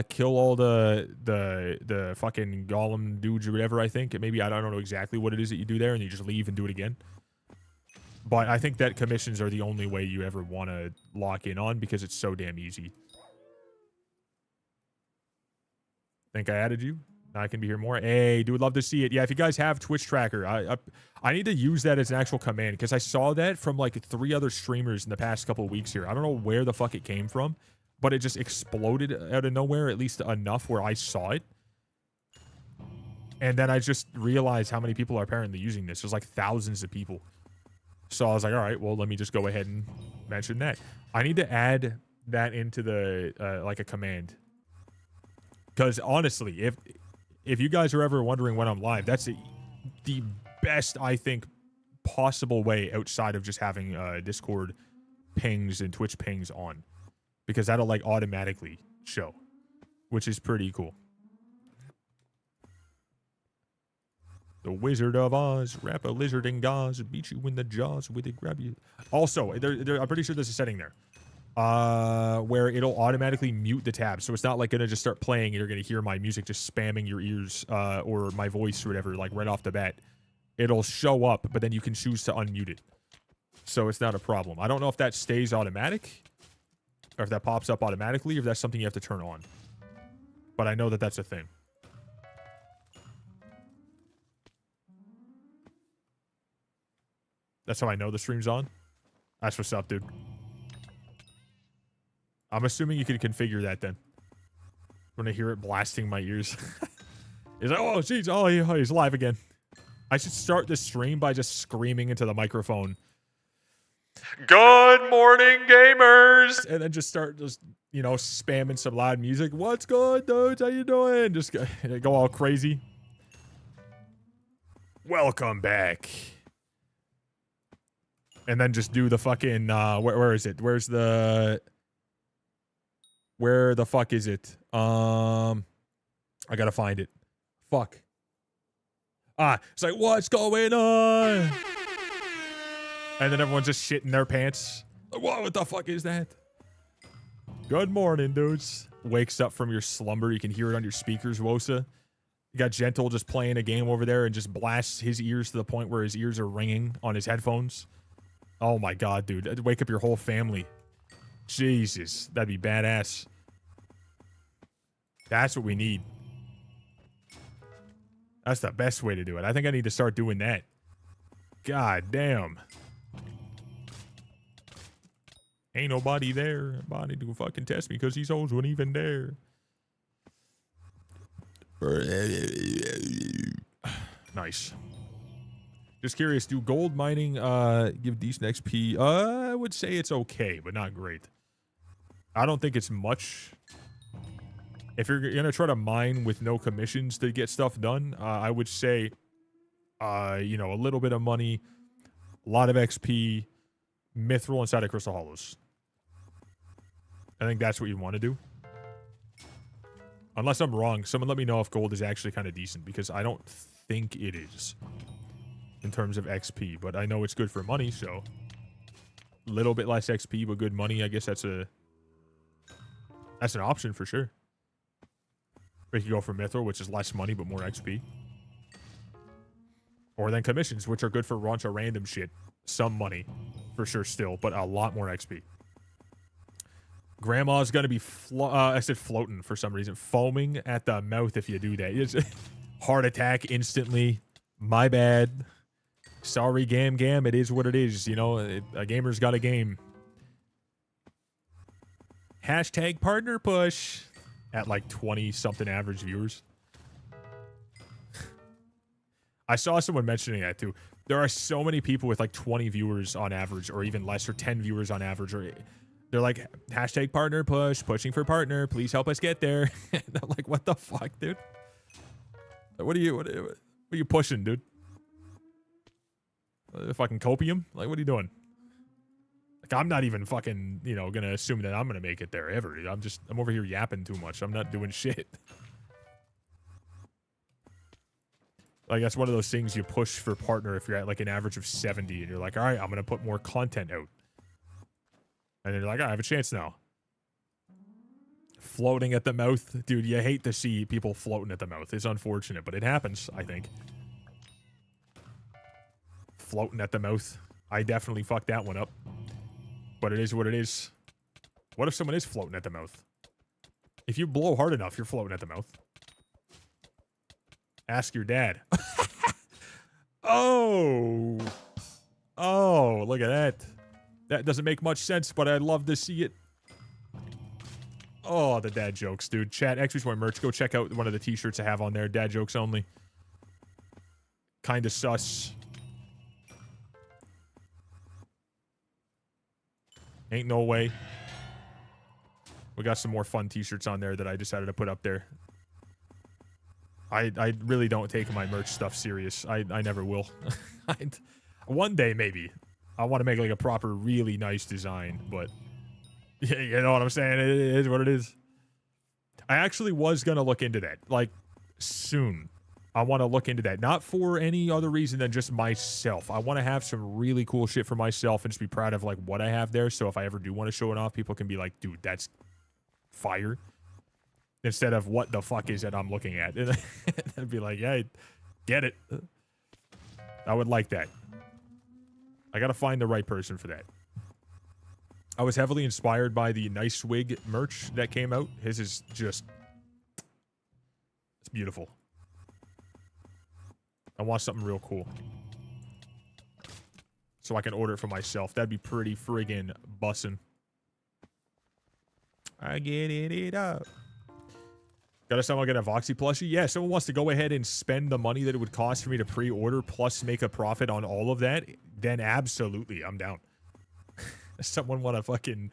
kill all the fucking golem dudes or whatever, I think. Maybe, I don't know exactly what it is that you do there, and you just leave and do it again. But I think that commissions are the only way you ever want to lock in on because it's so damn easy. Think I added you? I can be here more. Hey, dude, love to see it. Yeah, if you guys have Twitch tracker, I need to use that as an actual command because I saw that from like 3 other streamers in the past couple of weeks here. I don't know where the fuck it came from, but it just exploded out of nowhere, at least enough where I saw it. And then I just realized how many people are apparently using this. There's like thousands of people. So I was like, all right, well, let me just go ahead and mention that. I need to add that into the like a command. Because honestly, if you guys are ever wondering when I'm live, that's the best, I think, possible way outside of just having Discord pings and Twitch pings on. Because that'll like automatically show, which is pretty cool. The Wizard of Oz, wrap a lizard in gauze, beat you in the jaws with it, grab you. Also, I'm pretty sure there's a setting there where it'll automatically mute the tab. So it's not like going to just start playing and you're going to hear my music just spamming your ears or my voice or whatever, like right off the bat. It'll show up, but then you can choose to unmute it. So it's not a problem. I don't know if that stays automatic or if that pops up automatically or if that's something you have to turn on. But I know that that's a thing. That's how I know the stream's on. That's what's up, dude. I'm assuming you can configure that then. When I hear it blasting my ears. He's like, oh, jeez. Oh, he's live again. I should start this stream by just screaming into the microphone. Good morning, gamers! And then just start you know, spamming some loud music. What's good, dudes? How you doing? Just go all crazy. Welcome back. And then just do the fucking, where is it? Where the fuck is it? I gotta find it. Fuck. It's like, what's going on? And then everyone's just shitting their pants. Like, what the fuck is that? Good morning, dudes. Wakes up from your slumber. You can hear it on your speakers, Wosa. You got Gentle just playing a game over there and just blasts his ears to the point where his ears are ringing on his headphones. Oh my god, dude. I'd wake up your whole family. Jesus. That'd be badass. That's what we need. That's the best way to do it. I think I need to start doing that. God damn. Ain't nobody there. Nobody to fucking test me because these hoes weren't even there. Nice. Just curious, do gold mining give decent XP? I would say it's okay, but not great. I don't think it's much. If you're gonna try to mine with no commissions to get stuff done, I would say, you know, a little bit of money, a lot of XP, mithril inside of Crystal Hollows. I think that's what you want to do. Unless I'm wrong, someone let me know if gold is actually kind of decent, because I don't think it is in terms of XP, but I know it's good for money, so a little bit less XP but good money. I guess that's an option for sure. We could go for mithril, which is less money but more XP, or then commissions, which are good for a bunch of random shit. Some money for sure still, but a lot more XP. Grandma's gonna be I said floating for some reason, foaming at the mouth if you do that. It's heart attack instantly. My bad. Sorry, Gam. It is what it is. You know, a gamer's got a game. Hashtag partner push at like 20-something average viewers. I saw someone mentioning that too. There are so many people with like 20 viewers on average, or even less, or 10 viewers on average, or they're like, hashtag partner push, pushing for partner, please help us get there. And I'm like, what the fuck, dude? What are you pushing, dude? Fucking copium? Like, what are you doing? Like, I'm not even fucking, you know, gonna assume that I'm gonna make it there ever. I'm over here yapping too much. I'm not doing shit. Like, that's one of those things you push for partner if you're at like an average of 70 and you're like, all right, I'm gonna put more content out. And then you're like, I have a chance now. Floating at the mouth. Dude, you hate to see people floating at the mouth. It's unfortunate, but it happens, I think. Floating at the mouth. I definitely fucked that one up. But it is what it is. What if someone is floating at the mouth? If you blow hard enough, you're floating at the mouth. Ask your dad. Oh. Oh, look at that. That doesn't make much sense, but I'd love to see it. Oh, the dad jokes, dude. Chat, X my merch. Go check out one of the t-shirts I have on there. Dad jokes only. Kinda sus. Ain't no way. We got some more fun t-shirts on there that I decided to put up there. I really don't take my merch stuff serious. I never will. One day, maybe. I want to make like a proper, really nice design, but you know what I'm saying? It is what it is. I actually was going to look into that, like, soon. I want to look into that. Not for any other reason than just myself. I want to have some really cool shit for myself and just be proud of, like, what I have there. So if I ever do want to show it off, people can be like, dude, that's fire. Instead of what the fuck is it I'm looking at. And I'd be like, yeah, get it. I would like that. I got to find the right person for that. I was heavily inspired by the Nice Wig merch that came out. His is just... it's beautiful. I want something real cool. So I can order it for myself. That'd be pretty friggin' bussin'. I get it up. Gotta someone get a Voxy plushie? Yeah, someone wants to go ahead and spend the money that it would cost for me to pre-order plus make a profit on all of that, then absolutely, I'm down. Someone want to fucking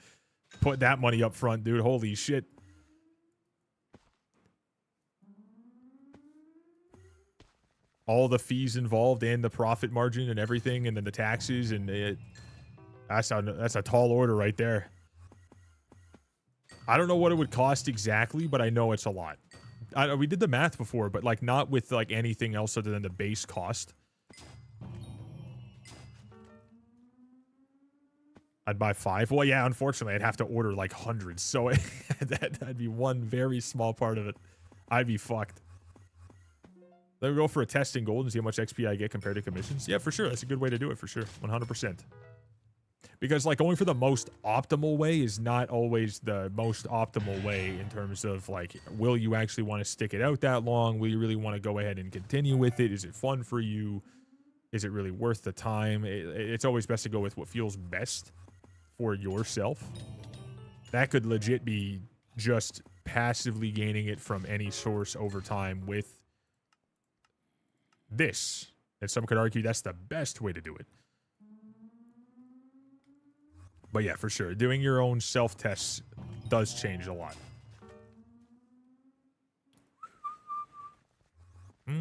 put that money up front, dude. Holy shit. All the fees involved and the profit margin and everything, and then the taxes, and that's a tall order right there. I don't know what it would cost exactly, but I know it's a lot. We did the math before, but like not with like anything else other than the base cost. I'd buy 5. Well, yeah, unfortunately, I'd have to order like hundreds, so that'd be one very small part of it. I'd be fucked. Let me go for a test in gold and see how much XP I get compared to commissions. Yeah, for sure. That's a good way to do it, for sure. 100%. Because, like, going for the most optimal way is not always the most optimal way in terms of, like, will you actually want to stick it out that long? Will you really want to go ahead and continue with it? Is it fun for you? Is it really worth the time? It's always best to go with what feels best for yourself. That could legit be just passively gaining it from any source over time with this. And some could argue that's the best way to do it. But yeah, for sure. Doing your own self-tests does change a lot. The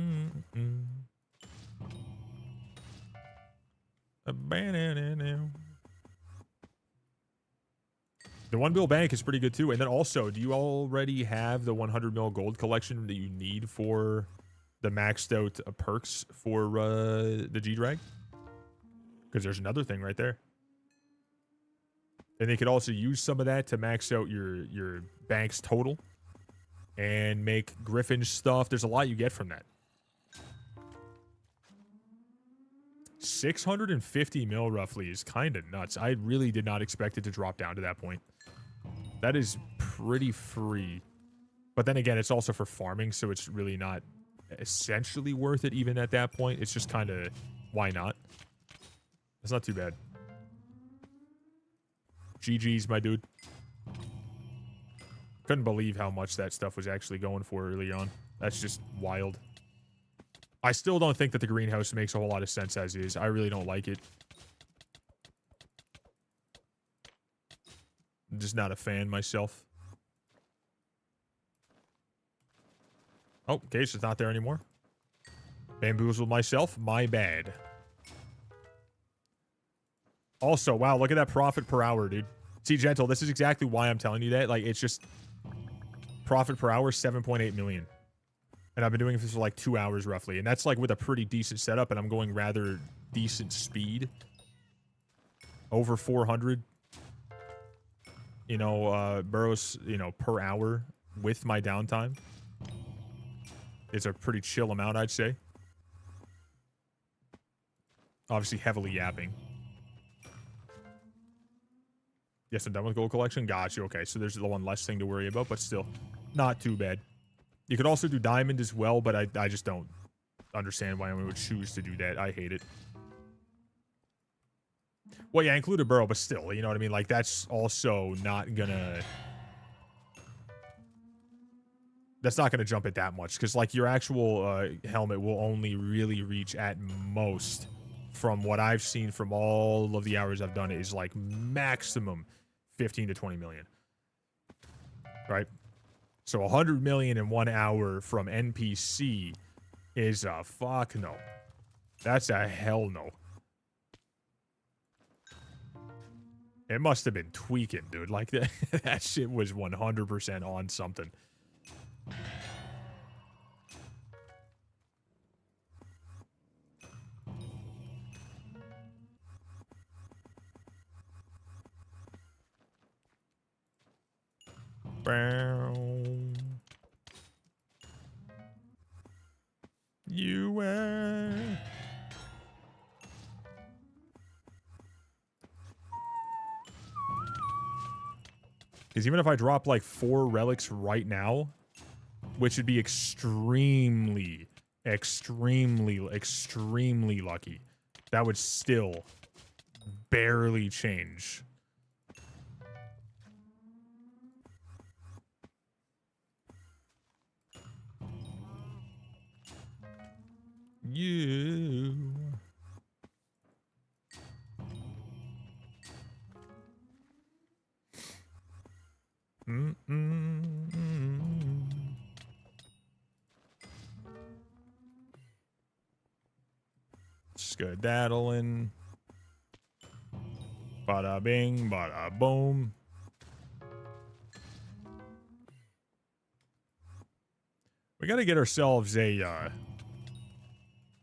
1 bill bank is pretty good too. And then also, do you already have the 100 mil gold collection that you need for the maxed out perks for the G-Drag? Because there's another thing right there. And they could also use some of that to max out your bank's total and make Griffin stuff. There's a lot you get from that. 650 mil roughly is kind of nuts. I really did not expect it to drop down to that point. That is pretty free. But then again, it's also for farming, so it's really not essentially worth it even at that point. It's just kind of, why not? It's not too bad. GG's, my dude. Couldn't believe how much that stuff was actually going for early on. That's just wild. I still don't think that the greenhouse makes a whole lot of sense as is. I really don't like it. I'm just not a fan myself. Oh, Case is not there anymore. Bamboozled myself. My bad. Also, wow, look at that profit per hour, dude. See, Gentle, this is exactly why I'm telling you that. Like, it's just... profit per hour, 7.8 million. And I've been doing this for like 2 hours, roughly. And that's, like, with a pretty decent setup, and I'm going rather decent speed. Over 400. You know, burrows, you know, per hour with my downtime. It's a pretty chill amount, I'd say. Obviously, heavily yapping. Yes, I'm done with gold collection. Got you. Okay, so there's the one less thing to worry about, but still, not too bad. You could also do diamond as well, but I just don't understand why anyone would choose to do that. I hate it. Well, yeah, include a burrow, but still, you know what I mean? Like, that's also not gonna... that's not gonna jump it that much, because, like, your actual helmet will only really reach at most, from what I've seen from all of the hours I've done it, is, like, maximum 15 to 20 million. Right? So 100 million in 1 hour from NPC is a fuck no. That's a hell no. It must have been tweaking, dude. Like, that shit was 100% on something. You because even if I drop like 4 relics right now, which would be extremely lucky, that would still barely change. You. Skedaddling. Bada bing, bada boom. We gotta get ourselves a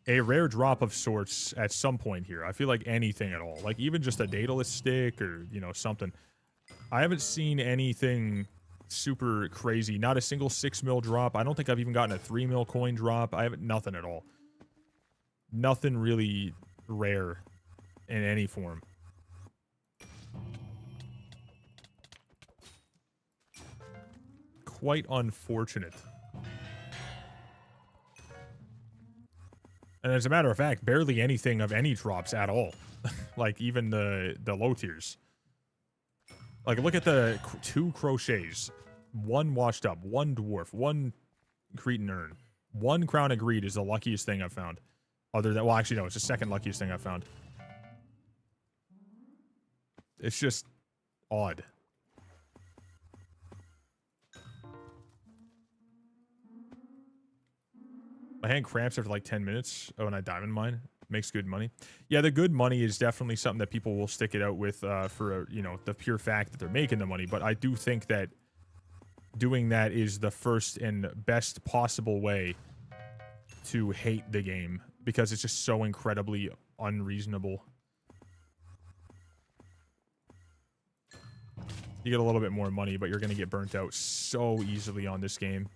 rare drop of sorts at some point here. I feel like anything at all. Like even just a Daedalus stick or, you know, something. I haven't seen anything super crazy. Not a single 6 mil drop. I don't think I've even gotten a 3 mil coin drop. I haven't, nothing at all. Nothing really rare in any form. Quite unfortunate. And as a matter of fact, barely anything of any drops at all. Like even the low tiers. Like look at the 2 crochets, 1 washed up, 1 dwarf, 1 Cretan urn, 1 crown of greed is the luckiest thing I've found. Other than, well, actually no, it's the second luckiest thing I've found. It's just odd. My hand cramps after like 10 minutes. Oh, and I diamond mine. Makes good money. Yeah, the good money is definitely something that people will stick it out with for, you know, the pure fact that they're making the money. But I do think that doing that is the first and best possible way to hate the game. Because it's just so incredibly unreasonable. You get a little bit more money, but you're going to get burnt out so easily on this game.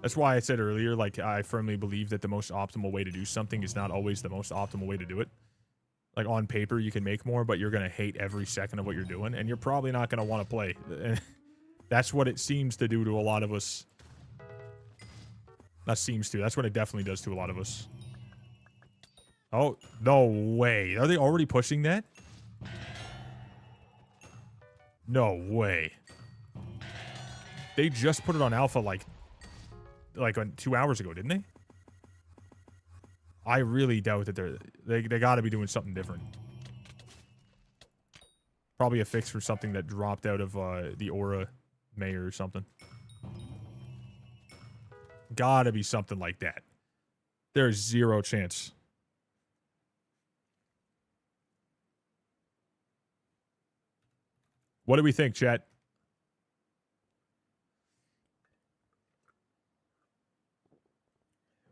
That's why I said earlier, like, I firmly believe that the most optimal way to do something is not always the most optimal way to do it. Like, on paper, you can make more, but you're going to hate every second of what you're doing, and you're probably not going to want to play. That's what it seems to do to a lot of us. Not seems to. That's what it definitely does to a lot of us. Oh, no way. Are they already pushing that? No way. They just put it on alpha, like 2 hours ago, didn't they? I really doubt that they got to be doing something different. Probably a fix for something that dropped out of the Aura Mayor or something. Gotta be something like that. There's zero chance. What do we think, chat?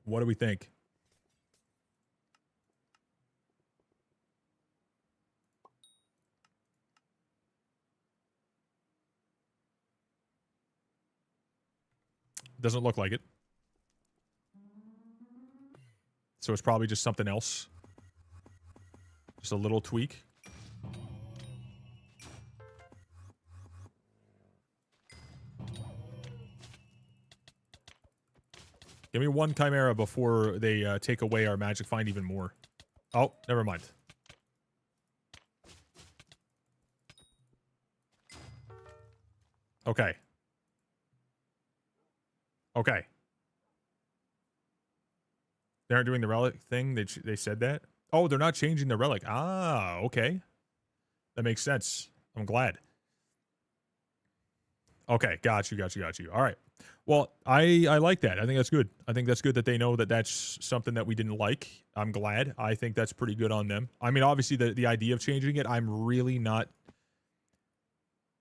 What do we think? Doesn't look like it. So it's probably just something else. Just a little tweak. Give me 1 Chimera before they take away our Magic Find even more. Oh, never mind. Okay. Okay. They aren't doing the relic thing? They said that? Oh, they're not changing the relic. Ah, okay. That makes sense. I'm glad. Okay, got you. All right. Well, I like that. I think that's good. I think that's good that they know that that's something that we didn't like. I'm glad. I think that's pretty good on them. I mean, obviously, the idea of changing it, I'm really not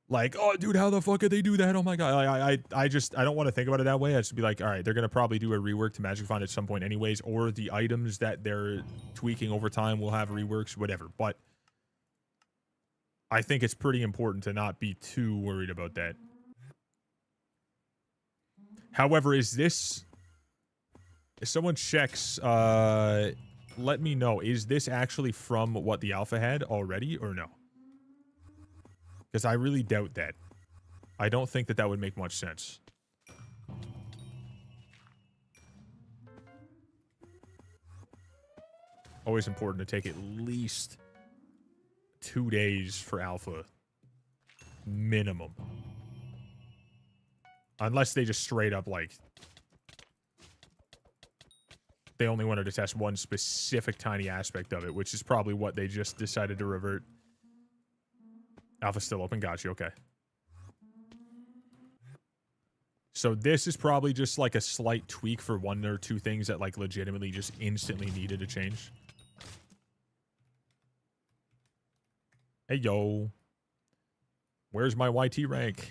like, oh, dude, how the fuck could they do that? Oh my god, I don't want to think about it that way. I just be like, all right, they're gonna probably do a rework to Magic Find at some point, anyways, or the items that they're tweaking over time will have reworks, whatever. But I think it's pretty important to not be too worried about that. However, is this... If someone checks, let me know. Is this actually from what the alpha had already, or no? Because I really doubt that. I don't think that that would make much sense. Always important to take at least 2 days for alpha. Minimum. Unless they just straight up, like... They only wanted to test one specific tiny aspect of it, which is probably what they just decided to revert. Alpha's still open. Got you. Okay. So this is probably just like a slight tweak for 1 or 2 things that like legitimately just instantly needed to change. Hey, yo. Where's my YT rank?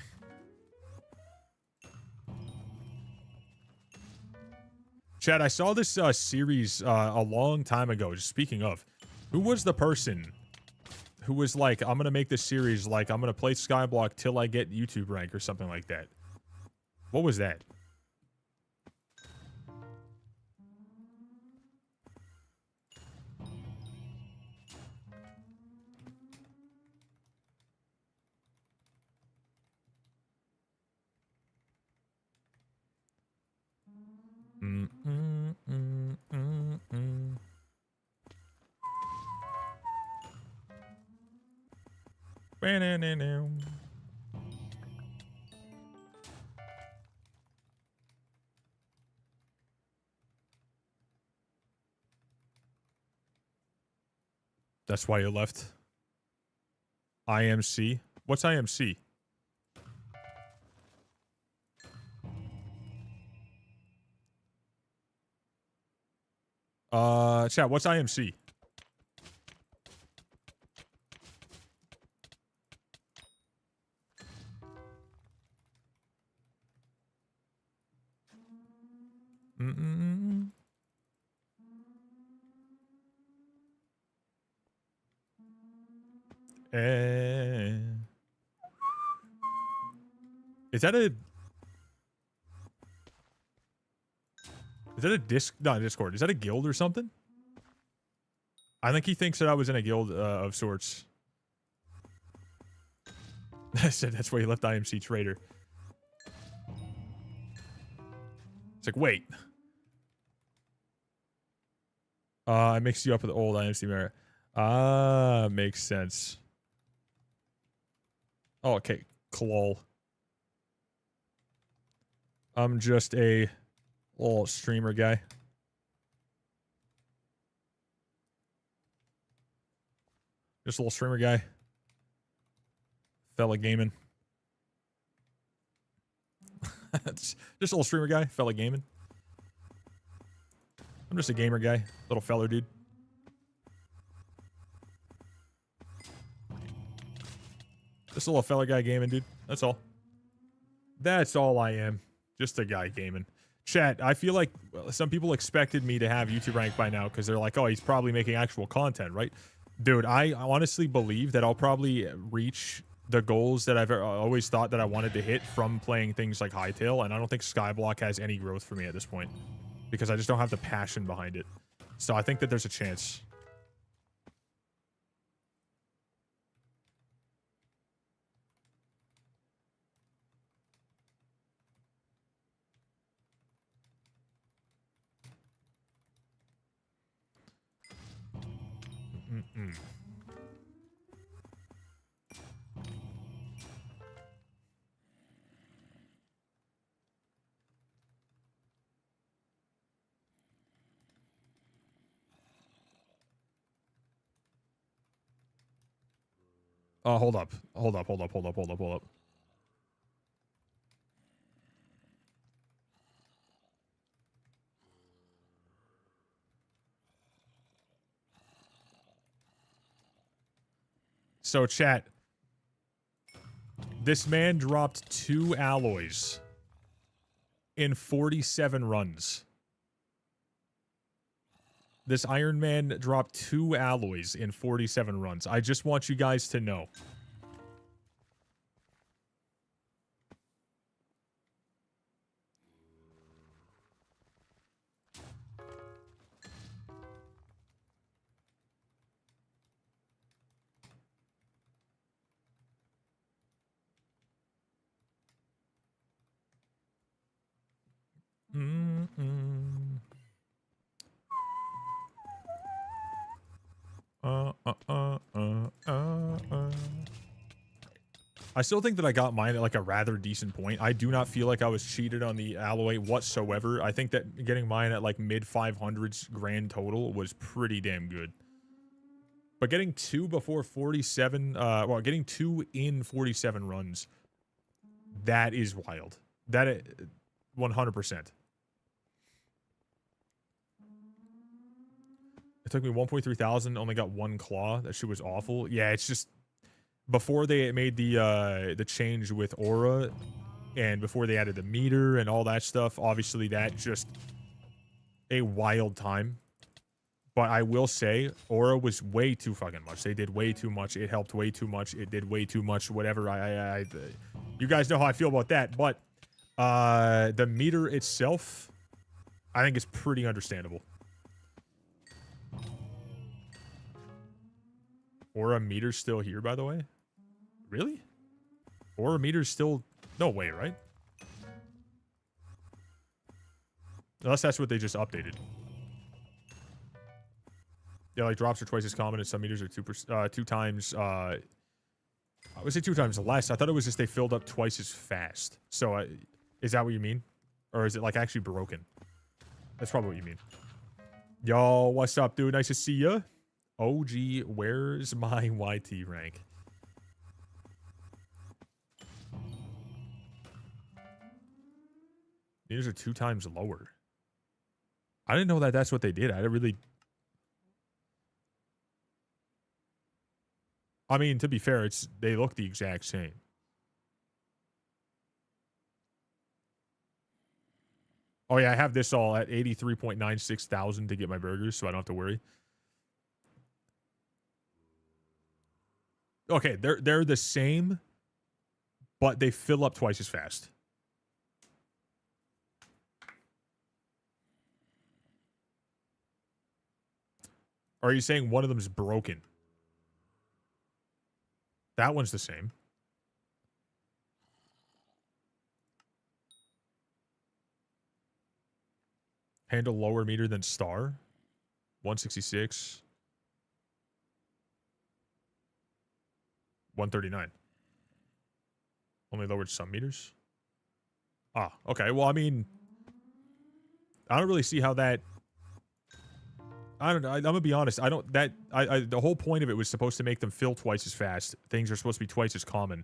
Chad, I saw this series a long time ago. Just speaking of, who was the person who was like, I'm going to make this series like, I'm going to play Skyblock till I get YouTube rank or something like that? What was that? That's why you left. IMC? What's IMC? Chat, what's IMC? Is that a... Is that a Discord? Is that a guild or something? I think he thinks that I was in a guild of sorts. I said that's why he left IMC Trader. It's like, wait. I mixed you up with the old IMC Merit. Makes sense. Oh, okay. Klol. I'm just a little streamer guy. Just a little streamer guy. Fella gaming. Just a little streamer guy. Fella gaming. I'm just a gamer guy. Little feller dude. Just a little fella guy gaming, dude. That's all. That's all I am. Just a guy gaming. Chat, I feel like some people expected me to have YouTube rank by now because they're like, oh, he's probably making actual content, right? Dude, I honestly believe that I'll probably reach the goals that I've always thought that I wanted to hit from playing things like Hypixel, and I don't think Skyblock has any growth for me at this point because I just don't have the passion behind it. So I think that there's a chance. Hold up. Hold up, hold up, hold up, hold up, hold up. So, chat. This man dropped 2 alloys in 47 runs. This Ironman dropped 2 alloys in 47 runs. I just want you guys to know. I still think that I got mine at like a rather decent point. I do not feel like I was cheated on the alloy whatsoever. I think that getting mine at like mid 500s grand total was pretty damn good. But getting 2 before 47, well, getting 2 in 47 runs, that is wild. That 100%. It took me 1.3 thousand, only got 1 claw. That shit was awful. Yeah, it's just before they made the change with Aura and before they added the meter and all that stuff, obviously that just a wild time. But I will say, Aura was way too fucking much. They did way too much. It helped way too much. It did way too much. Whatever. You guys know how I feel about that. But the meter itself, I think is pretty understandable. Aura meter's still here, by the way. Really? Aura meter's still... No way, right? Unless that's what they just updated. Yeah, like drops are twice as common and some meters are 2 times, I would say 2 times less. I thought it was just they filled up twice as fast. So, is that what you mean? Or is it like actually broken? That's probably what you mean. Yo, what's up, dude? Nice to see ya. OG, where's my YT rank? Meters are 2 times lower. I didn't know that that's what they did. I really... I mean, to be fair, they look the exact same. Oh yeah, I have this all at 83.96 thousand to get my burgers, so I don't have to worry. Okay, they're the same, but they fill up twice as fast. Or are you saying one of them is broken? That one's the same. Handle lower meter than star. 166. 139. Only lowered some meters. Ah, okay. Well, I mean, I don't really see how that... I don't know. I'm gonna be honest. I don't... the whole point of it was supposed to make them fill twice as fast. Things are supposed to be twice as common.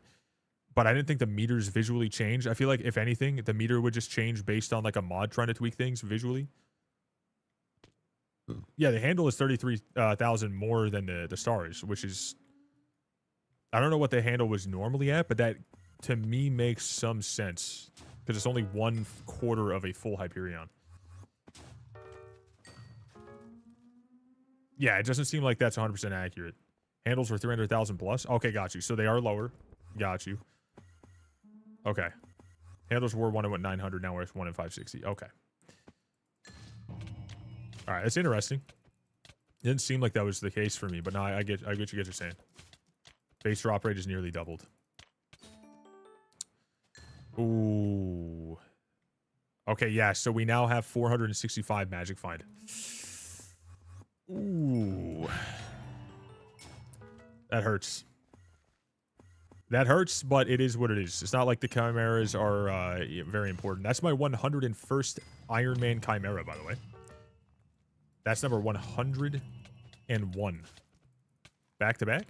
But I didn't think the meters visually change. I feel like, if anything, the meter would just change based on, like, a mod trying to tweak things visually. Yeah, the handle is 33,000 more than the stars, which is... I don't know what the handle was normally at, but that, to me, makes some sense. Because it's only 1/4 of a full Hyperion. Yeah, it doesn't seem like that's 100% accurate. Handles were 300,000 plus? Okay, got you. So they are lower. Got you. Okay. Handles were 1 in 900, now we're at 1 in 560. Okay. Alright, that's interesting. It didn't seem like that was the case for me, but now I get what you guys are saying. Base drop rate is nearly doubled. Ooh. Okay, yeah, so we now have 465 Magic Find. Ooh. That hurts. That hurts, but it is what it is. It's not like the chimeras are very important. That's my 101st Ironman chimera, by the way. That's number 101. Back to back?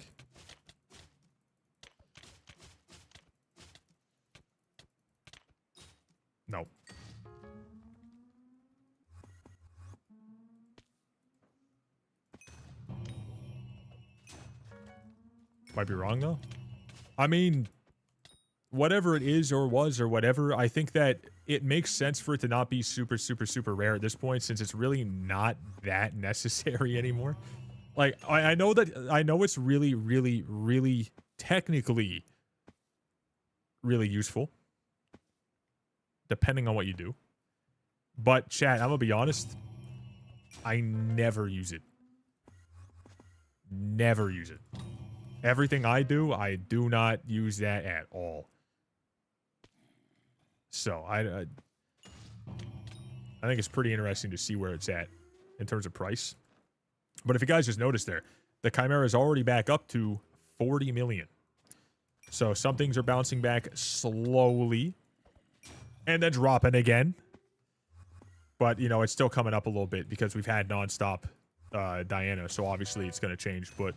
Might be wrong, though. I mean, whatever it is or was or whatever, I think that it makes sense for it to not be super, super, super rare at this point, since it's really not that necessary anymore. Like, I know it's really, really, really technically really useful, depending on what you do. But, chat, I'm gonna be honest, I never use it. Never use it. Everything I do not use that at all. So, I think it's pretty interesting to see where it's at in terms of price. But if you guys just noticed there, the Chimera is already back up to 40 million. So some things are bouncing back slowly and then dropping again. But, you know, it's still coming up a little bit because we've had nonstop Diana. So obviously it's going to change. But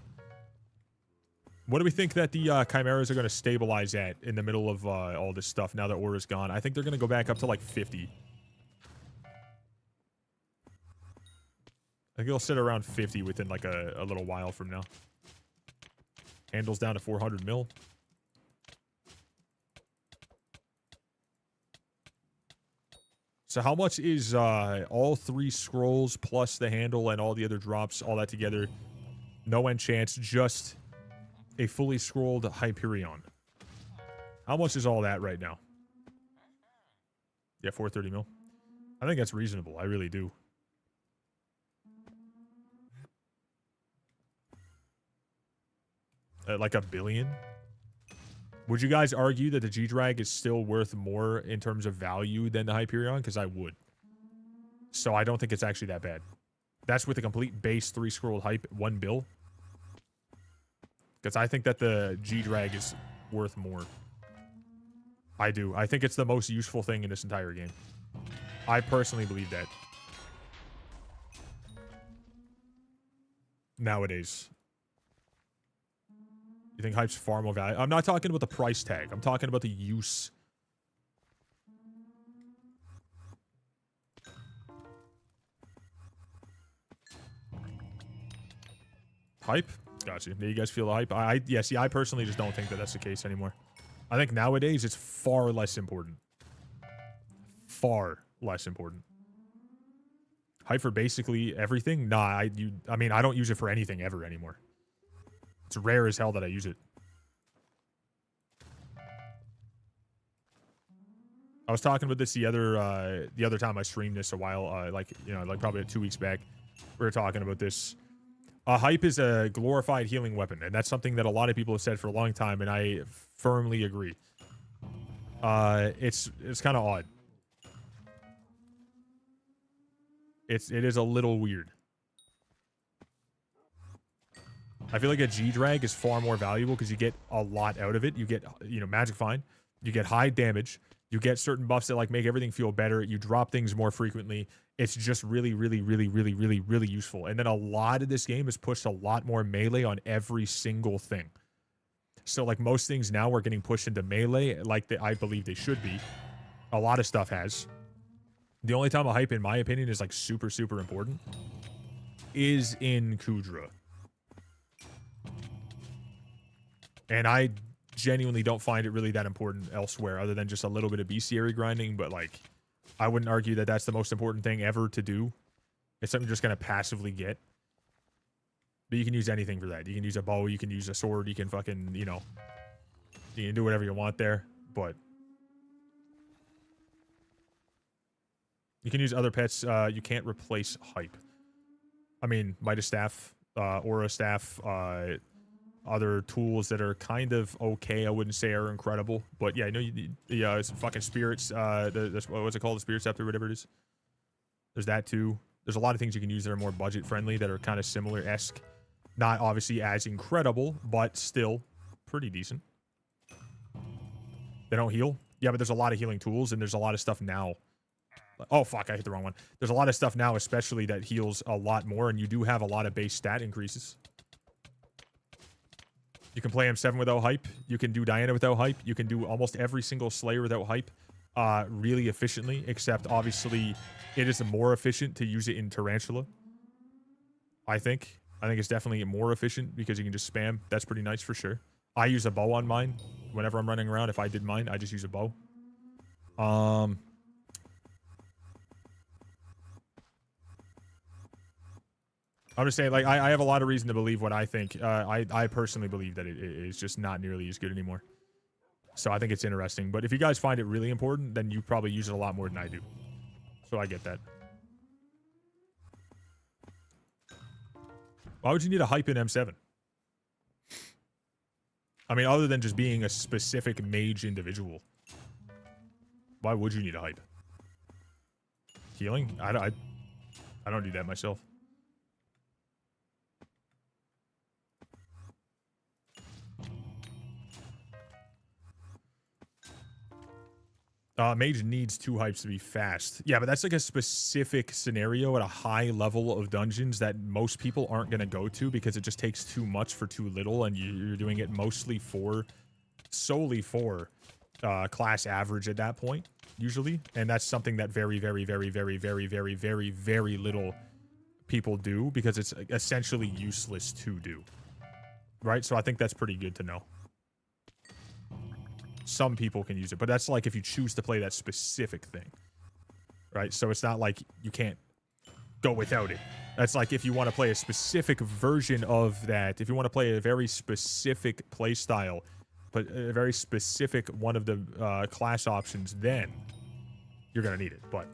what do we think that the Chimeras are going to stabilize at in the middle of all this stuff now that Aura's gone? I think they're going to go back up to like 50. I think it'll sit around 50 within like a little while from now. Handles down to 400 mil. So how much is all 3 scrolls plus the handle and all the other drops, all that together? No enchants, just a fully scrolled Hyperion. How much is all that right now? Yeah, 430 mil. I think that's reasonable. I really do. Like $1 billion? Would you guys argue that the G-Drag is still worth more in terms of value than the Hyperion? Because I would. So I don't think it's actually that bad. That's with a complete base 3-scrolled hype, 1 bill. Because I think that the G-Drag is worth more. I do. I think it's the most useful thing in this entire game. I personally believe that. Nowadays. You think hype's far more valuable? I'm not talking about the price tag. I'm talking about the use. Hype? Gotcha. Do you guys feel the hype? Yeah, see, I personally just don't think that that's the case anymore. I think nowadays it's far less important. Far less important. Hype for basically everything? Nah, I mean, I don't use it for anything ever anymore. It's rare as hell that I use it. I was talking about this the other time I streamed this a while, like probably 2 weeks back. We were talking about this. Hype is a glorified healing weapon, and that's something that a lot of people have said for a long time, and I firmly agree. It's kind of odd. It is a little weird. I feel like a G-Drag is far more valuable because you get a lot out of it. You get, Magic Find. You get high damage. You get certain buffs that, like, make everything feel better. You drop things more frequently. It's just really, really, really, really, really, really useful. And then a lot of this game has pushed a lot more melee on every single thing. So, like, most things now are getting pushed into melee like I believe they should be. A lot of stuff has. The only time a hype, in my opinion, is, like, super, super important is in Kudra. And I genuinely don't find it really that important elsewhere other than just a little bit of bestiary grinding. But, like, I wouldn't argue that that's the most important thing ever to do. It's something you're just going to passively get. But you can use anything for that. You can use a bow. You can use a sword. You can fucking, you can do whatever you want there. But you can use other pets. You can't replace hype. I mean, Midas Staff, Aura Staff, other tools that are kind of okay. I wouldn't say are incredible, but yeah, I know it's fucking spirits. What's it called? The Spirit Scepter, whatever it is. There's that too. There's a lot of things you can use that are more budget friendly that are kind of similar-esque. Not obviously as incredible, but still pretty decent. They don't heal. Yeah, but there's a lot of healing tools, and there's a lot of stuff now. Oh, fuck, I hit the wrong one. There's a lot of stuff now, especially that heals a lot more, and you do have a lot of base stat increases. You can play M7 without hype. You can do Diana without hype. You can do almost every single Slayer without hype really efficiently, except obviously it is more efficient to use it in Tarantula, I think. I think it's definitely more efficient because you can just spam. That's pretty nice for sure. I use a bow on mine whenever I'm running around. If I did mine, I just use a bow. I'm just saying, like, I have a lot of reason to believe what I think. I personally believe that it is just not nearly as good anymore. So I think it's interesting. But if you guys find it really important, then you probably use it a lot more than I do. So I get that. Why would you need a hype in M7? I mean, other than just being a specific mage individual. Why would you need a hype? Healing? I don't do that myself. Mage needs 2 hypes to be fast. Yeah, but that's like a specific scenario at a high level of dungeons that most people aren't going to go to because it just takes too much for too little, and you're doing it solely for class average at that point, usually. And that's something that very, very, very, very, very, very, very, very little people do because it's essentially useless to do. Right? So I think that's pretty good to know. Some people can use it, but that's like if you choose to play that specific thing, right? So it's not like you can't go without it. That's like if you want to play a specific version of that, if you want to play a very specific play style, but a very specific one of the class options, then you're going to need it. But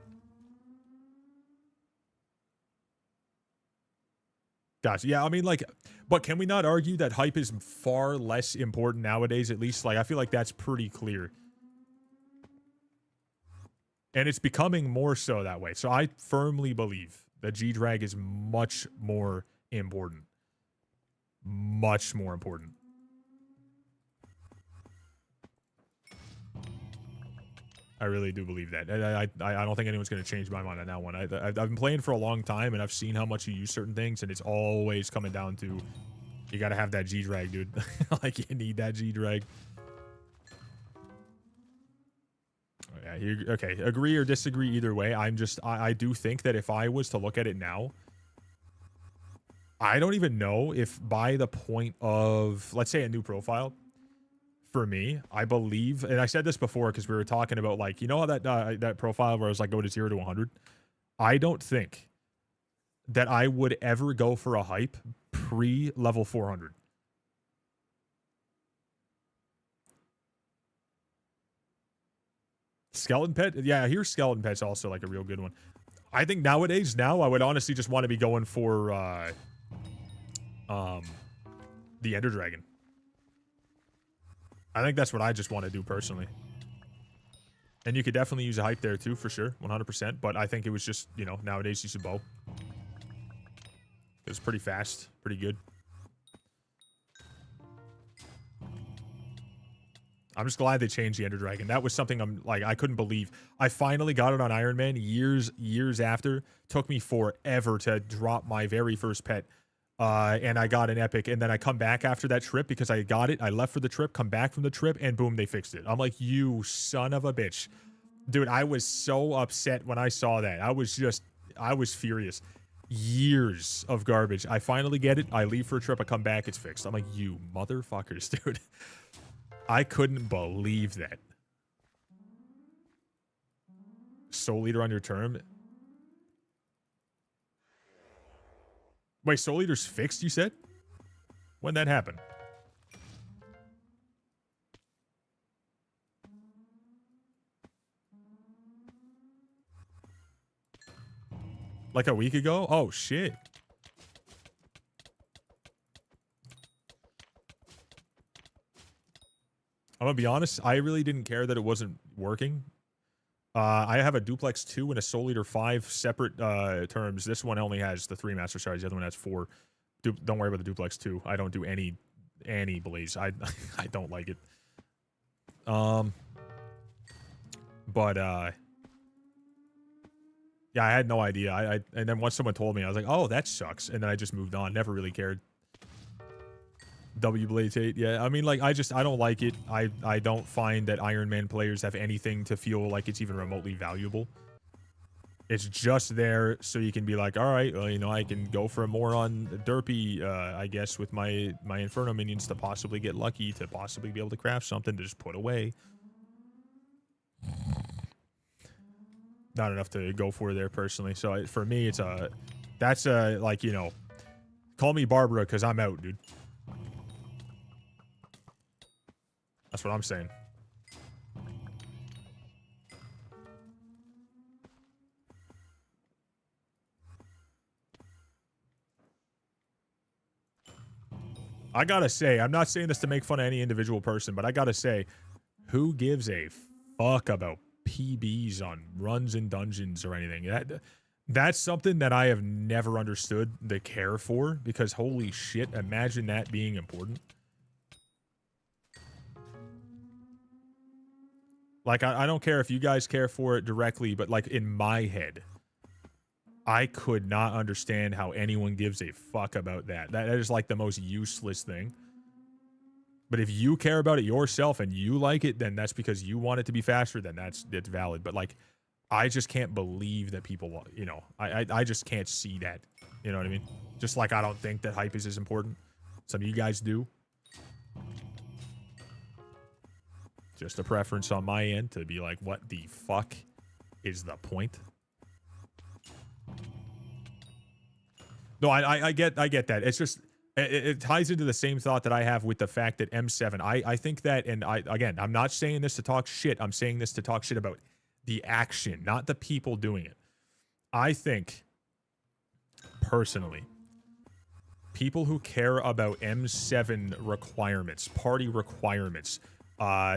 gotcha. Yeah, I mean, like, but can we not argue that hype is far less important nowadays, at least? Like, I feel like that's pretty clear. And it's becoming more so that way. So I firmly believe that G-Drag is much more important. Much more important. I really do believe that. I don't think anyone's going to change my mind on that one. I've been playing for a long time, and I've seen how much you use certain things, and it's always coming down to you got to have that G-Drag, dude. Like, you need that G-Drag. Yeah, okay, agree or disagree either way. I do think that if I was to look at it now, I don't even know if by the point of, let's say, a new profile, for me, I believe, and I said this before because we were talking about, like, you know how that profile where I was like, go to 0 to 100? I don't think that I would ever go for a hype pre-level 400. Skeleton Pet? Yeah, I hear Skeleton Pet's also like a real good one. I think nowadays, I would honestly just want to be going for the Ender Dragon. I think that's what I just want to do personally. And you could definitely use a hype there too, for sure, 100%. But I think it was just, you know, nowadays use a bow. It was pretty fast, pretty good. I'm just glad they changed the Ender Dragon. That was something I couldn't believe. I finally got it on Ironman years after. Took me forever to drop my very first pet. And I got an epic, and then I come back after that trip because I got it. I left for the trip, come back from the trip, and boom, they fixed it. I'm like, you son of a bitch. Dude, I was so upset when I saw that. I was furious. Years of garbage. I finally get it. I leave for a trip. I come back. It's fixed. I'm like, you motherfuckers, dude. I couldn't believe that. Soul Eater on your term. Wait, Soul Eater's fixed, you said? When that happened? Like a week ago? Oh, shit. I'm gonna be honest, I really didn't care that it wasn't working. I have a Duplex 2 and a Soul Eater 5 separate terms. This one only has the 3 Master Shards. The other one has 4. Don't worry about the Duplex 2. I don't do any Blaze. I don't like it. But yeah, I had no idea. And then once someone told me, I was like, oh, that sucks. And then I just moved on. Never really cared. W Blaze 8, yeah. I mean, like, I don't like it. I don't find that Ironman players have anything to feel like it's even remotely valuable. It's just there so you can be like, all right, well, you know, I can go for more on Derpy, I guess, with my Inferno minions to possibly get lucky, to possibly be able to craft something to just put away. Not enough to go for there personally. So for me, it's that's like, you know, call me Barbara because I'm out, dude. That's what I'm saying. I gotta say, I'm not saying this to make fun of any individual person, but I gotta say, who gives a fuck about PBs on runs and dungeons or anything? That's something that I have never understood the care for, because holy shit, imagine that being important. Like, I don't care if you guys care for it directly, but like in my head, I could not understand how anyone gives a fuck about that. That is like the most useless thing. But if you care about it yourself and you like it, then that's because you want it to be faster, then that's valid. But like, I just can't believe that people, you know, I just can't see that. You know what I mean? Just like I don't think that hype is as important. Some of you guys do. Just a preference on my end to be like, what the fuck is the point? No, I get that. It's just, it ties into the same thought that I have with the fact that M7, I think that, and again, I'm not saying this to talk shit. I'm saying this to talk shit about the action, not the people doing it. I think, personally, people who care about M7 requirements, party requirements,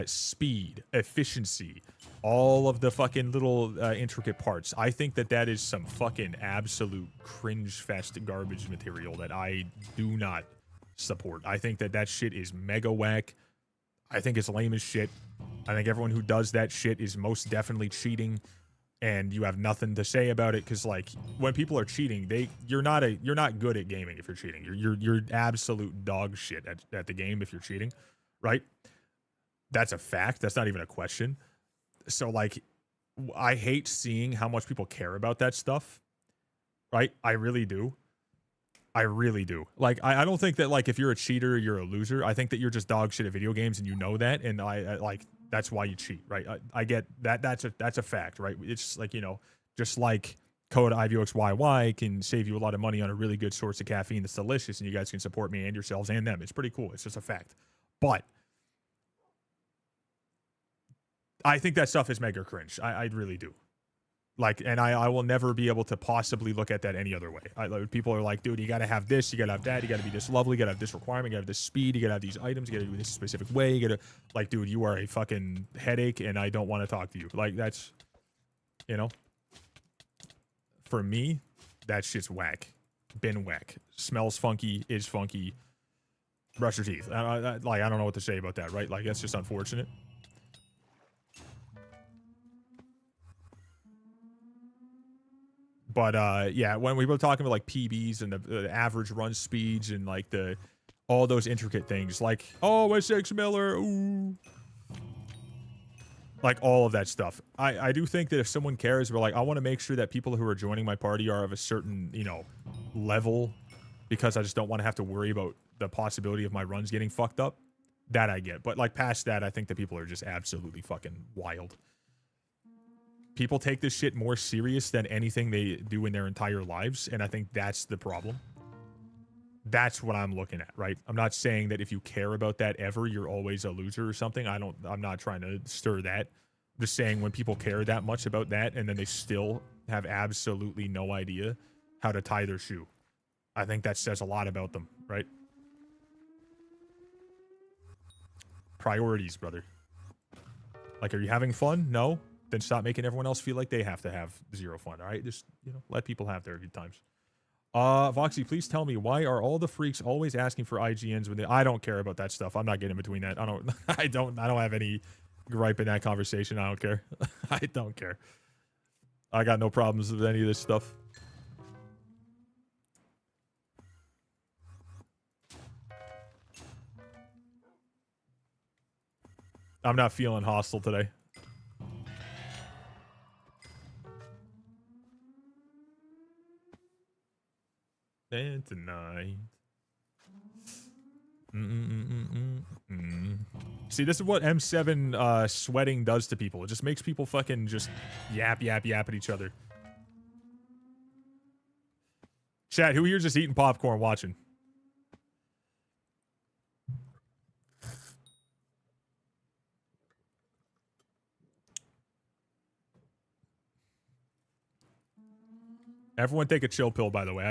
speed, efficiency, all of the fucking little intricate parts, I think that that is some fucking absolute cringe fest garbage material that I do not support. I think that that shit is mega whack. I think it's lame as shit. I think everyone who does that shit is most definitely cheating, and you have nothing to say about it, because like when people are cheating, you're not good at gaming if you're cheating. You're absolute dog shit at the game if you're cheating, right? That's a fact. That's not even a question. So like, I hate seeing how much people care about that stuff, right? I really do. I really do. Like, I don't think that like if you're a cheater, you're a loser. I think that you're just dog shit at video games, and you know that, and I like that's why you cheat, right? I get that. That's a fact, right? It's like, you know, just like code iVoxy can save you a lot of money on a really good source of caffeine that's delicious, and you guys can support me and yourselves and them. It's pretty cool. It's just a fact. But I think that stuff is mega cringe. I really do. Like, and I will never be able to possibly look at that any other way. People are like, dude, you got to have this, you got to have that, you got to be this lovely, you got to have this requirement, you got to have this speed, you got to have these items, you got to do this specific way, you got to, like, dude, you are a fucking headache, and I don't want to talk to you. Like, that's, you know, for me, that shit's whack. Been whack. Smells funky, is funky. Brush your teeth. Like, I don't know what to say about that, right? Like, that's just unfortunate. But yeah, when we were talking about like PBs and the average run speeds and like all those intricate things, like, oh, a 6 miller, ooh, like all of that stuff. I do think that if someone cares, we're like, I want to make sure that people who are joining my party are of a certain, you know, level, because I just don't want to have to worry about the possibility of my runs getting fucked up. That I get. But like past that, I think that people are just absolutely fucking wild. People take this shit more serious than anything they do in their entire lives, and I think that's the problem. That's what I'm looking at, right? I'm not saying that if you care about that ever, you're always a loser or something. I'm not trying to stir that. I'm just saying, when people care that much about that and then they still have absolutely no idea how to tie their shoe, I think that says a lot about them, right? Priorities, brother. Like, are you having fun? No? Then stop making everyone else feel like they have to have zero fun, all right? Just, you know, let people have their good times. Voxy, please tell me, why are all the freaks always asking for IGNs when I don't care about that stuff. I'm not getting in between that. I don't have any gripe in that conversation. I don't care. I don't care. I got no problems with any of this stuff. I'm not feeling hostile today. And tonight. See, this is what M7 sweating does to people. It just makes people fucking just yap at each other. Chat, who here's just eating popcorn watching? Everyone take a chill pill, by the way.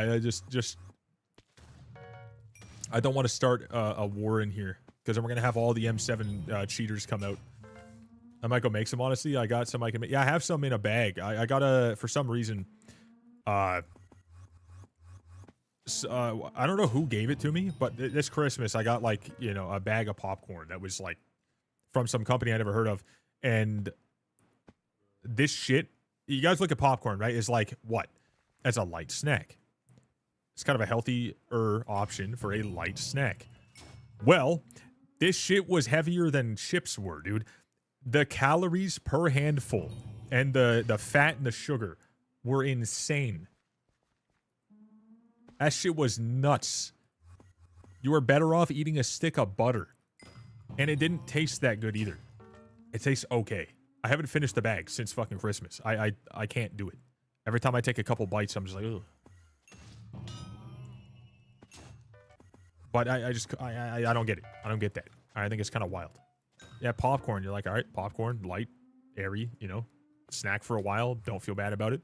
I don't want to start a war in here because then we're gonna have all the M7 cheaters come out. I might go make some. Honestly, I got some I can make. Yeah, I have some in a bag. I got a for some reason. I don't know who gave it to me, but this Christmas I got like a bag of popcorn that was like from some company I never heard of, and this shit. You guys look at popcorn, right? It's like what? As a light snack. It's kind of a healthier option for a light snack. Well, this shit was heavier than chips were, dude. The calories per handful and the fat and the sugar were insane. That shit was nuts. You were better off eating a stick of butter. And it didn't taste that good either. It tastes okay. I haven't finished the bag since fucking Christmas. I can't do it. Every time I take a couple bites, I'm just like, ugh. But I don't get it. I don't get that. I think it's kind of wild. Yeah, popcorn. You're like, all right, popcorn, light, airy, snack for a while. Don't feel bad about it.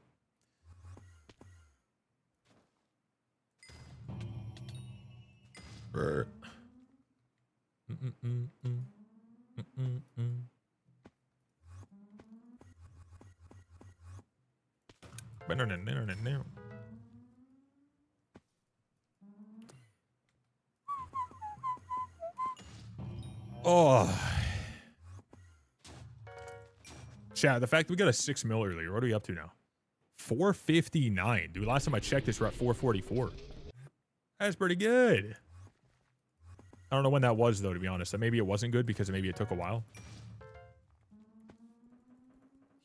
Oh. Chat, the fact we got a 6 mil earlier. What are we up to now? 459. Dude, last time I checked this, we're at 444. That's pretty good. I don't know when that was, though, to be honest. Maybe it wasn't good because maybe it took a while.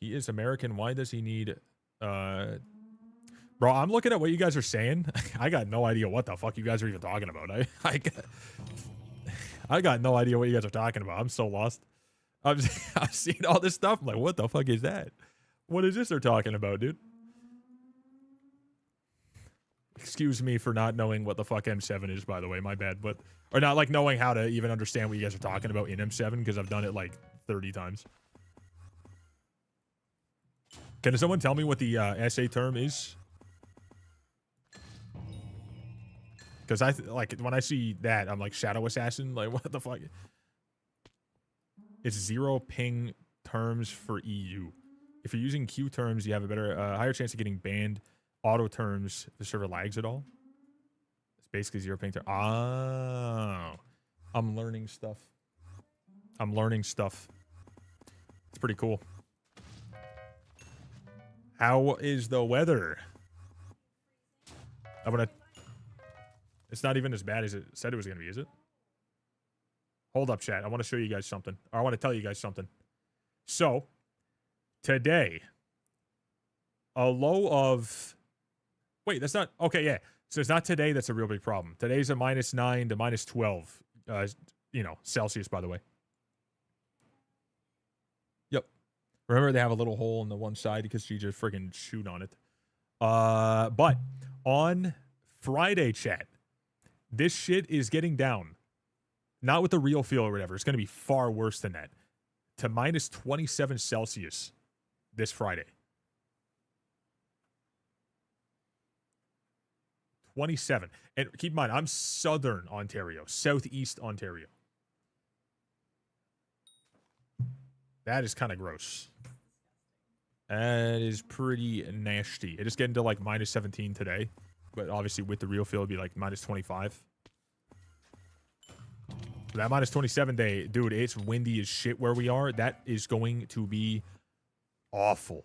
He is American. Why does he need... Bro, I'm looking at what you guys are saying. I got no idea what the fuck you guys are even talking about. I got no idea what you guys are talking about. I'm so lost. I've seen all this stuff. I'm like, what the fuck is that? What is this they're talking about, dude? Excuse me for not knowing what the fuck M7 is, by the way. My bad. Or not like knowing how to even understand what you guys are talking about in M7 because I've done it like 30 times. Can someone tell me what the SA term is? Because like when I see that, I'm like Shadow Assassin. Like what the fuck? It's 0 ping terms for EU. If you're using Q terms, you have a better, higher chance of getting banned. Auto terms, the server lags at all. It's basically 0 ping term. Oh, I'm learning stuff. It's pretty cool. How is the weather? It's not even as bad as it said it was going to be, is it? Hold up, chat. I want to show you guys something. Or I want to tell you guys something. So, today, a low of... Wait, that's not... Okay, yeah. So it's not today that's a real big problem. Today's a -9 to -12, Celsius, by the way. Yep. Remember, they have a little hole in the one side because she just freaking chewed on it. But on Friday, chat, this shit is getting down. Not with the real feel or whatever. It's going to be far worse than that. To -27 Celsius this Friday. 27. And keep in mind, I'm southern Ontario. Southeast Ontario. That is kind of gross. That is pretty nasty. It is getting to like -17 today. But obviously with the real feel, it'd be like -25. That -27 day, dude, it's windy as shit where we are. That is going to be awful.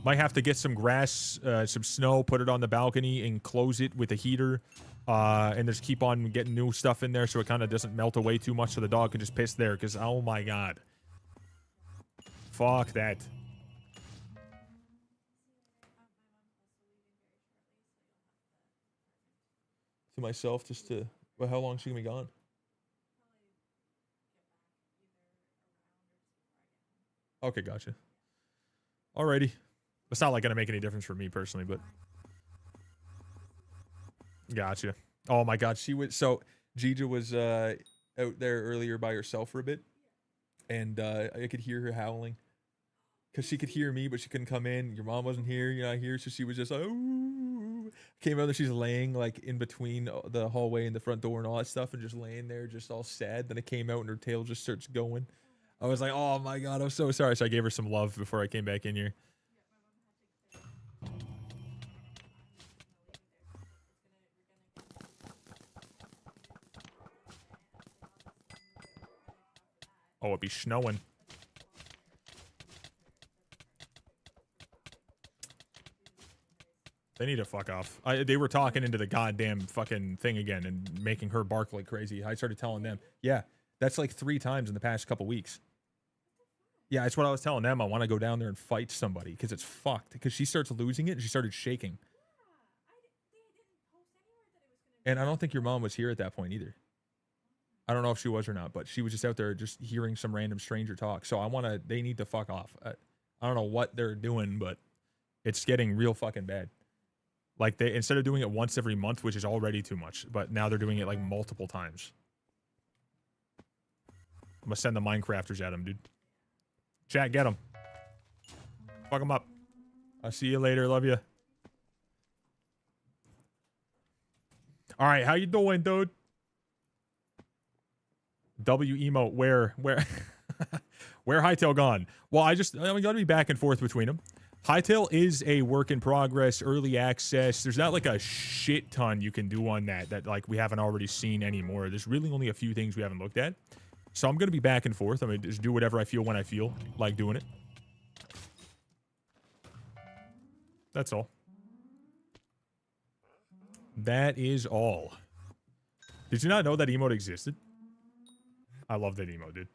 Might have to get some grass, some snow, put it on the balcony, and close it with a heater. And just keep on getting new stuff in there so it kind of doesn't melt away too much so the dog can just piss there. Because, oh my god. Fuck that. to myself just to. Well, how long is she gonna be gone? Okay, gotcha. Alrighty. It's not like gonna make any difference for me personally, but gotcha. Oh my god, she was so Gija was out there earlier by herself for a bit, and I could hear her howling because she could hear me, but she couldn't come in. Your mom wasn't here, you're not here, so she was just like, ooh. Came out there, she's laying like in between the hallway and the front door and all that stuff, and just laying there, just all sad. Then it came out, and her tail just starts going. I was like, oh my god, I'm so sorry. So I gave her some love before I came back in here. Oh, it'd be snowing. They need to fuck off. They were talking into the goddamn fucking thing again and making her bark like crazy. I started telling them, yeah, that's like 3 times in the past couple weeks. Yeah, that's what I was telling them. I want to go down there and fight somebody because it's fucked. Because she starts losing it and she started shaking. And I don't think your mom was here at that point either. I don't know if she was or not, but she was just out there just hearing some random stranger talk. So they need to fuck off. I don't know what they're doing, but it's getting real fucking bad. Like instead of doing it once every month, which is already too much, but now they're doing it like multiple times. I'm gonna send the Minecrafters at them, dude. Chat, get them. Fuck them up. I'll see you later. Love you. All right, how you doing, dude? W emote, where where Hightail gone? Well, I'm gonna be back and forth between them. Hightail is a work in progress, early access. There's not like a shit ton you can do on that like we haven't already seen anymore. There's really only a few things we haven't looked at. So I'm gonna be back and forth. I'm gonna just do whatever I feel when I feel like doing it. That's all. That is all. Did you not know that emote existed? I love that emote, dude.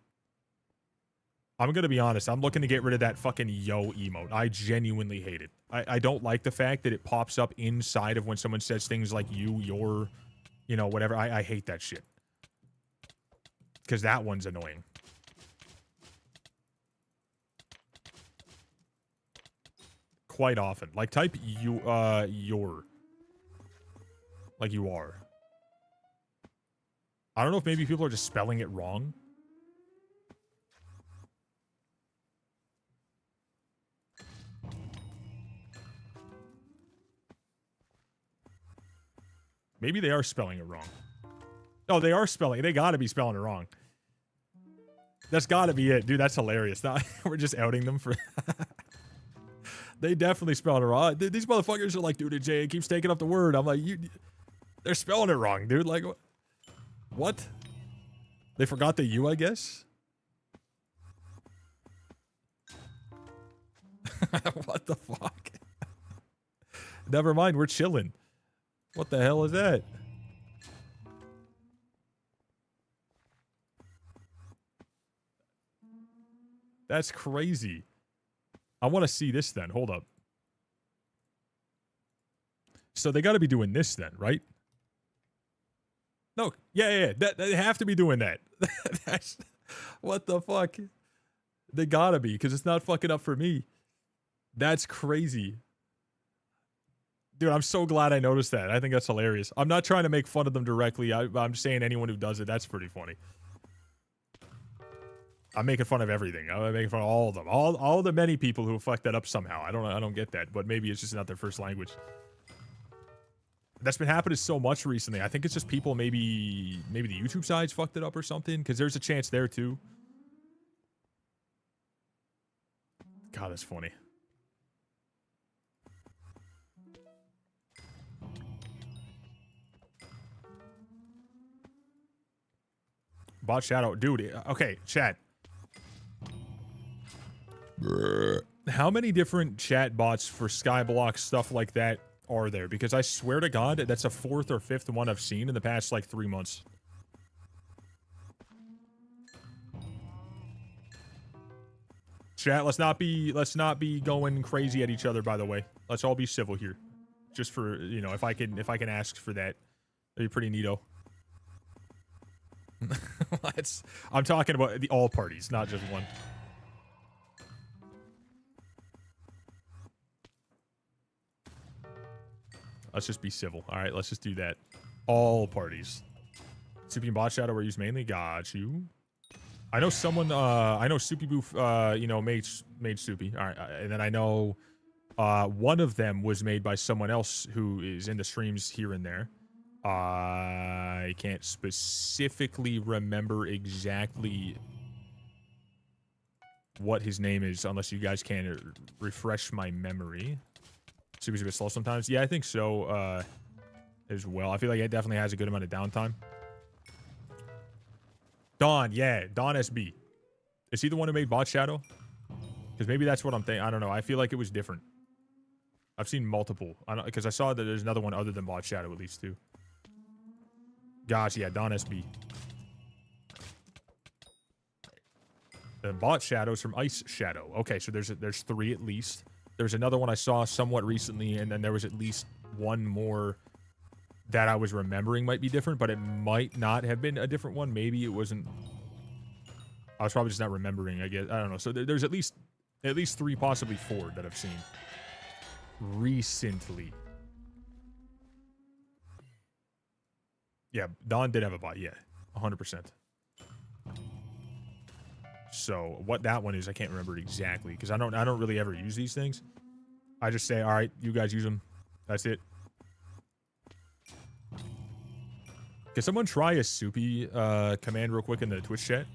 I'm gonna be honest. I'm looking to get rid of that fucking yo emote. I genuinely hate it. I don't like the fact that it pops up inside of when someone says things like you, your, you know, whatever. I hate that shit. Because that one's annoying. Quite often. Like type you, your. Like you are. I don't know if maybe people are just spelling it wrong. Maybe they are spelling it wrong. Oh, they are spelling it. They gotta be spelling it wrong. That's gotta be it. Dude, that's hilarious. Now, we're just outing them for... They definitely spelled it wrong. These motherfuckers are like, dude, Jay keeps taking up the word. I'm like, they're spelling it wrong, dude. Like, what? They forgot the U, I guess? What the fuck? Never mind, we're chilling. What the hell is that? That's crazy. I want to see this then. Hold up. So they got to be doing this then, right? No. Yeah. They have to be doing that. That's, what the fuck? They got to be, because it's not fucking up for me. That's crazy. Dude, I'm so glad I noticed that. I think that's hilarious. I'm not trying to make fun of them directly. I'm saying anyone who does it, that's pretty funny. I'm making fun of everything. I'm making fun of all of them. All the many people who fucked that up somehow. I don't get that, but maybe it's just not their first language. That's been happening so much recently. I think it's just people maybe the YouTube sides fucked it up or something, because there's a chance there too. God, that's funny. Bot shadow. Dude, okay, chat. How many different chat bots for Skyblock, stuff like that, are there? Because I swear to God, that's a 4th or 5th one I've seen in the past, like, 3 months. Chat, let's not be going crazy at each other, by the way. Let's all be civil here. Just for, you know, if I can ask for that. That'd be pretty neato. I'm talking about all parties, not just one. Let's just be civil. All right, let's just do that. All parties. Soupy and Bot Shadow were used mainly. Got you. I know someone. I know Soupy Boof. You know, made Soupy. All right, and then I know one of them was made by someone else who is in the streams here and there. I can't specifically remember exactly what his name is, unless you guys can refresh my memory. Soupy's a bit slow sometimes. Yeah, I think so. As well. I feel like it definitely has a good amount of downtime. Don, yeah, Don SB. Is he the one who made Bot Shadow? Because maybe that's what I'm thinking. I don't know. I feel like it was different. I've seen multiple. Because I saw that there's another one other than Bot Shadow, at least, too. Gosh, yeah, Don SB. The Bot Shadow's from Ice Shadow. Okay, so there's 3 at least. There's another one I saw somewhat recently, and then there was at least one more that I was remembering might be different, but it might not have been a different one. Maybe it wasn't. I was probably just not remembering, I guess. I don't know. So there's at least 3, possibly 4 that I've seen recently. Yeah, Don did have a bot. Yeah, 100%. So what that one is, I can't remember exactly because I don't really ever use these things. I just say, all right, you guys use them. That's it. Can someone try a Soupy command real quick in the Twitch chat?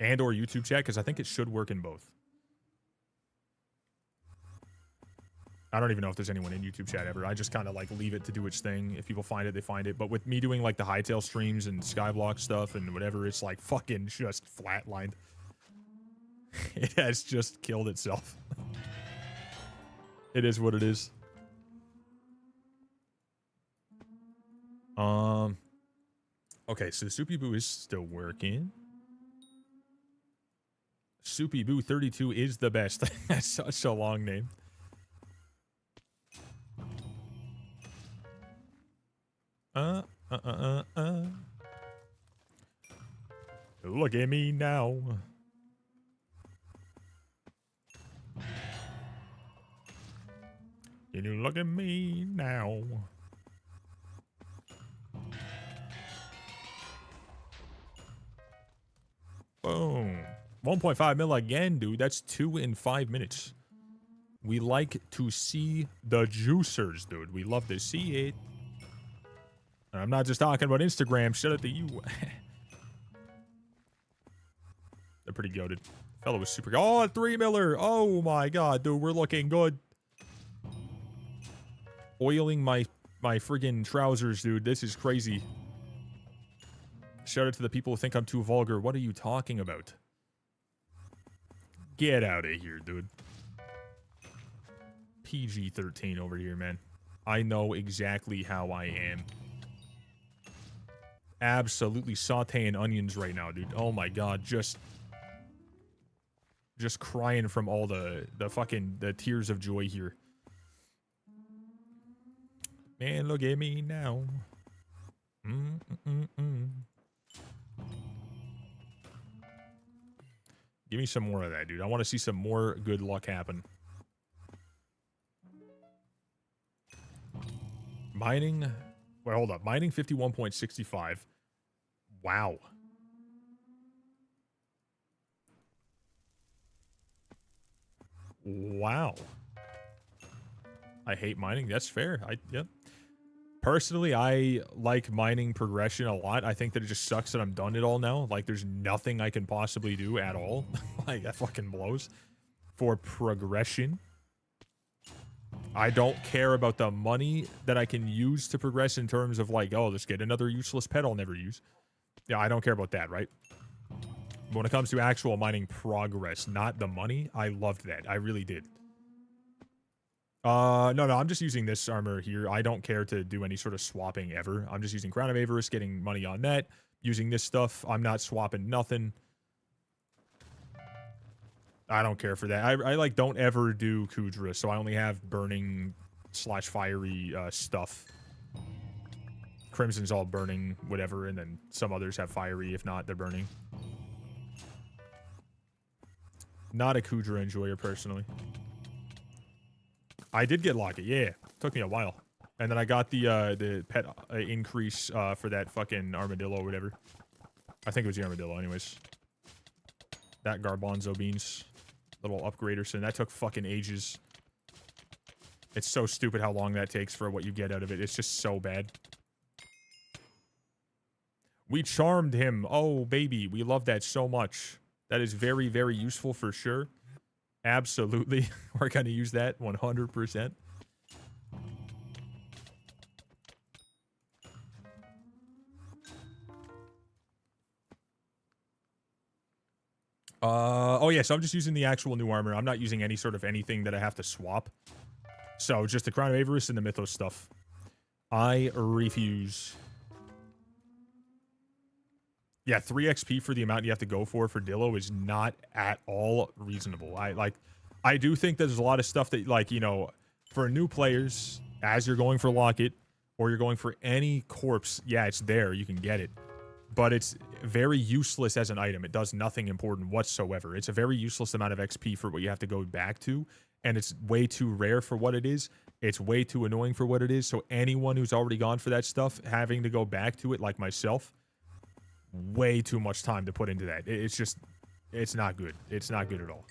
And or YouTube chat? Because I think it should work in both. I don't even know if there's anyone in YouTube chat ever. I just kind of like leave it to do its thing. If people find it, they find it. But with me doing like the Hypixel streams and Skyblock stuff and whatever, it's like fucking just flatlined. It has just killed itself. It is what it is. Okay, so Soupy Boo is still working. Soupy Boo 32 is the best. That's such a long name. Look at me now. Can you look at me now? Boom. 1.5 mil again, dude. That's 2 in 5 minutes. We like to see the juicers, dude. We love to see it. And I'm not just talking about Instagram. Shout out to you. They're pretty goated. Fellow was super. Oh, 3 miller. Oh my god, dude. We're looking good. Oiling my friggin' trousers, dude. This is crazy. Shout out to the people who think I'm too vulgar. What are you talking about? Get out of here, dude. PG-13 over here, man. I know exactly how I am. Absolutely sauteing onions right now, dude. Oh my god, just crying from all the fucking tears of joy here. Man, look at me now. Give me some more of that, dude. I want to see some more good luck happen. Mining. Wait, hold up. Mining 51.65. Wow. Wow. I hate mining. That's fair. Yep. Personally, I like mining progression a lot. I think that it just sucks that I'm done it all now. Like, there's nothing I can possibly do at all. Like, that fucking blows. For progression. I don't care about the money that I can use to progress in terms of, like, oh, let's get another useless pet I'll never use. Yeah, I don't care about that, right? But when it comes to actual mining progress, not the money, I loved that. I really did. No, I'm just using this armor here. I don't care to do any sort of swapping ever. I'm just using Crown of Avarice, getting money on that. Using this stuff. I'm not swapping nothing. I don't care for that. I like, don't ever do Kudra, so I only have burning / fiery stuff. Crimson's all burning, whatever, and then some others have fiery. If not, they're burning. Not a Kudra enjoyer, personally. I did get Locket, yeah. Took me a while. And then I got the pet increase for that fucking armadillo or whatever. I think it was the armadillo, anyways. That garbanzo beans. Little upgrader, so that took fucking ages. It's so stupid how long that takes for what you get out of it. It's just so bad. We charmed him. Oh, baby. We love that so much. That is very, very useful for sure. Absolutely. We're going to use that 100%. Oh yeah, so I'm just using the actual new armor. I'm not using any sort of anything that I have to swap. So just the Crown of Avarice and the Mythos stuff. I refuse. Yeah, 3 XP for the amount you have to go for Dillo is not at all reasonable. I do think there's a lot of stuff that, like, you know, for new players, as you're going for Locket, or you're going for any corpse, yeah, it's there, you can get it. But it's very useless as an item. It does nothing important whatsoever. It's a very useless amount of XP for what you have to go back to, and it's way too rare for what it is. It's way too annoying for what it is, so anyone who's already gone for that stuff, having to go back to it, like myself, way too much time to put into that. It's just, it's not good. It's not good at all.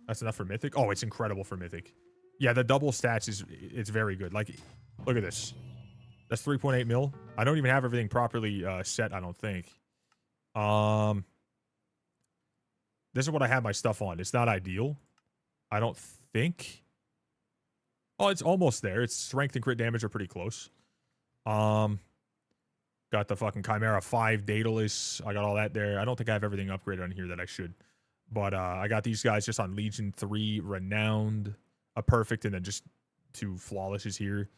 That's enough for Mythic? Oh, it's incredible for Mythic. Yeah, the double stats it's very good. Like, look at this. That's 3.8 mil. I don't even have everything properly set, I don't think. This is what I have my stuff on. It's not ideal, I don't think. Oh, it's almost there. Its strength and crit damage are pretty close. Got the fucking Chimera 5 Daedalus. I got all that there. I don't think I have everything upgraded on here that I should. But I got these guys just on Legion 3, Renowned, a Perfect, and then just 2 Flawlesses here.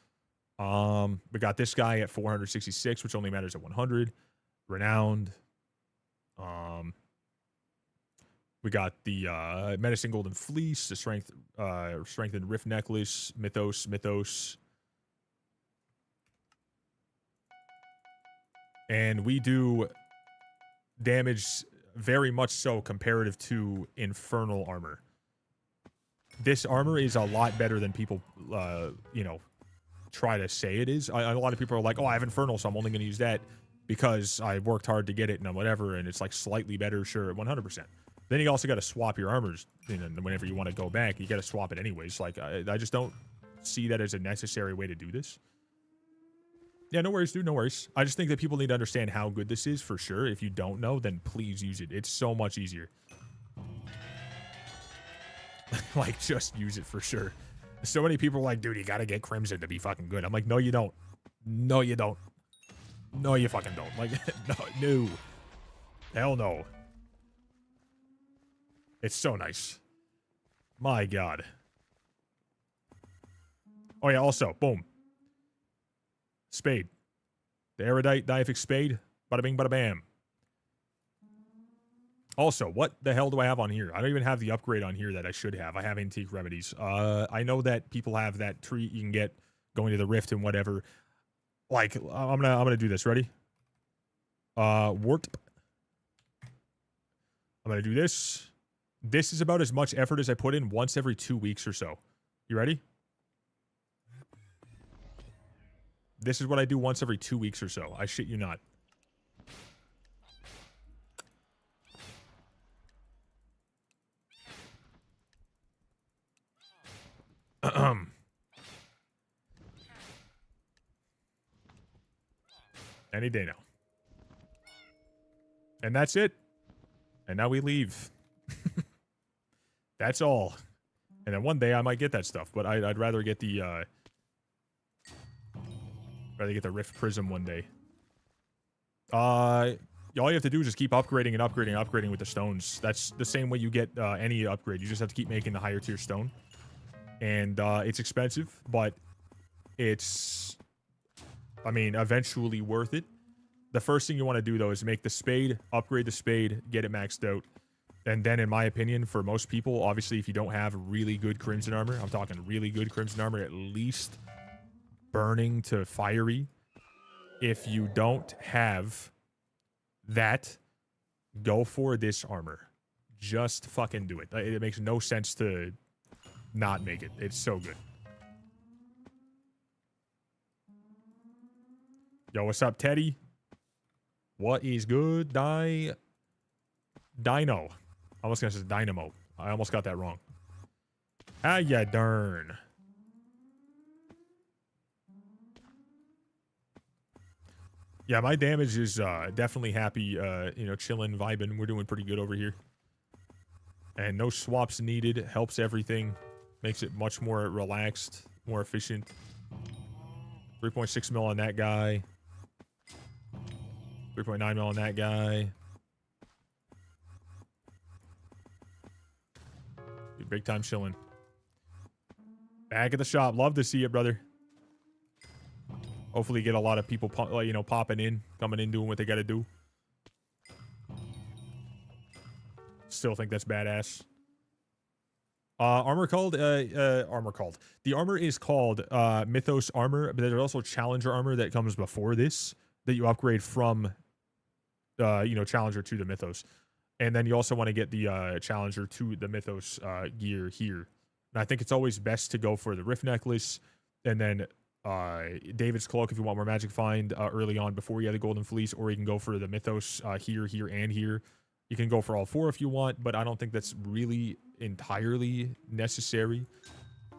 We got this guy at 466, which only matters at 100. Renowned. We got the Menacing Golden Fleece, the Strengthened Rift Necklace, Mythos. And we do damage very much so comparative to Infernal Armor. This armor is a lot better than people, you know, try to say it is. A lot of people are like, oh, I have Infernal, so I'm only going to use that because I worked hard to get it and whatever, and it's like slightly better, sure, 100%. Then you also got to swap your armors, you know, whenever you want to go back. You got to swap it anyways. Like, I just don't see that as a necessary way to do this. Yeah, no worries, dude, no worries. I just think that people need to understand how good this is for sure. If you don't know, then please use it. It's so much easier. Like, just use it for sure. So many people are like, dude, you got to get Crimson to be fucking good. I'm like, no, you don't. No, you don't. No, you fucking don't. Like, no. Hell no. It's so nice. My God. Oh, yeah, also, boom. Spade. The Erudite Diaphic Spade. Bada bing, bada bam. Also, what the hell do I have on here? I don't even have the upgrade on here that I should have. I have Antique Remedies. I know that people have that tree you can get going to the Rift and whatever. Like, I'm gonna do this. Ready? Wart. I'm gonna do this. This is about as much effort as I put in once every 2 weeks or so. You ready? This is what I do once every 2 weeks or so. I shit you not. Any day now. And that's it. And now we leave. That's all. And then one day I might get that stuff, but I'd rather get the Rift Prism one day. All you have to do is just keep upgrading and upgrading and upgrading with the stones. That's the same way you get any upgrade. You just have to keep making the higher tier stone. And it's expensive, but it's, I mean, eventually worth it. The first thing you want to do, though, is make the spade, upgrade the spade, get it maxed out. And then, in my opinion, for most people, obviously, if you don't have really good Crimson armor, I'm talking really good Crimson armor, at least burning to fiery. If you don't have that, go for this armor. Just fucking do it. It makes no sense to not make it. It's so good. Yo, what's up, Teddy? What is good? Dino. I was gonna say Dynamo. I almost got that wrong. Ah, ya darn. Yeah, my damage is definitely happy. You know, chilling, vibing. We're doing pretty good over here. And no swaps needed. Helps everything. Makes it much more relaxed, more efficient. 3.6 mil on that guy. 3.9 mil on that guy. Dude, big time chilling. Back at the shop. Love to see it, brother. Hopefully get a lot of people, you know, popping in, coming in, doing what they got to do. Still think that's badass. Armor called, armor called. The armor is called Mythos armor, but there's also Challenger armor that comes before this that you upgrade from, you know, Challenger to the Mythos. And then you also want to get the Challenger to the Mythos gear here. And I think it's always best to go for the Rift Necklace and then David's Cloak if you want more Magic Find early on before you have the Golden Fleece, or you can go for the Mythos here, here, and here. You can go for all four if you want, but I don't think that's really entirely necessary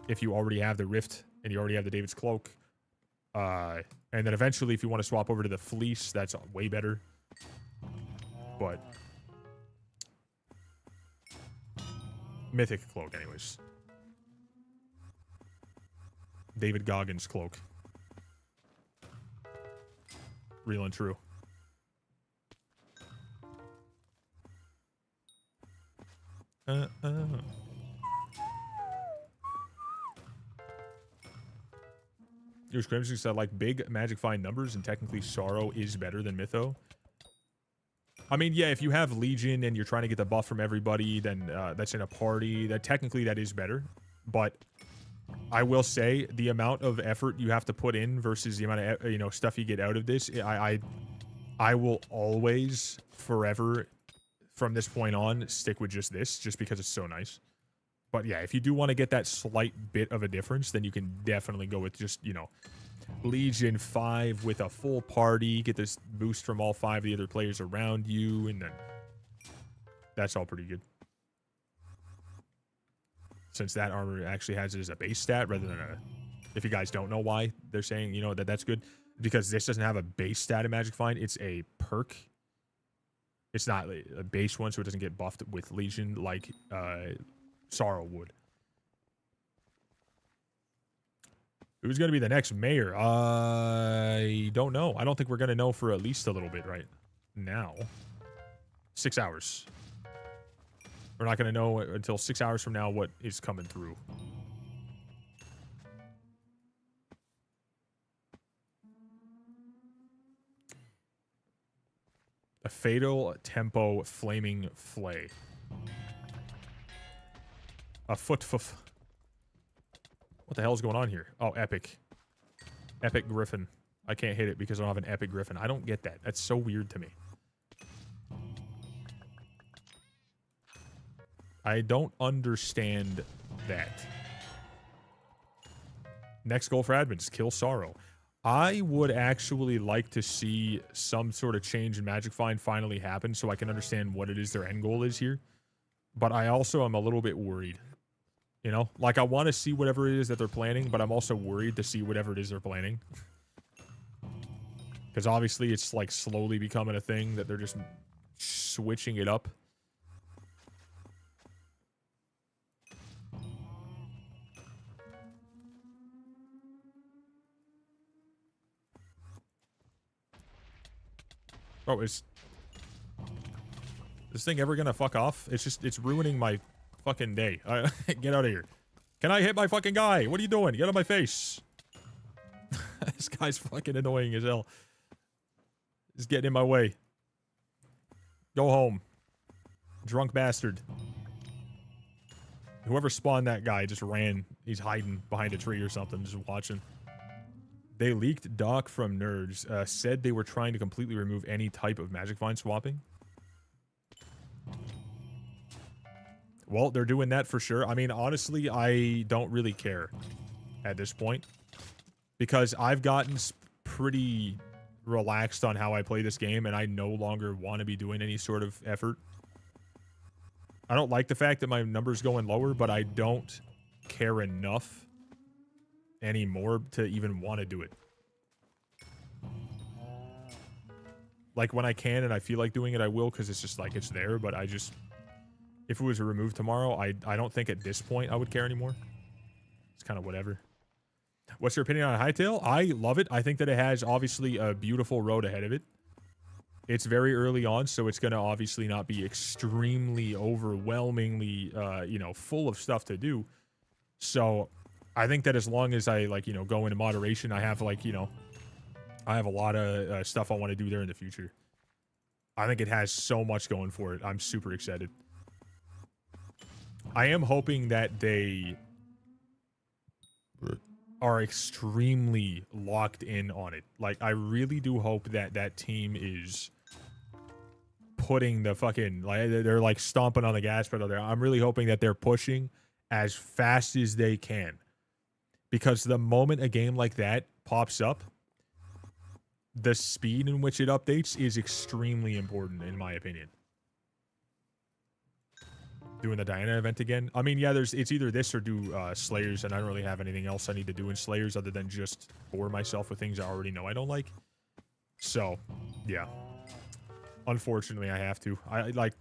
if you already have the Rift and you already have the David's Cloak. And then eventually if you want to swap over to the Fleece, that's way better. But Mythic Cloak anyways. David Goggins Cloak. Real and true. Use Crimson said like big Magic Find numbers, and technically Sorrow is better than Mytho. I mean, yeah, if you have Legion and you're trying to get the buff from everybody, then that's in a party. That technically that is better, but I will say the amount of effort you have to put in versus the amount of, you know, stuff you get out of this, I will always forever from this point on stick with just this, just because it's so nice. But yeah, if you do want to get that slight bit of a difference, then you can definitely go with just, you know, Legion 5 with a full party, get this boost from all 5 of the other players around you, and then that's all pretty good. Since that armor actually has it as a base stat rather than a... If you guys don't know why they're saying, you know, that's good. Because this doesn't have a base stat in Magic Find. It's a perk. It's not a base one, so it doesn't get buffed with Legion like Sorrow would. Who's going to be the next mayor? I don't know. I don't think we're going to know for at least a little bit right now. 6 hours. We're not going to know until 6 hours from now what is coming through. A Fatal Tempo Flaming Flay. A foot. What the hell is going on here? Oh, epic. Epic Griffin. I can't hit it because I don't have an Epic Griffin. I don't get that. That's so weird to me. I don't understand that. Next goal for admins, kill Sorrow. I would actually like to see some sort of change in Magic Find finally happen so I can understand what it is their end goal is here. But I also am a little bit worried. You know? Like, I want to see whatever it is that they're planning, but I'm also worried to see whatever it is they're planning. Because obviously it's, like, slowly becoming a thing that they're just switching it up. Oh, is this thing ever gonna fuck off? It's ruining my fucking day. Get out of here. Can I hit my fucking guy? What are you doing? Get out of my face. This guy's fucking annoying as hell. He's getting in my way. Go home. Drunk bastard. Whoever spawned that guy just ran. He's hiding behind a tree or something, just watching. They leaked doc from nerds. Said they were trying to completely remove any type of magic vine swapping. Well, they're doing that for sure. I mean, honestly, I don't really care at this point. Because I've gotten pretty relaxed on how I play this game, and I no longer want to be doing any sort of effort. I don't like the fact that my number's going lower, but I don't care enough anymore to even want to do it. Like, when I can and I feel like doing it, I will, because it's just like, it's there, but I just... If it was removed tomorrow, I don't think at this point I would care anymore. It's kind of whatever. What's your opinion on Hypixel? I love it. I think that it has, obviously, a beautiful road ahead of it. It's very early on, so it's going to obviously not be extremely, overwhelmingly, you know, full of stuff to do. So, I think that as long as I, like, you know, go into moderation, I have, like, you know, I have a lot of stuff I want to do there in the future. I think it has so much going for it. I'm super excited. I am hoping that they are extremely locked in on it. Like, I really do hope that that team is putting the fucking, like, they're like stomping on the gas pedal there. I'm really hoping that they're pushing as fast as they can, because the moment a game like that pops up, the speed in which it updates is extremely important, in my opinion. Doing the Diana event again. I mean, yeah, it's either this or do Slayers, and I don't really have anything else I need to do in Slayers other than just bore myself with things I already know I don't like. So, yeah. Unfortunately, I have to. I like...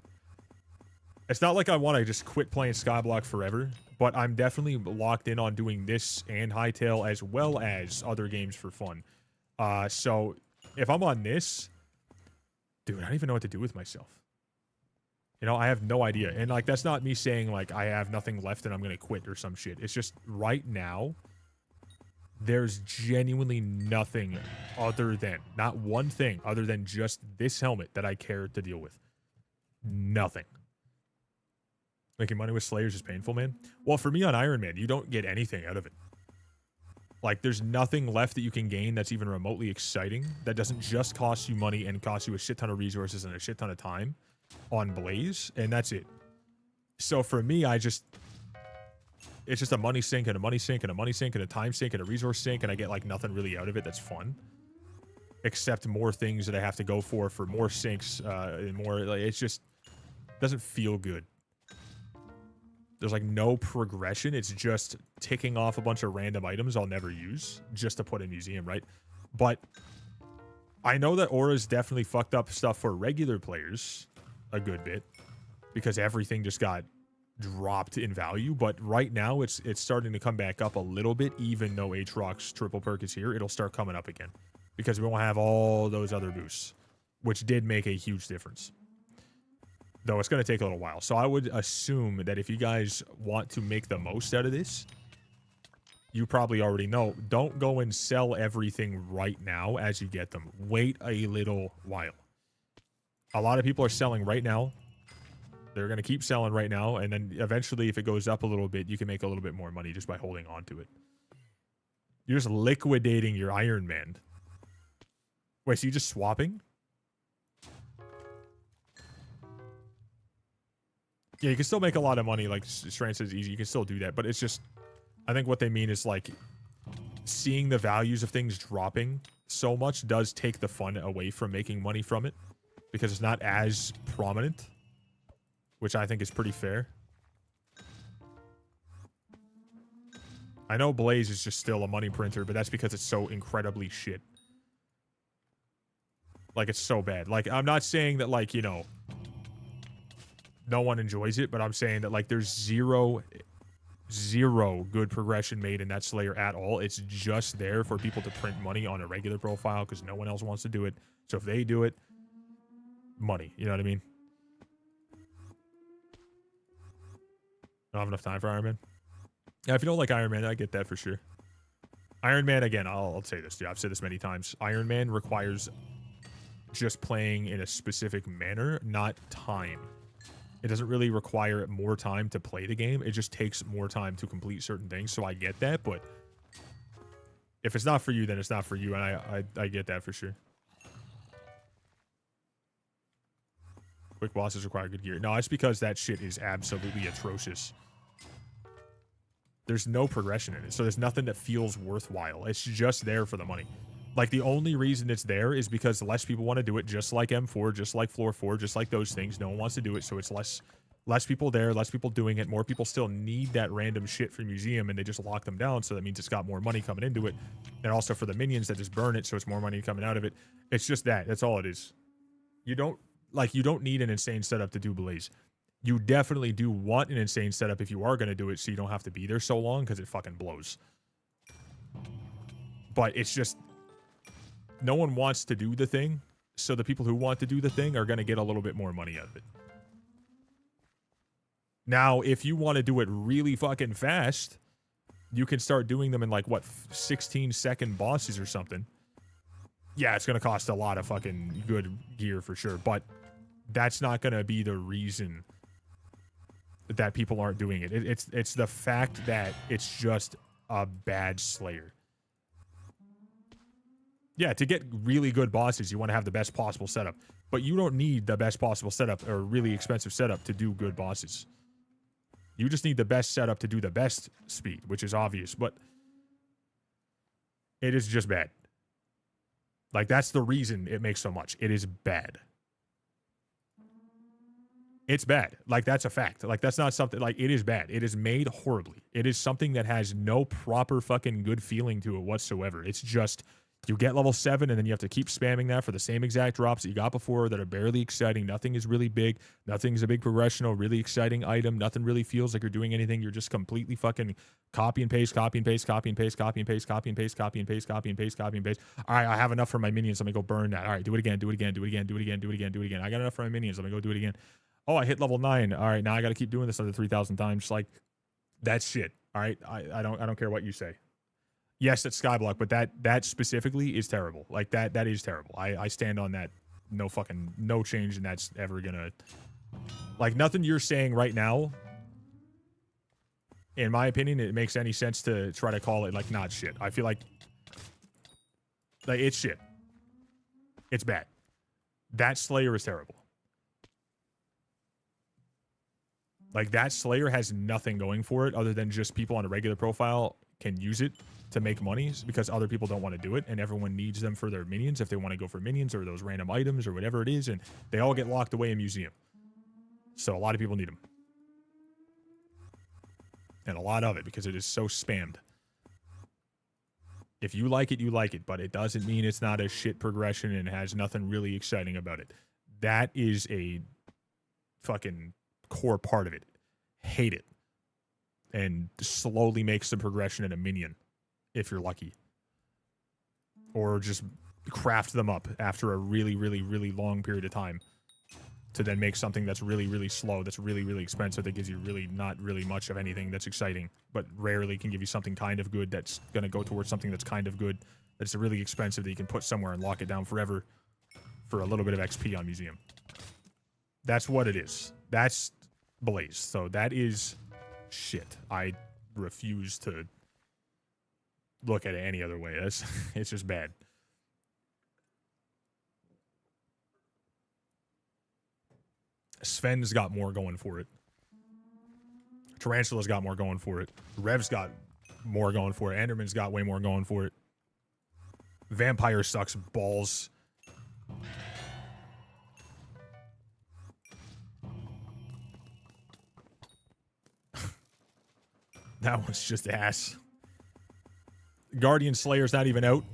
It's not like I want to just quit playing Skyblock forever, but I'm definitely locked in on doing this and Hypixel as well as other games for fun. So, if I'm on this... Dude, I don't even know what to do with myself. You know, I have no idea. And, like, that's not me saying, like, I have nothing left and I'm going to quit or some shit. It's just, right now, there's genuinely nothing other than, not one thing other than just this helmet that I care to deal with. Nothing. Making money with Slayers is painful, man. Well, for me on Ironman, you don't get anything out of it. Like, there's nothing left that you can gain that's even remotely exciting that doesn't just cost you money and cost you a shit ton of resources and a shit ton of time on Blaze, and that's it. So for me, it's just a money sink and a money sink and a money sink and a time sink and a resource sink, and I get like nothing really out of it that's fun, except more things that I have to go for more sinks and more, like, it's just doesn't feel good. There's like no progression. It's just ticking off a bunch of random items I'll never use just to put in museum, right? But I know that Aura's definitely fucked up stuff for regular players a good bit, because everything just got dropped in value. But right now it's starting to come back up a little bit. Even though Aatrox's triple perk is here, it'll start coming up again because we won't have all those other boosts, which did make a huge difference, though it's going to take a little while. So I would assume that if you guys want to make the most out of this, you probably already know, don't go and sell everything right now as you get them. Wait a little while. A lot of people are selling right now. They're going to keep selling right now, and then eventually, if it goes up a little bit, you can make a little bit more money just by holding on to it. You're just liquidating your Ironman. Wait, so you're just swapping? Yeah, you can still make a lot of money, like Strand says easy. You can still do that, but it's just... I think what they mean is, like, seeing the values of things dropping so much does take the fun away from making money from it, because it's not as prominent, which I think is pretty fair. I know Blaze is just still a money printer, but that's because it's so incredibly shit. Like, it's so bad. Like, I'm not saying that, like, you know, no one enjoys it, but I'm saying that, like, there's zero good progression made in that Slayer at all. It's just there for people to print money on a regular profile because no one else wants to do it. So if they do it, money. You know what I mean? Don't have enough time for Iron Man. Yeah, if you don't like Iron Man, I get that for sure. Iron Man, again, I'll say this. Yeah, I've said this many times. Iron Man requires just playing in a specific manner, not time. It doesn't really require more time to play the game. It just takes more time to complete certain things. So I get that, but if it's not for you, then it's not for you, and I get that for sure. Quick bosses require good gear. No, it's because that shit is absolutely atrocious. There's no progression in it, so there's nothing that feels worthwhile. It's just there for the money. Like, the only reason it's there is because less people want to do it, just like M4, just like Floor 4, just like those things. No one wants to do it, so it's less people there, less people doing it. More people still need that random shit for museum, and they just lock them down, so that means it's got more money coming into it. And also for the minions that just burn it, so it's more money coming out of it. It's just that. That's all it is. You don't need an insane setup to do Blaze. You definitely do want an insane setup if you are going to do it, so you don't have to be there so long, because it fucking blows. But it's just, no one wants to do the thing, so the people who want to do the thing are going to get a little bit more money out of it. Now, if you want to do it really fucking fast, you can start doing them in, like, what, 16-second bosses or something. Yeah, it's going to cost a lot of fucking good gear for sure, but that's not going to be the reason that people aren't doing it. It's the fact that it's just a bad Slayer. Yeah, to get really good bosses, you want to have the best possible setup, but you don't need the best possible setup or really expensive setup to do good bosses. You just need the best setup to do the best speed, which is obvious, but it is just bad. Like, that's the reason it makes so much. It is bad. It's bad. Like, that's a fact. Like, that's not something, like, it is bad. It is made horribly. It is something that has no proper fucking good feeling to it whatsoever. It's just, you get level 7, and then you have to keep spamming that for the same exact drops that you got before that are barely exciting. Nothing is really big. Nothing's a big progression or really exciting item. Nothing really feels like you're doing anything. You're just completely fucking copy and paste, copy and paste, copy and paste, copy and paste, copy and paste, copy and paste, copy and paste, copy and paste. All right, I have enough for my minions. Let me go burn that. All right, do it again, do it again, do it again, do it again, do it again, do it again. I got enough for my minions. Let me go do it again. Oh, I hit level 9. All right, now I got to keep doing this another 3,000 times. Like, that's shit. All right, I don't care what you say. Yes, it's Skyblock, but that specifically is terrible. Like, that is terrible. I stand on that. No change, and that's ever gonna, like, nothing you're saying right now, in my opinion, it makes any sense to try to call it, like, not shit. I feel like it's shit. It's bad. That Slayer is terrible. Like, that Slayer has nothing going for it other than just people on a regular profile can use it to make monies because other people don't want to do it, and everyone needs them for their minions if they want to go for minions or those random items or whatever it is, and they all get locked away in museum. So a lot of people need them. And a lot of it because it is so spammed. If you like it, you like it, but it doesn't mean it's not a shit progression and has nothing really exciting about it. That is a fucking core part of it. Hate it. And slowly makes the progression in a minion, if you're lucky. Or just craft them up after a really, really, really long period of time to then make something that's really, really slow, that's really, really expensive, that gives you really not really much of anything that's exciting, but rarely can give you something kind of good that's going to go towards something that's kind of good, that's really expensive that you can put somewhere and lock it down forever for a little bit of XP on Museum. That's what it is. That's Blaze. So that is shit. I refuse to look at it any other way. It's just bad. Sven's got more going for it. Tarantula's got more going for it. Rev's got more going for it. Enderman's got way more going for it. Vampire sucks balls. That one's just ass. Guardian Slayer's not even out.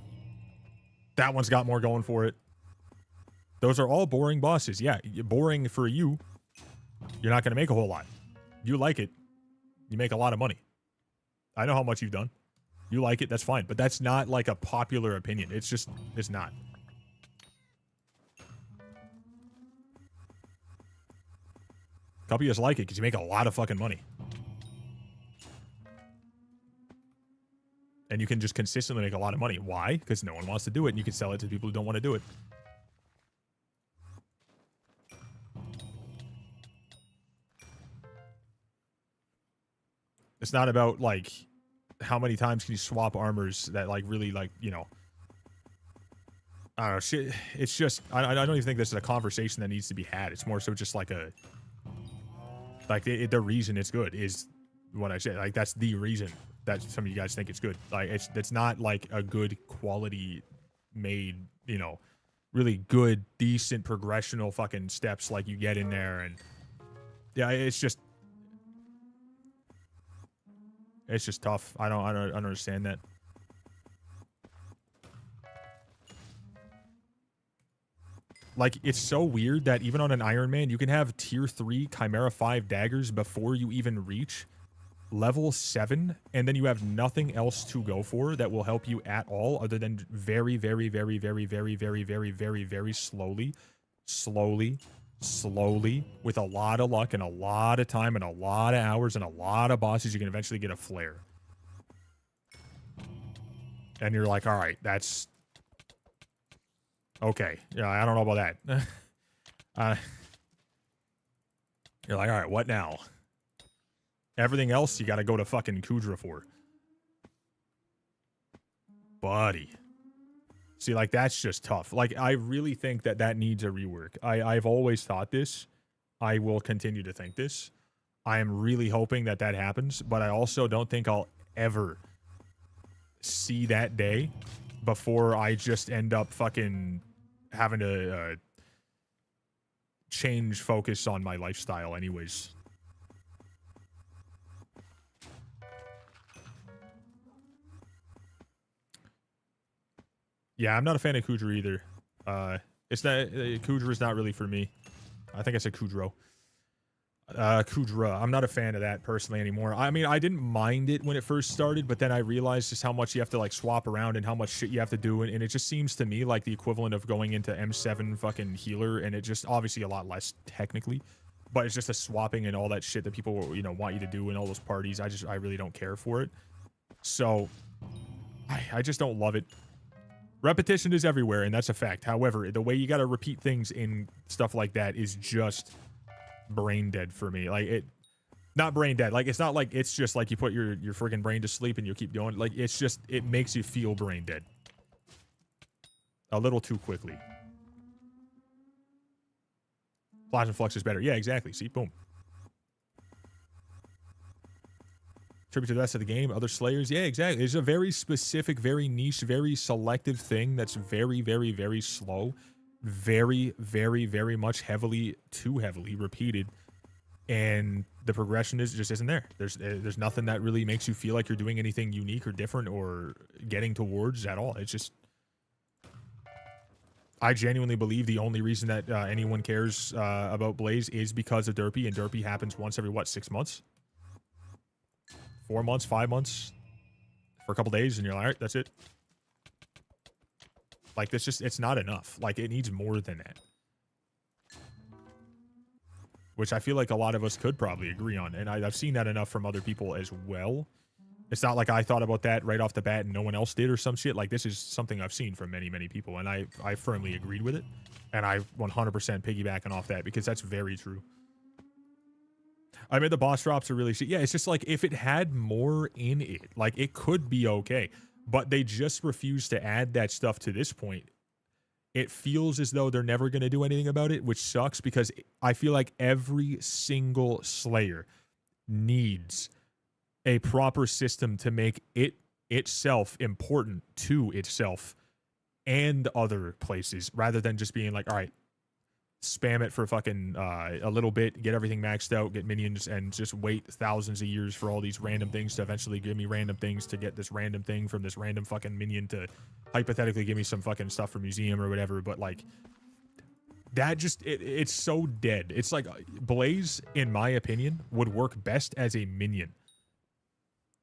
That one's got more going for it. Those are all boring bosses. Yeah, boring for you. You're not going to make a whole lot. You like it. You make a lot of money. I know how much you've done. You like it. That's fine. But that's not like a popular opinion. It's just, it's not. A couple of you just like it because you make a lot of fucking money. And you can just consistently make a lot of money. Why? Because no one wants to do it, and you can sell it to people who don't want to do it. It's not about, like, how many times can you swap armors that, like, really, like, you know, I don't know, shit. It's just, I don't even think this is a conversation that needs to be had. It's more so just like a, like, the reason it's good is what I said. Like, that's the reason that some of you guys think it's good. Like, it's not like a good quality made, you know, really good, decent progressional fucking steps like you get in there. And yeah, it's just tough. I don't understand that. Like, it's so weird that even on an Ironman, you can have tier 3 Chimera 5 daggers before you even reach level 7, and then you have nothing else to go for that will help you at all other than very, very, very, very, very, very, very, very, very slowly, with a lot of luck and a lot of time and a lot of hours and a lot of bosses, you can eventually get a flare. And you're like, all right, that's okay. Yeah, I don't know about that. You're like, all right, what now? Everything else, you got to go to fucking Kudra for. Buddy. See, like, that's just tough. Like, I really think that needs a rework. I've always thought this. I will continue to think this. I am really hoping that happens, but I also don't think I'll ever see that day before I just end up fucking having to change focus on my lifestyle anyways. Yeah, I'm not a fan of Kudra either. It's not Kudra is not really for me. I think I said Kudro. Kudra. I'm not a fan of that personally anymore. I mean, I didn't mind it when it first started, but then I realized just how much you have to like swap around and how much shit you have to do, and it just seems to me like the equivalent of going into M7 fucking healer, and it just obviously a lot less technically, but it's just a swapping and all that shit that people, you know, want you to do in all those parties. I really don't care for it. So I just don't love it. Repetition is everywhere, and that's a fact. However, the way you got to repeat things in stuff like that is just brain dead for me. Like, it, not brain dead. Like, it's not like it's just like you put your freaking brain to sleep and you keep going. Like, it's just, it makes you feel brain dead a little too quickly. Plasma Flux is better. Yeah, exactly. See, boom. Tribute to the rest of the game, other Slayers. Yeah, exactly. It's a very specific, very niche, very selective thing that's very, very, very slow. Very, very, very much too heavily repeated. And the progression just isn't there. There's nothing that really makes you feel like you're doing anything unique or different or getting towards at all. It's just, I genuinely believe the only reason that anyone cares about Blaze is because of Derpy, and Derpy happens once every, what, 6 months? 4 months, 5 months, for a couple days, and you're like, all right, that's it. Like, this just, it's not enough. Like, it needs more than that. Which I feel like a lot of us could probably agree on, and I've seen that enough from other people as well. It's not like I thought about that right off the bat and no one else did or some shit. Like, this is something I've seen from many, many people, and I firmly agreed with it. And I 100% piggybacking off that because that's very true. I mean, the boss drops are really shit. Yeah, it's just like, if it had more in it, like, it could be okay. But they just refuse to add that stuff to this point. It feels as though they're never going to do anything about it, which sucks because I feel like every single Slayer needs a proper system to make it itself important to itself and other places, rather than just being like, all right, spam it for fucking a little bit, get everything maxed out, get minions, and just wait thousands of years for all these random things to eventually give me random things to get this random thing from this random fucking minion to hypothetically give me some fucking stuff from museum or whatever. But like, that just, it's so dead. It's like, Blaze, in my opinion, would work best as a minion.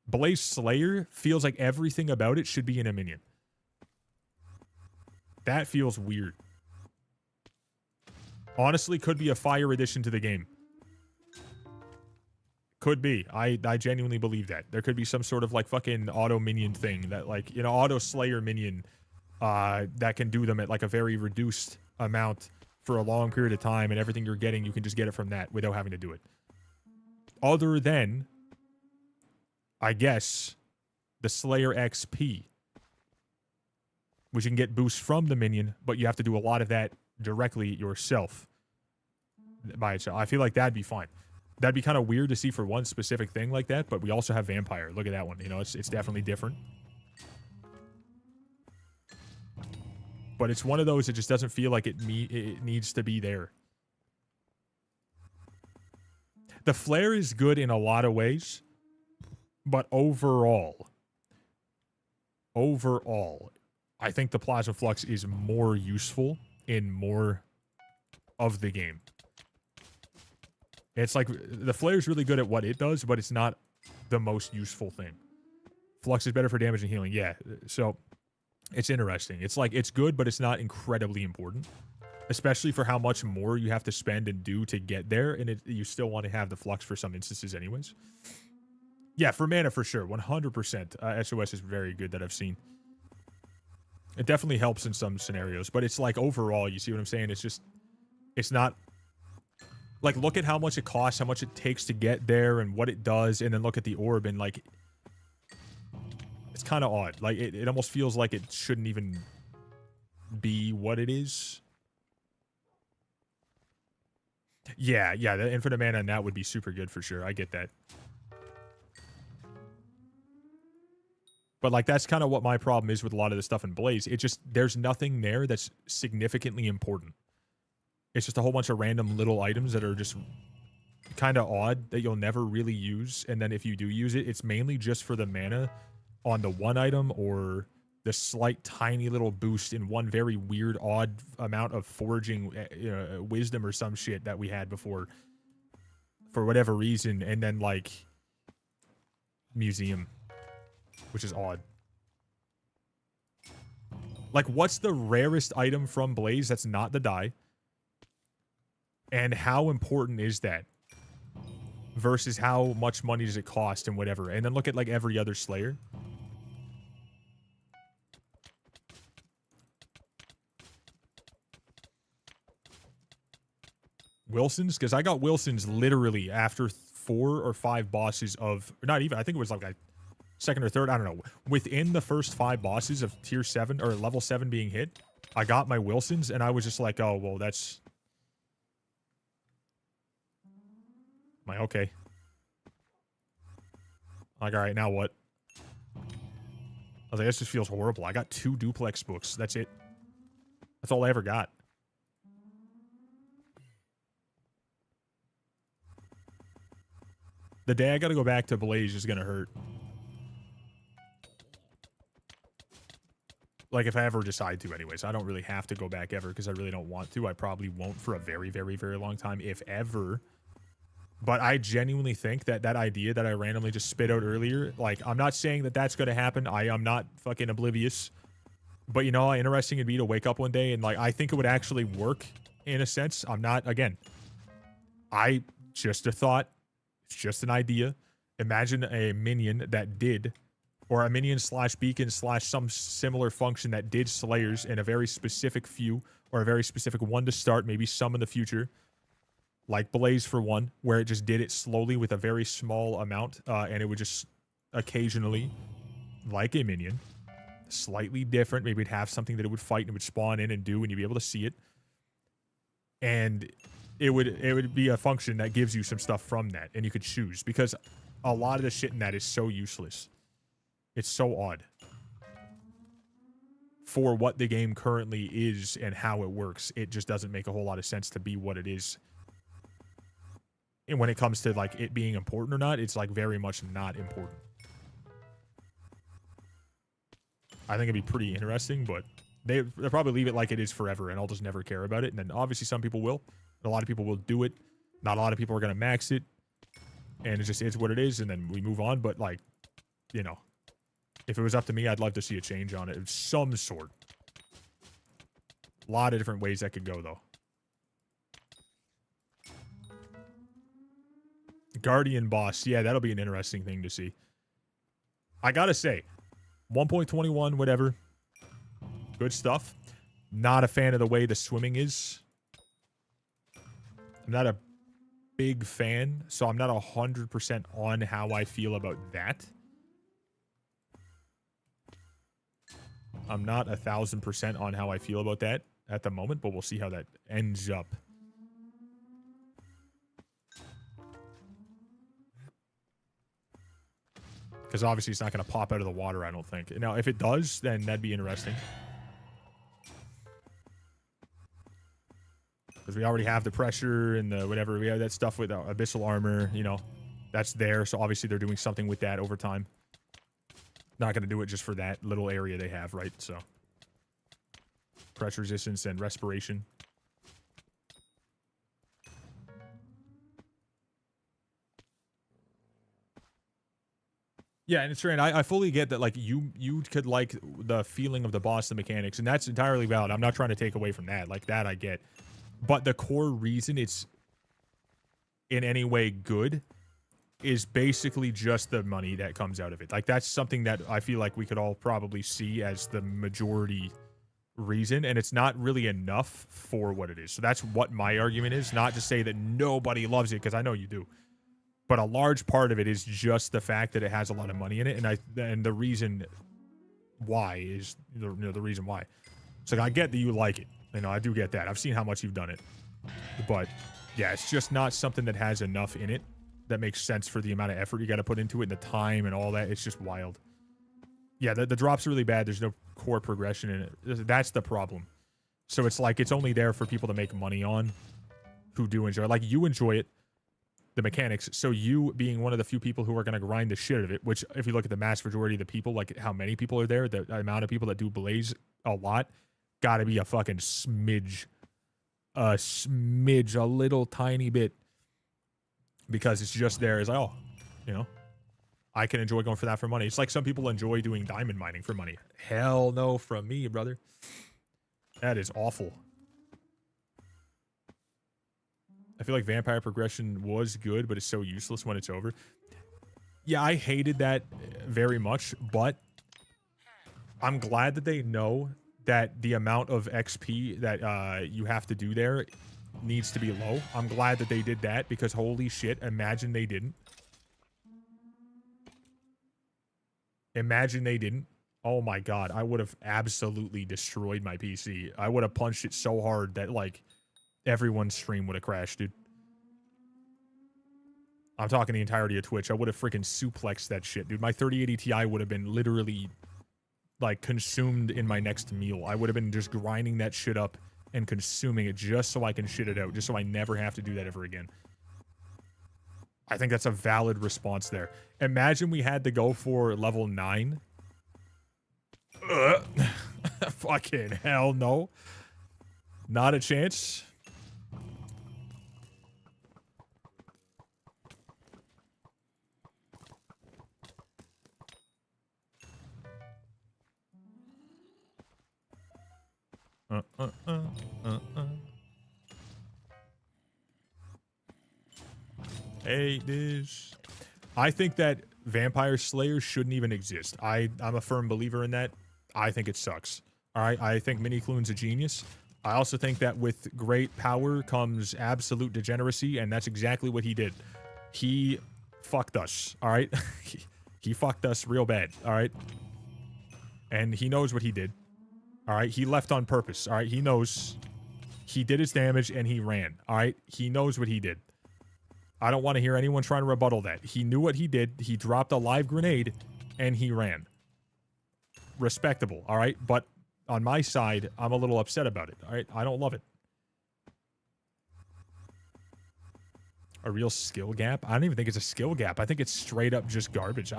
Blaze Slayer feels like everything about it should be in a minion. That feels weird. Honestly, could be a fire addition to the game. Could be. I genuinely believe that. There could be some sort of like fucking auto minion thing that, like, you know, auto Slayer minion that can do them at like a very reduced amount for a long period of time, and everything you're getting, you can just get it from that without having to do it. Other than I guess, the Slayer XP, which you can get boosts from the minion, but you have to do a lot of that directly yourself by itself. I feel like that'd be fine. That'd be kind of weird to see for one specific thing like that, but we also have Vampire. Look at that one. You know, it's definitely different. But it's one of those that just doesn't feel like it needs to be there. The Flare is good in a lot of ways, but overall, I think the Plasma Flux is more useful in more of the game. It's like the Flare is really good at what it does, but it's not the most useful thing. Flux is better for damage and healing. Yeah, so it's interesting. It's like it's good, but it's not incredibly important, especially for how much more you have to spend and do to get there, and you still want to have the Flux for some instances anyways. Yeah, for mana for sure, 100%. SOS is very good that I've seen. It definitely helps in some scenarios, but it's like overall, you see what I'm saying? It's just, it's not, like, look at how much it costs, how much it takes to get there, and what it does, and then look at the orb, and, like, it's kind of odd. Like, it almost feels like it shouldn't even be what it is. Yeah, the infinite mana on that would be super good for sure. I get that. But, like, that's kind of what my problem is with a lot of the stuff in Blaze. It just, there's nothing there that's significantly important. It's just a whole bunch of random little items that are just kind of odd that you'll never really use. And then if you do use it, it's mainly just for the mana on the one item or the slight tiny little boost in one very weird, odd amount of foraging wisdom or some shit that we had before for whatever reason. And then, like, museum, which is odd. Like, what's the rarest item from Blaze that's not the die? And how important is that? Versus how much money does it cost and whatever. And then look at, like, every other Slayer. Wilson's? Because I got Wilson's literally after 4 or 5 bosses of... Not even, I think it was like a second or third, I don't know. Within the first 5 bosses of tier 7 or level 7 being hit, I got my Wilson's and I was just like, oh, well, that's... I'm like, okay. Like, all right, now what? I was like, this just feels horrible. I got 2 duplex books. That's it. That's all I ever got. The day I gotta go back to Blaze is gonna hurt. Like, if I ever decide to anyways. I don't really have to go back ever because I really don't want to. I probably won't for a very, very, very long time, if ever. But I genuinely think that that idea that I randomly just spit out earlier, like, I'm not saying that that's going to happen. I am not fucking oblivious. But you know how interesting it'd be to wake up one day and, like, I think it would actually work in a sense. I'm not, again, just a thought. It's just an idea. Imagine a minion that did, or a minion slash beacon slash some similar function that did Slayers in a very specific few, or a very specific one to start, maybe some in the future. Like Blaze for one, where it just did it slowly with a very small amount, and it would just occasionally, like a minion, slightly different. Maybe it'd have something that it would fight and it would spawn in and do, and you'd be able to see it. And it would be a function that gives you some stuff from that, and you could choose, because a lot of the shit in that is so useless. It's so odd for what the game currently is and how it works. It just doesn't make a whole lot of sense to be what it is. And when it comes to, like, it being important or not, it's, like, very much not important. I think it'd be pretty interesting, but they'll probably leave it like it is forever, and I'll just never care about it. And then obviously some people will. A lot of people will do it. Not a lot of people are going to max it. And it's what it is, and then we move on. But, like, you know, if it was up to me, I'd love to see a change on it of some sort. A lot of different ways that could go, though. Guardian boss. Yeah, that'll be an interesting thing to see. I gotta say, 1.21, whatever. Good stuff. Not a fan of the way the swimming is. I'm not a big fan, so I'm not 100% on how I feel about that. I'm not 1,000% on how I feel about that at the moment, but we'll see how that ends up. Because obviously it's not going to pop out of the water, I don't think. Now, if it does, then that'd be interesting. Because we already have the pressure and the whatever. We have that stuff with abyssal armor, you know. That's there, so obviously they're doing something with that over time. Not going to do it just for that little area they have, right? So, pressure resistance and respiration. Yeah, and it's true, and I fully get that, like, you could like the feeling of the boss, the mechanics, and that's entirely valid. I'm not trying to take away from that. Like, that I get. But the core reason it's in any way good is basically just the money that comes out of it. Like, that's something that I feel like we could all probably see as the majority reason, and it's not really enough for what it is. So that's what my argument is, not to say that nobody loves it, because I know you do. But a large part of it is just the fact that it has a lot of money in it, and the reason why is the reason why. It's like, I get that you like it. You know, I do get that. I've seen how much you've done it. But yeah, it's just not something that has enough in it that makes sense for the amount of effort you got to put into it and the time and all that. It's just wild. Yeah, the drop's really bad. There's no core progression in it. That's the problem. So it's like, it's only there for people to make money on who do enjoy it. Like, you enjoy it, the mechanics, so you being one of the few people who are going to grind the shit out of it, which if you look at the mass majority of the people, like how many people are there, the amount of people that do Blaze a lot, gotta be a fucking smidge, a little tiny bit, because it's just there as, oh, you know, I can enjoy going for that for money. It's like some people enjoy doing diamond mining for money. Hell no from me, brother. That is awful. I feel like vampire progression was good, but it's so useless when it's over. Yeah, I hated that very much, but I'm glad that they know that the amount of XP that you have to do there needs to be low. I'm glad that they did that, because holy shit, imagine they didn't. Imagine they didn't. Oh my god, I would have absolutely destroyed my PC. I would have punched it so hard that, like, everyone's stream would have crashed, dude. I'm talking the entirety of Twitch. I would have freaking suplexed that shit, dude. My 3080 Ti would have been literally, like, consumed in my next meal. I would have been just grinding that shit up and consuming it just so I can shit it out, just so I never have to do that ever again. I think that's a valid response there. Imagine we had to go for level 9. Fucking hell no. Not a chance. Hey, this. I think that Vampire Slayers shouldn't even exist. I'm a firm believer in that. I think it sucks. All right, I think Minikloon's a genius. I also think that with great power comes absolute degeneracy, and that's exactly what he did. He fucked us, all right? He fucked us real bad, all right? And he knows what he did, all right? He left on purpose, all right? He knows. He did his damage, and he ran, all right? He knows what he did. I don't want to hear anyone trying to rebuttal that. He knew what he did. He dropped a live grenade, and he ran. Respectable, all right? But on my side, I'm a little upset about it, all right? I don't love it. A real skill gap? I don't even think it's a skill gap. I think it's straight up just garbage.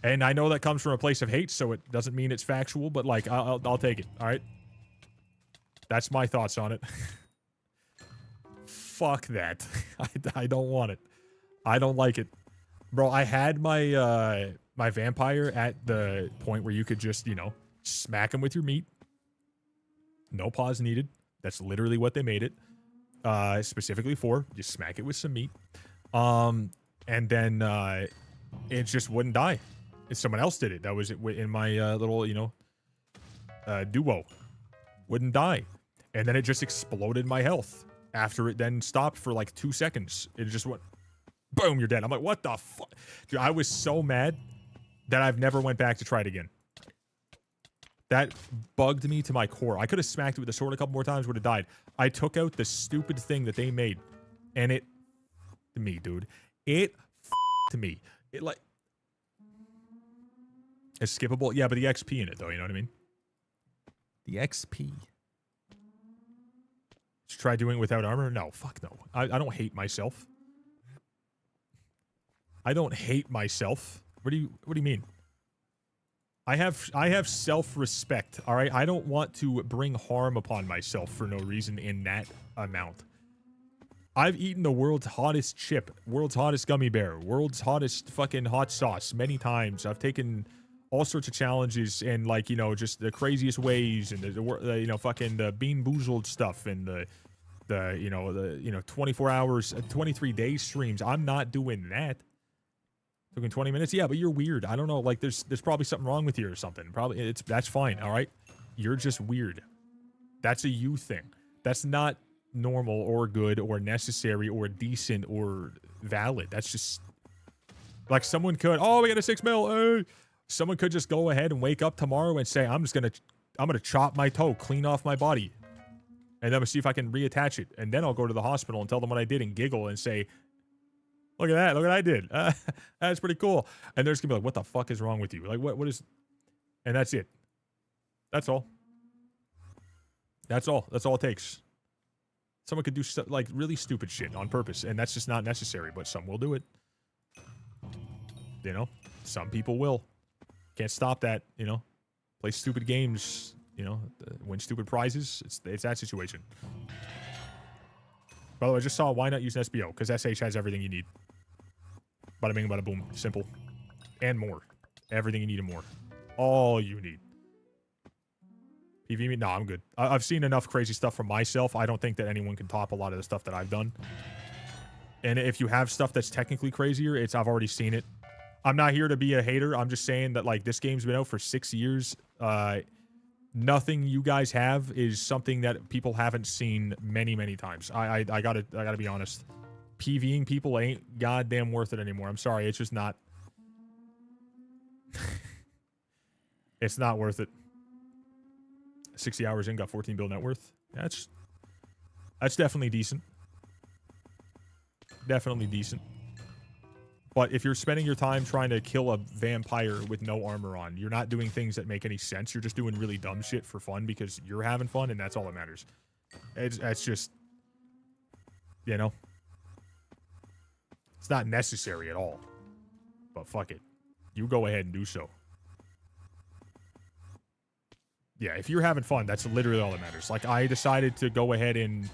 And I know that comes from a place of hate, so it doesn't mean it's factual, but, like, I'll take it, all right? That's my thoughts on it. Fuck that. I don't want it. I don't like it. Bro, I had my my vampire at the point where you could just, you know, smack him with your meat. No pause needed. That's literally what they made it. Specifically for. Just smack it with some meat. And then it just wouldn't die. If someone else did it. That was in my little, you know, duo. Wouldn't die. And then it just exploded my health. After it then stopped for like 2 seconds. It just went, boom, you're dead. I'm like, what the fuck? Dude, I was so mad that I've never went back to try it again. That bugged me to my core. I could have smacked it with the sword a couple more times, would have died. I took out the stupid thing that they made, and it to me, dude. It to me. It like it's skippable. Yeah, but the XP in it though, you know what I mean? The XP. Just try doing it without armor? No, fuck no. I don't hate myself. I don't hate myself. What do you mean? I have self-respect, all right? I don't want to bring harm upon myself for no reason in that amount. I've eaten the world's hottest chip, world's hottest gummy bear, world's hottest fucking hot sauce many times. I've taken all sorts of challenges and, like, you know, just the craziest ways and the you know, fucking the bean boozled stuff and the 24 hours, 23 day streams. I'm not doing that. Took in 20 minutes? Yeah, but you're weird. I don't know. Like, there's probably something wrong with you or something. Probably, that's fine, all right? You're just weird. That's a you thing. That's not normal or good or necessary or decent or valid. That's just... Like, someone could... Oh, we got a 6 mil. Hey. Someone could just go ahead and wake up tomorrow and say, I'm gonna chop my toe, clean off my body. And then I'm gonna see if I can reattach it. And then I'll go to the hospital and tell them what I did and giggle and say... Look at that. Look what I did. That's pretty cool. And they're just going to be like, what the fuck is wrong with you? Like, what is... And that's it. That's all. That's all. That's all it takes. Someone could do, like, really stupid shit on purpose, and that's just not necessary, but some will do it. You know? Some people will. Can't stop that, you know? Play stupid games, you know? Win stupid prizes. It's that situation. By the way, I just saw why not use an SBO, because SH has everything you need. Bada bing, bada boom. Simple. And more. Everything you need and more. All you need. PvE? No, I'm good. I've seen enough crazy stuff from myself. I don't think that anyone can top a lot of the stuff that I've done. And if you have stuff that's technically crazier, I've already seen it. I'm not here to be a hater. I'm just saying that, like, this game's been out for 6 years. Nothing you guys have is something that people haven't seen many, many times. I gotta be honest. PvEing people ain't goddamn worth it anymore. I'm sorry, it's just not. It's not worth it. 60 hours in, got 14 bill net worth. That's definitely decent. Definitely decent. But if you're spending your time trying to kill a vampire with no armor on, you're not doing things that make any sense. You're just doing really dumb shit for fun because you're having fun, and that's all that matters. It's just, you know, it's not necessary at all. But fuck it. You go ahead and do so. Yeah, if you're having fun, that's literally all that matters. Like, I decided to go ahead and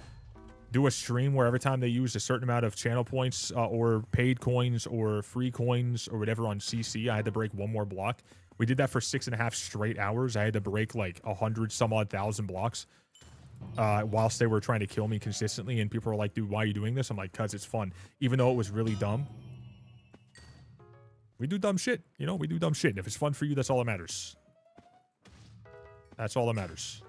do a stream where every time they used a certain amount of channel points or paid coins or free coins or whatever on CC, I had to break one more block. We did that for 6.5 straight hours. I had to break like 100 some odd thousand blocks whilst they were trying to kill me consistently. And people were like, dude, why are you doing this? I'm like, cause it's fun. Even though it was really dumb. We do dumb shit. You know, we do dumb shit. And if it's fun for you, that's all that matters. That's all that matters.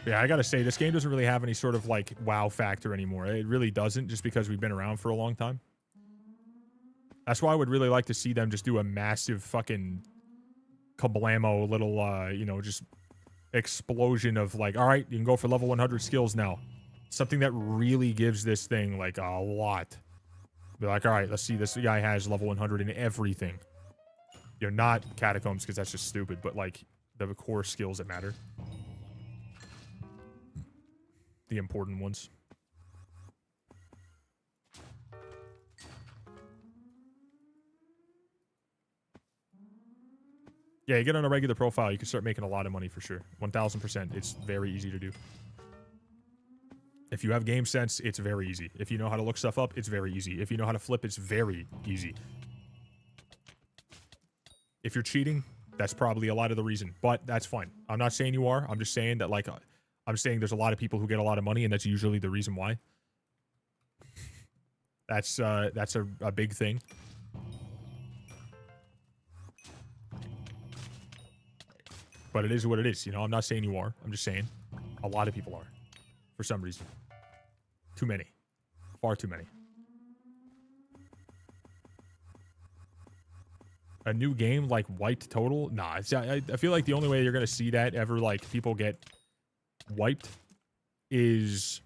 Yeah, I gotta say, this game doesn't really have any sort of, like, wow factor anymore. It really doesn't, just because we've been around for a long time. That's why I would really like to see them just do a massive fucking kablamo little, you know, just explosion of, like, all right, you can go for level 100 skills now. Something that really gives this thing, like, a lot. Be like, all right, let's see, this guy has level 100 in everything. You know, not catacombs, because that's just stupid, but, like, the core skills that matter. The important ones. Yeah, you get on a regular profile, you can start making a lot of money for sure. 1000%. It's very easy to do. If you have game sense, it's very easy. If you know how to look stuff up, it's very easy. If you know how to flip, it's very easy. If you're cheating, that's probably a lot of the reason, but that's fine. I'm not saying you are. I'm just saying that, like, I'm saying there's a lot of people who get a lot of money, and that's usually the reason why. That's a big thing. But it is what it is, you know? I'm not saying you are. I'm just saying a lot of people are, for some reason. Too many. Far too many. A new game like wiped total? Nah, I feel like the only way you're going to see that ever, like, people get wiped is...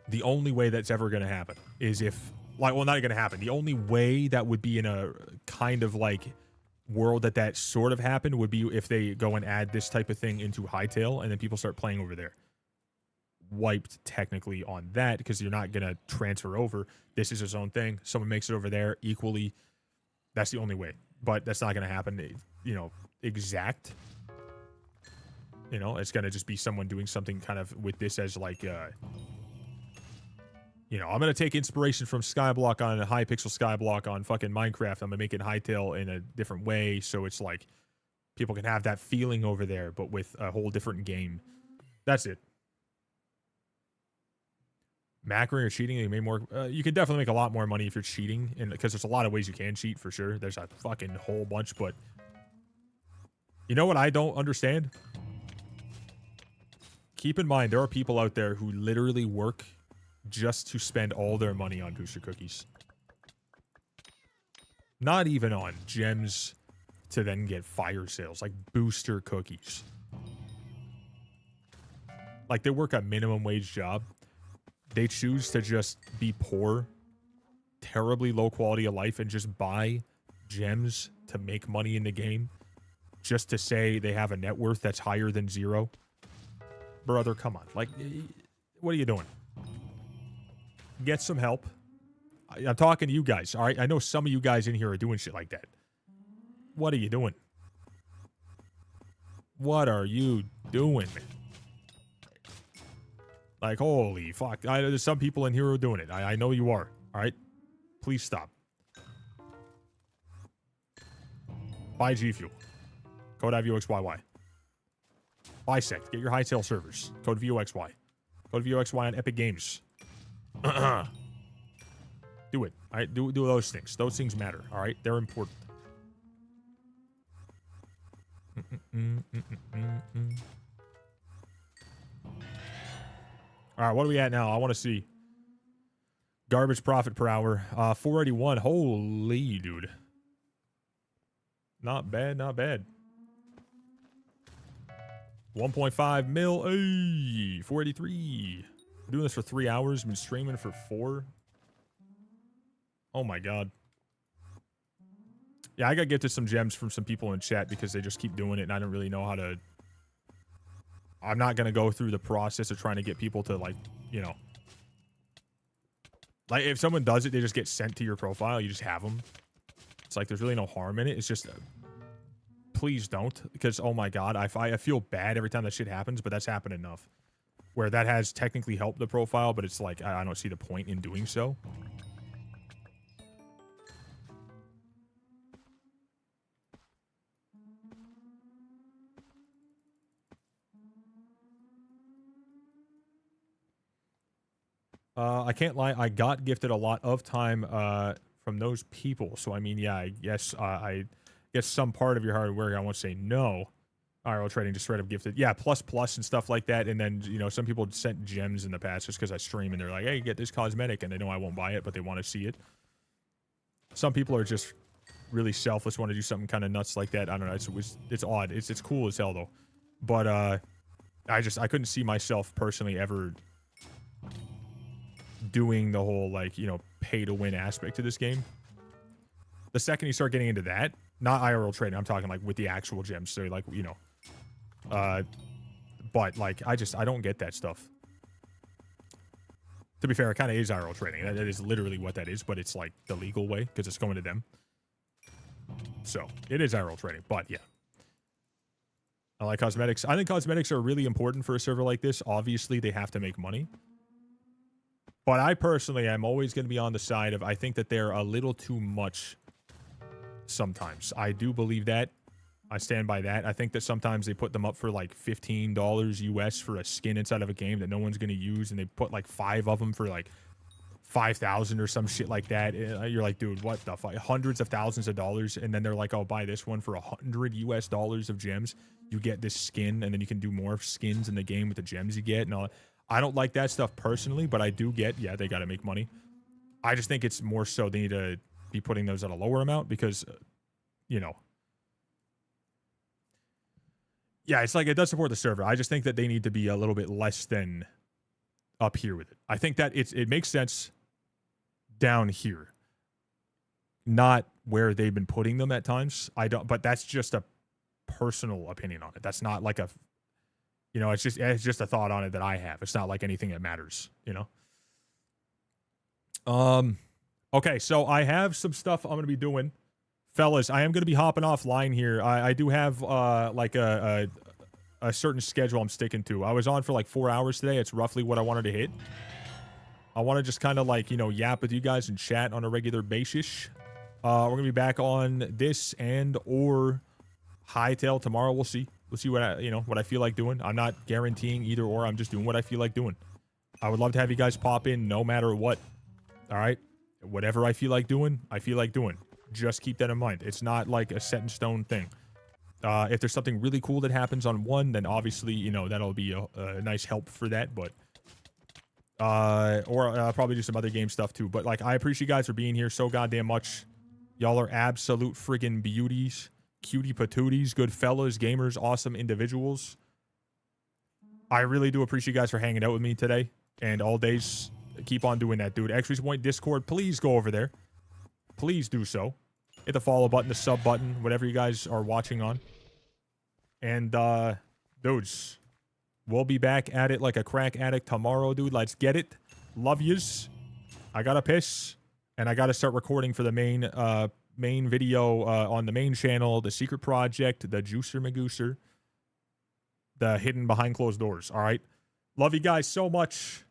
The only way that's ever going to happen is if... Like, well, not going to happen. The only way that would be in a kind of, like, world that sort of happened would be if they go and add this type of thing into Hytale, and then people start playing over there. Wiped, technically, on that, because you're not going to transfer over. This is its own thing. Someone makes it over there equally... That's the only way. But that's not going to happen, you know, exact. You know, it's going to just be someone doing something kind of with this as like, you know, I'm going to take inspiration from Skyblock on a Hypixel Skyblock on fucking Minecraft. I'm going to make it Hytale in a different way. So it's like people can have that feeling over there, but with a whole different game. That's it. Macroing or cheating, you make more. You can definitely make a lot more money if you're cheating, and because there's a lot of ways you can cheat for sure. There's a fucking whole bunch, but you know what I don't understand? Keep in mind there are people out there who literally work just to spend all their money on booster cookies. Not even on gems to then get fire sales, like booster cookies. Like they work a minimum wage job. They choose to just be poor, terribly low quality of life, and just buy gems to make money in the game just to say they have a net worth that's higher than 0. Brother, come on. Like, what are you doing? Get some help. I'm talking to you guys, all right? I know some of you guys in here are doing shit like that. What are you doing? What are you doing, man? Like, holy fuck. There's some people in here who are doing it. I know you are. All right? Please stop. Buy G Fuel. Code iVoxy. Bisect. Get your Hytale servers. Code VOXY. Code VOXY on Epic Games. Do it. All right? Do those things. Those things matter. All right? They're important. All right, what are we at now? I want to see. Garbage profit per hour. 481. Holy, dude. Not bad, not bad. 1.5 mil. Hey, 483. Been doing this for 3 hours. Been streaming for 4. Oh, my God. Yeah, I got gifted some gems from some people in chat because they just keep doing it, and I don't really know how to... I'm not going to go through the process of trying to get people to, like, you know... Like, if someone does it, they just get sent to your profile. You just have them. It's like, there's really no harm in it. It's just... please don't. Because, oh my God, I feel bad every time that shit happens, but that's happened enough. Where that has technically helped the profile, but it's like, I don't see the point in doing so. I can't lie. I got gifted a lot of time from those people. So, I mean, yeah, I guess some part of your hard work, I won't say no. IRL trading just straight up gifted. Yeah, plus and stuff like that. And then, you know, some people sent gems in the past just because I stream and they're like, hey, get this cosmetic. And they know I won't buy it, but they want to see it. Some people are just really selfless, want to do something kind of nuts like that. I don't know. It's odd. It's cool as hell, though. But I couldn't see myself personally ever... doing the whole, like, you know, pay to win aspect to this game. The second you start getting into that, not IRL trading, I'm talking like with the actual gems, so like, you know, but like I don't get that stuff. To be fair, it kind of is IRL trading. That is literally what that is, but it's like the legal way because it's going to them. So it is IRL trading, but yeah. I like cosmetics. I think cosmetics are really important for a server like this. Obviously, they have to make money. But I personally am always going to be on the side of I think that they're a little too much sometimes. I do believe that. I stand by that. I think that sometimes they put them up for like $15 US for a skin inside of a game that no one's going to use, and they put like 5 of them for like 5,000 or some shit like that. You're like, dude, what the fuck? Hundreds of thousands of dollars, and then they're like, oh, buy this one for $100 US of gems. You get this skin, and then you can do more skins in the game with the gems you get and all. I don't like that stuff personally, but I do get, yeah, they got to make money. I just think it's more so they need to be putting those at a lower amount because, you know, yeah, it's like it does support the server. I just think that they need to be a little bit less than up here with it. I think that it makes sense down here, not where they've been putting them at times. But that's just a personal opinion on it. That's not like a, you know, it's just a thought on it that I have. It's not like anything that matters, you know. Okay, so I have some stuff I'm gonna be doing, fellas. I am gonna be hopping offline here. I do have like a certain schedule I'm sticking to. I was on for like 4 hours today. It's roughly what I wanted to hit. I want to just kind of like, you know, yap with you guys and chat on a regular basis. We're gonna be back on this and or Hightail tomorrow. We'll see. We'll see what I feel like doing. I'm not guaranteeing either or. I'm just doing what I feel like doing. I would love to have you guys pop in no matter what. All right, whatever I feel like doing, I feel like doing. Just keep that in mind. It's not like a set in stone thing. If there's something really cool that happens on one, then obviously, you know, that'll be a nice help for that. But probably do some other game stuff too. But like, I appreciate you guys for being here so goddamn much. Y'all are absolute friggin' beauties, cutie patooties, good fellas, gamers, awesome individuals. I really do appreciate you guys for hanging out with me today and all days. Keep on doing that, dude. Exclamation point Discord, please go over there. Please do so. Hit the follow button, the sub button, whatever you guys are watching on. And, dudes, we'll be back at it like a crack addict tomorrow, dude. Let's get it. Love yous. I gotta piss, and I gotta start recording for the main video on the main channel, the secret project, the Juicer Magooser, the hidden behind closed doors. All right. Love you guys so much.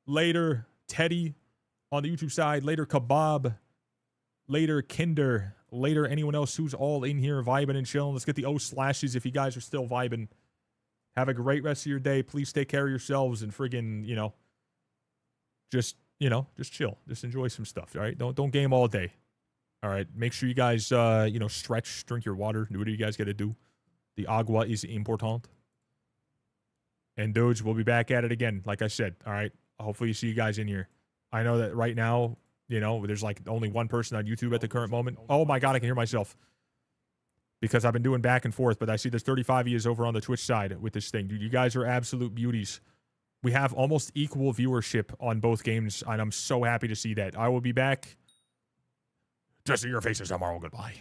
Later, Teddy on the YouTube side. Later, Kebab. Later, Kinder. Later, anyone else who's all in here vibing and chilling. Let's get the O/slashes if you guys are still vibing. Have a great rest of your day. Please take care of yourselves and friggin', you know, just chill. Just enjoy some stuff, all right? Don't game all day. All right, make sure you guys, stretch, drink your water, do whatever you guys got to do. The agua is important. And dudes, we'll be back at it again, like I said, all right? Hopefully you see you guys in here. I know that right now, you know, there's like only one person on YouTube at the current moment. Oh my God, I can hear myself. Because I've been doing back and forth, but I see there's 35 of you over on the Twitch side with this thing. Dude, you guys are absolute beauties. We have almost equal viewership on both games, and I'm so happy to see that. I will be back. Just see your faces tomorrow. Goodbye.